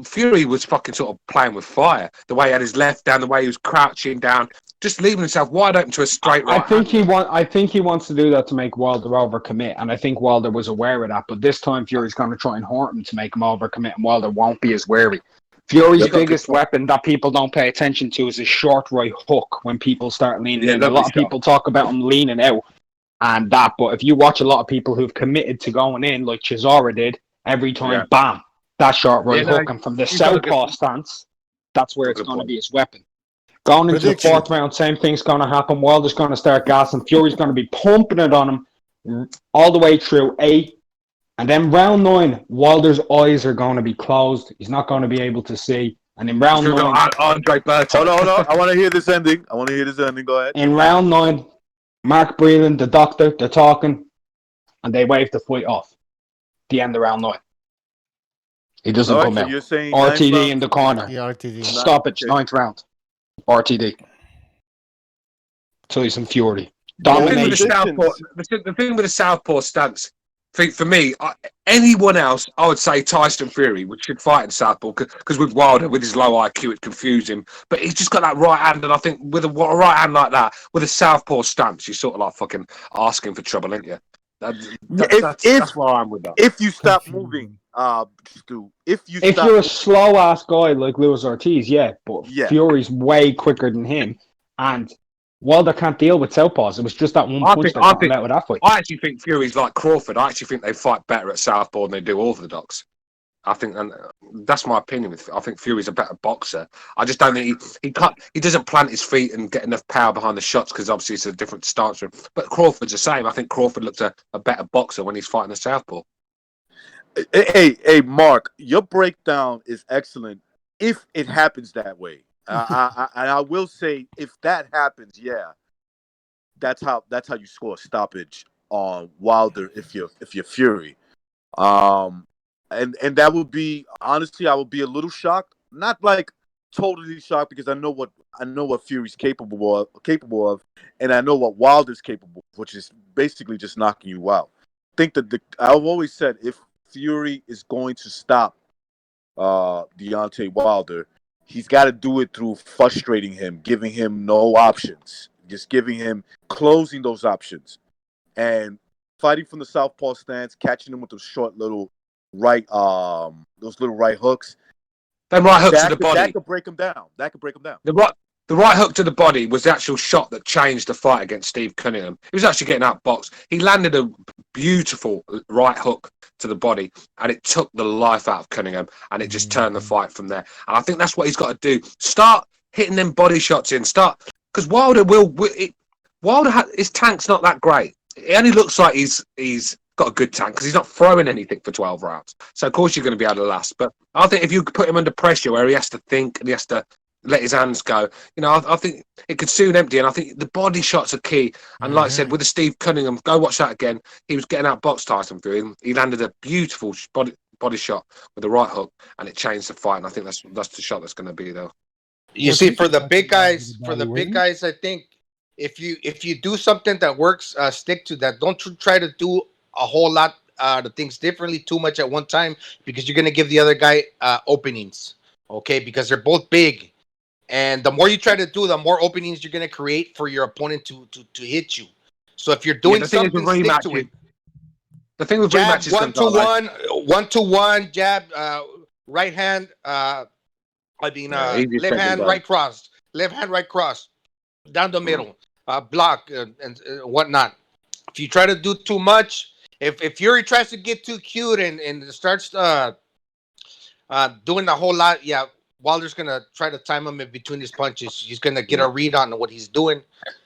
Fury was fucking sort of playing with fire. The way he had his left down, the way he was crouching down, just leaving himself wide open to a straight right. I think he wants to do that to make Wilder overcommit, and I think Wilder was aware of that. But this time, Fury's going to try and hurt him to make him overcommit, and Wilder won't be as wary. Fury's biggest weapon that people don't pay attention to is his short right hook. When people start leaning in, a lot of people talk about him leaning out and that, but if you watch a lot of people who've committed to going in, like Chisora did, every time, bam, that short right hook, and from the southpaw stance, that's where it's going to be his weapon. Going into the 4th round, same thing's going to happen. Wilder's going to start gassing. Fury's going to be pumping it on him all the way through 8. And then round 9, Wilder's eyes are going to be closed. He's not going to be able to see. And in round 9... Andre Burton. Hold on. I want to hear this ending. Go ahead. In round 9, Mark Breland, the doctor, they're talking. And they wave the fight off. The end of round 9. He doesn't come out. You're saying RTD in the corner. RTD. Stoppage, 9th round. RTD. Tyson Fury. Domination. The thing with the southpaw stance, think for me, anyone else, I would say Tyson Fury should fight in southpaw because with Wilder, with his low IQ, it confused him. But he's just got that right hand, and I think with a right hand like that, with a southpaw stance, you're sort of like fucking asking for trouble, ain't you? That's where I'm with that. If you stop moving, Stu, if you're a slow ass guy like Luis Ortiz, yeah, but Fury's way quicker than him, and Wilder can't deal with southpaws. It was just that one punch that got him out with that fight. I actually think Fury's like Crawford. I actually think they fight better at southpaw than they do orthodox. I think, and that's my opinion. I think Fury's a better boxer. I just don't think he doesn't plant his feet and get enough power behind the shots because obviously it's a different stance for him. But Crawford's the same. I think Crawford looks a better boxer when he's fighting the southpaw. Hey, Mark, your breakdown is excellent if it happens that way. I will say if that happens, that's how you score a stoppage on Wilder if you're Fury. And that would be, honestly, I would be a little shocked. Not like totally shocked because I know what Fury's capable of, and I know what Wilder's capable of, which is basically just knocking you out. I think that I've always said if Fury is going to stop Deontay Wilder, he's got to do it through frustrating him, giving him no options, just closing those options, and fighting from the southpaw stance, catching him with those short little those little right hooks. Them right hooks to the body. That could break him down. The right hook to the body was the actual shot that changed the fight against Steve Cunningham. He was actually getting outboxed. He landed a beautiful right hook to the body, and it took the life out of Cunningham, and it just turned the fight from there. And I think that's what he's got to do. Start hitting them body shots in. Because Wilder his tank's not that great. It only looks like he's got a good tank because he's not throwing anything for 12 rounds. So of course you're going to be able to last. But I think if you put him under pressure where he has to think and he has to let his hands go, I think it could soon empty. And I think the body shots are key. And like I said, with the Steve Cunningham, go watch that again. He was getting outboxed Tyson Fury. He landed a beautiful body shot with the right hook, and it changed the fight. And I think that's the shot that's going to be there. You see, for the big guys, I think if you do something that works, stick to that. Don't try to do a whole lot of things differently too much at one time, because you're going to give the other guy openings, okay? Because they're both big, and the more you try to do, the more openings you're going to create for your opponent to hit you. So if you're doing something, stick to it. The thing with jab, rematches, 1-2-1 jab, right hand. Left hand, right cross, down the middle, block, and whatnot. If you try to do too much, if Fury tries to get too cute and starts doing a whole lot, Wilder's gonna try to time him in between his punches. He's gonna get a read on what he's doing.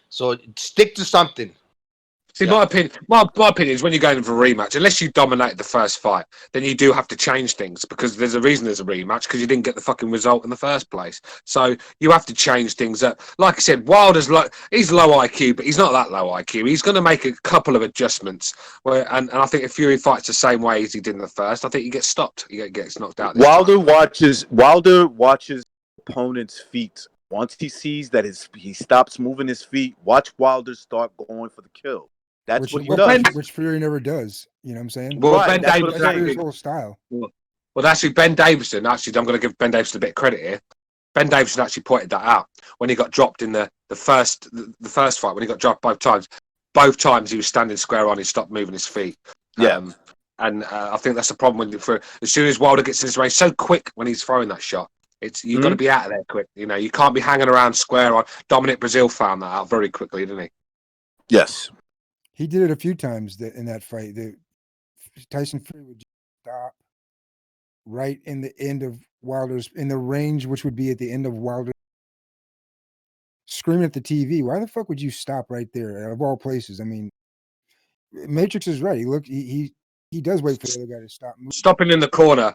So stick to something. See, my opinion is when you're going for a rematch, unless you dominated the first fight, then you do have to change things, because there's a reason there's a rematch, because you didn't get the fucking result in the first place. So you have to change things up. Like I said, Wilder's he's low IQ, but he's not that low IQ. He's going to make a couple of adjustments. And I think if Fury fights the same way as he did in the first, I think he gets stopped. He gets knocked out. Wilder watches opponent's feet. Once he sees that he stops moving his feet, watch Wilder start going for the kill. That's what he does. Which Fury never does. You know what I'm saying? Well, right. Ben Davison, that's his whole style. Well, actually, Ben Davison, I'm going to give Ben Davison a bit of credit here. Ben Davison actually pointed that out when he got dropped in the first fight, when he got dropped both times. Both times he was standing square on, he stopped moving his feet. Yeah. And I think that's the problem as soon as Wilder gets in his range, so quick when he's throwing that shot. You've got to be out of there quick. You can't be hanging around square on. Dominic Brazil found that out very quickly, didn't he? Yes. He did it a few times in that fight. Tyson Fury would just stop right in the end of Wilder's, in the range, which would be at the end of Wilder, screaming at the TV. Why the fuck would you stop right there, of all places? I mean, Matrix is right. He does wait for the other guy to stop moving. Stopping in the corner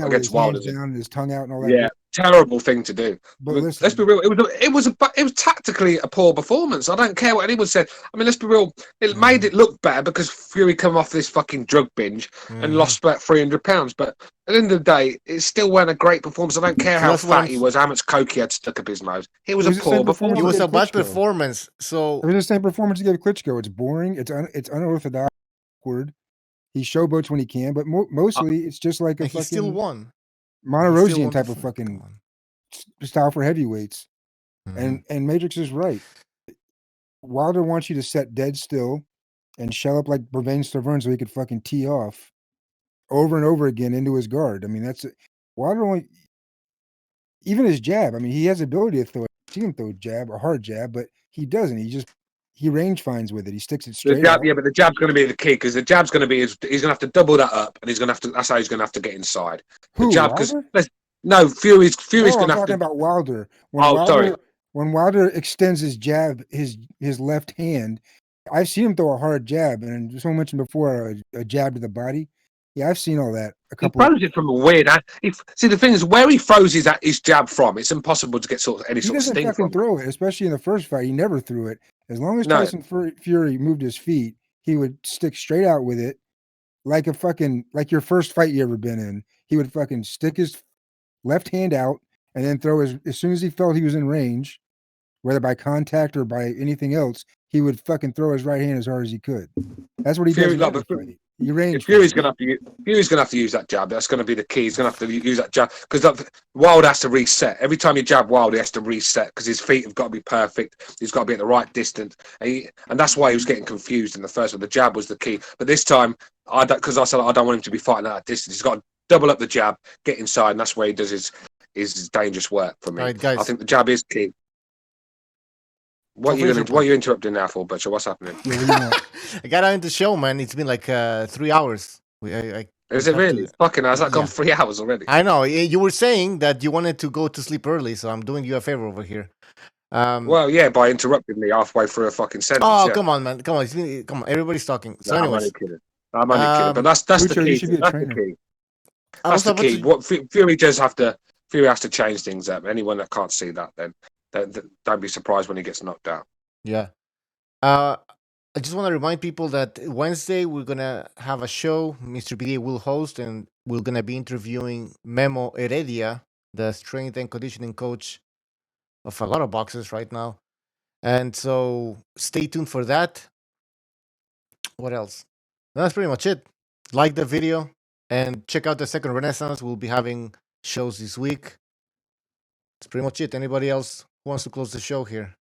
against Wilder. Down and his tongue out and all that. Yeah, terrible thing to do. But listen, let's be real. It was tactically a poor performance. I don't care what anyone said. I mean, let's be real. It made it look better because Fury come off this fucking drug binge and lost about 300 pounds. But at the end of the day, it still wasn't a great performance. I don't care how fat he was, how much coke he had stuck up his nose. It was a poor performance. It was a bad performance. So it was the same performance he gave Klitschko. It's boring. It's unorthodox. Awkward. He showboats when he can, but mostly it's just like a And he still fucking won. Monterosian type of fucking style for heavyweights. Mhm. And Matrix is right. Wilder wants you to set dead still and shell up like Brevin Stavern so he could fucking tee off over and over again into his guard. I mean, that's Wilder only even his jab. I mean, he has the ability to throw. I've seen him throw a jab, a hard jab, but he doesn't. He range finds with it. He sticks it The straight jab, out. yeah, but the jab's going to be the key because the jab's going to be he's going to have to double that up, and he's going to have to. That's how he's going to have to get inside. The Who, jab, because Wilder? no, Fury's No, going I'm to have talking to. about Wilder. Sorry. When Wilder extends his jab, his left hand, I've seen him throw a hard jab, and someone mentioned before a jab to the body. Yeah, I've seen all that. He throws it from a weird. See, the thing is, where he throws his jab from, it's impossible to get sort of any He sort of doesn't sting fucking from. throw it, especially in the first fight. He never threw it. As long as No. Tyson Fury moved his feet, he would stick straight out with it, like your first fight you ever been in. He would fucking stick his left hand out and then throw as soon as he felt he was in range, whether by contact or by anything else, he would fucking throw his right hand as hard as he could. That's what he does in every fight. He range. Fury's going to have to use that jab. That's going to be the key. He's going to have to use that jab because Wilder has to reset. Every time you jab Wilder, he has to reset because his feet have got to be perfect. He's got to be at the right distance, and that's why he was getting confused in the first one. The jab was the key, but this time, because I said I don't want him to be fighting at that distance. He's got to double up the jab, get inside, and that's where he does his dangerous work for me. All right, guys. I think the jab is key. What are you interrupting now for, Butcher? What's happening? I got out into the show, man. It's been like 3 hours. Is it really? Fucking hell, has that gone 3 hours already? I know. You were saying that you wanted to go to sleep early, so I'm doing you a favor over here. Well, yeah, by interrupting me halfway through a fucking sentence. Oh, yeah. come on, man. Come on. Come on. Everybody's talking. So, No, anyways. I'm only kidding. But that's the key. That's the key. That's the key. What Fury does have to. Fury has to change things up. Anyone that can't see that, then don't be surprised when he gets knocked out. Yeah. I just want to remind people that Wednesday we're gonna have a show. Mr. BDA will host, and we're gonna be interviewing Memo Heredia, the strength and conditioning coach of a lot of boxers right now. And so stay tuned for that. What else? That's pretty much it. Like the video and check out the Second Renaissance. We'll be having shows this week. That's pretty much it. Anybody else who wants to close the show here?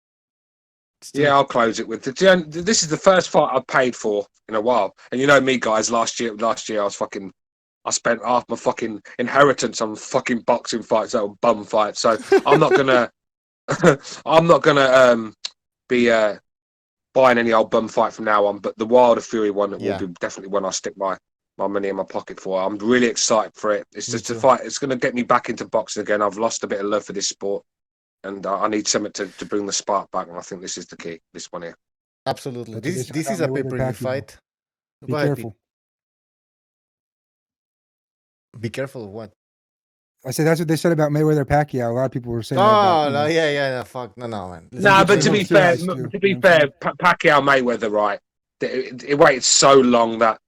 Yeah, I'll close it with this is the first fight I've paid for in a while. And you know me, guys, last year I spent half my fucking inheritance on fucking boxing fights, that were bum fights. So I'm not gonna be buying any old bum fight from now on. But the Wilder Fury one will be definitely one I'll stick my money in my pocket for. I'm really excited for it. It's just a fight. It's gonna get me back into boxing again. I've lost a bit of love for this sport. And I need something to bring the spark back, and I think this is the key. This one here. Absolutely. This is a pay-per-view fight. Be careful. Be careful of what? I said that's what they said about Mayweather Pacquiao. A lot of people were saying. Oh no, yeah, fuck, no, man. No, but to be fair, Pacquiao Mayweather, right? It waited so long that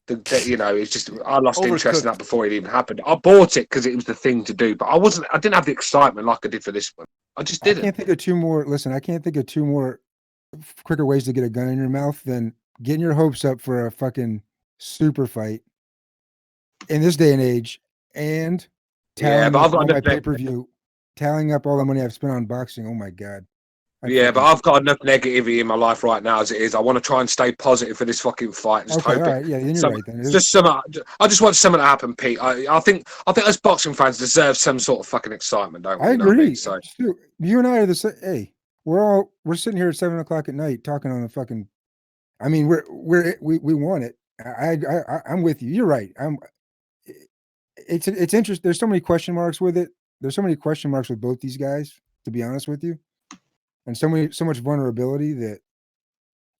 it's just I lost interest in that before it even happened. I bought it because it was the thing to do, but I didn't have the excitement like I did for this one. I just didn't. I can't think of two more quicker ways to get a gun in your mouth than getting your hopes up for a fucking super fight in this day and age, and tallying up all my pay-per-view, tallying up all the money I've spent on boxing. Oh my god. But I've got enough negativity in my life right now as it is. I want to try and stay positive for this fucking fight. Just hope right. Yeah, then you're right. Then. I just want something to happen, Pete. I think us boxing fans deserve some sort of fucking excitement, don't we? I agree. So you and I are the same. Hey, we're sitting here at 7:00 at night talking on the fucking. I mean, we want it. I'm with you. You're right. It's interesting. There's so many question marks with it. There's so many question marks with both these guys. To be honest with you. And so much vulnerability that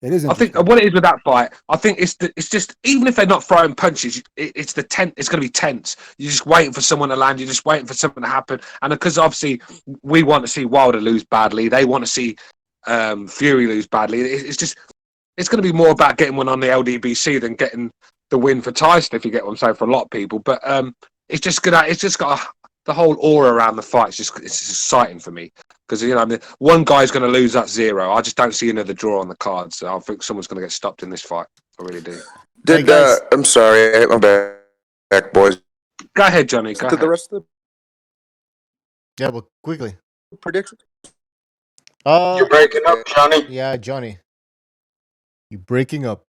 it isn't. I think what it is with that fight, I think it's just even if they're not throwing punches, it's the tense. It's going to be tense. You're just waiting for someone to land. You're just waiting for something to happen. And because obviously we want to see Wilder lose badly, they want to see Fury lose badly. It's going to be more about getting one on the LDBC than getting the win for Tyson, if you get what I'm saying, for a lot of people. But it's just got the whole aura around the fight. It's exciting for me. Because, one guy's going to lose that 0. I just don't see another draw on the card. So I think someone's going to get stopped in this fight. I really do. Did I'm sorry, I'm back, boys. Go ahead, Johnny. Go ahead. The rest of Yeah, but quickly. the prediction. You're breaking up, Johnny. Yeah, Johnny. You're breaking up.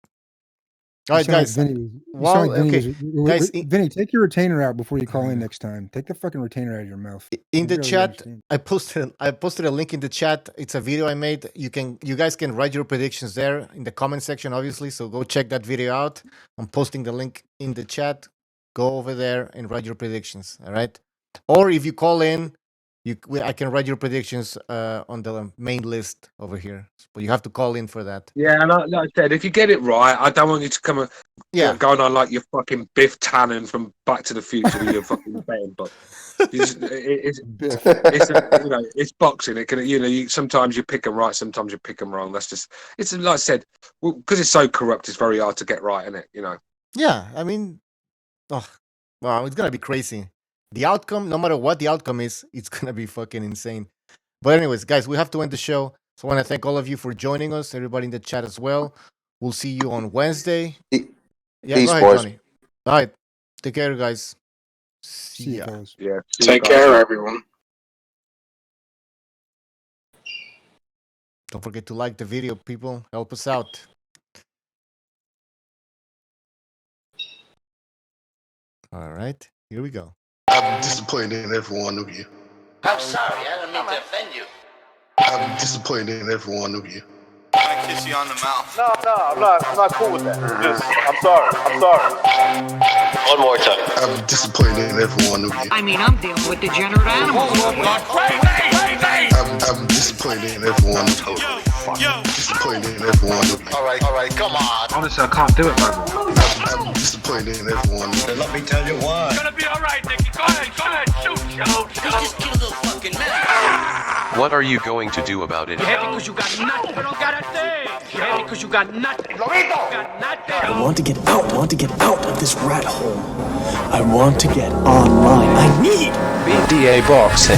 All right, You sound guys. like Vinny. You Well, sound like Vinny okay, was- guys. Vinny, take your retainer out before you call in next time. Take the fucking retainer out of your mouth. In the Really chat, understand. I posted a link in the chat. It's a video I made. You guys can write your predictions there in the comment section, obviously. So go check that video out. I'm posting the link in the chat. Go over there and write your predictions. All right. Or if you call in, I can write your predictions on the main list over here. But you have to call in for that. Yeah, and like I said, if you get it right, I don't want you to come going on like you're fucking Biff Tannen from Back to the Future with your fucking betting. But it's boxing. It can, sometimes you pick them right, sometimes you pick them wrong. It's like I said, because it's so corrupt. It's very hard to get right, isn't it? Yeah, I mean, it's gonna be crazy. The outcome, no matter what the outcome is, it's gonna be fucking insane. But anyways, guys, we have to end the show. So I want to thank all of you for joining us. Everybody in the chat as well. We'll see you on Wednesday. Peace, Go ahead, boys. Johnny. All right, take care, guys. See ya. Yeah. Take care, everyone. Don't forget to like the video, people. Help us out. All right, here we go. I'm disappointed in every one of you. I'm sorry, I don't mean to offend you. I'm disappointed in every one of you. I kiss you on the mouth. No, I'm not cool with that. I'm sorry. One more time. I'm disappointed in every one of you. I mean, I'm dealing with degenerate animals. I'm disappointed in every one of you. Disappointed in every one of you. All right, come on. Honestly, I can't do it no more. I'm disappointed in every one of you. Let me tell you why. It's gonna be all right, Nicky. Go ahead, shoot. You just killed a fucking man. What are you going to do about it? You're happy because you got nothing. You don't got a thing. You're happy because you got nothing. I want to get out of this rat hole. I want to get online. I need BDA Boxing.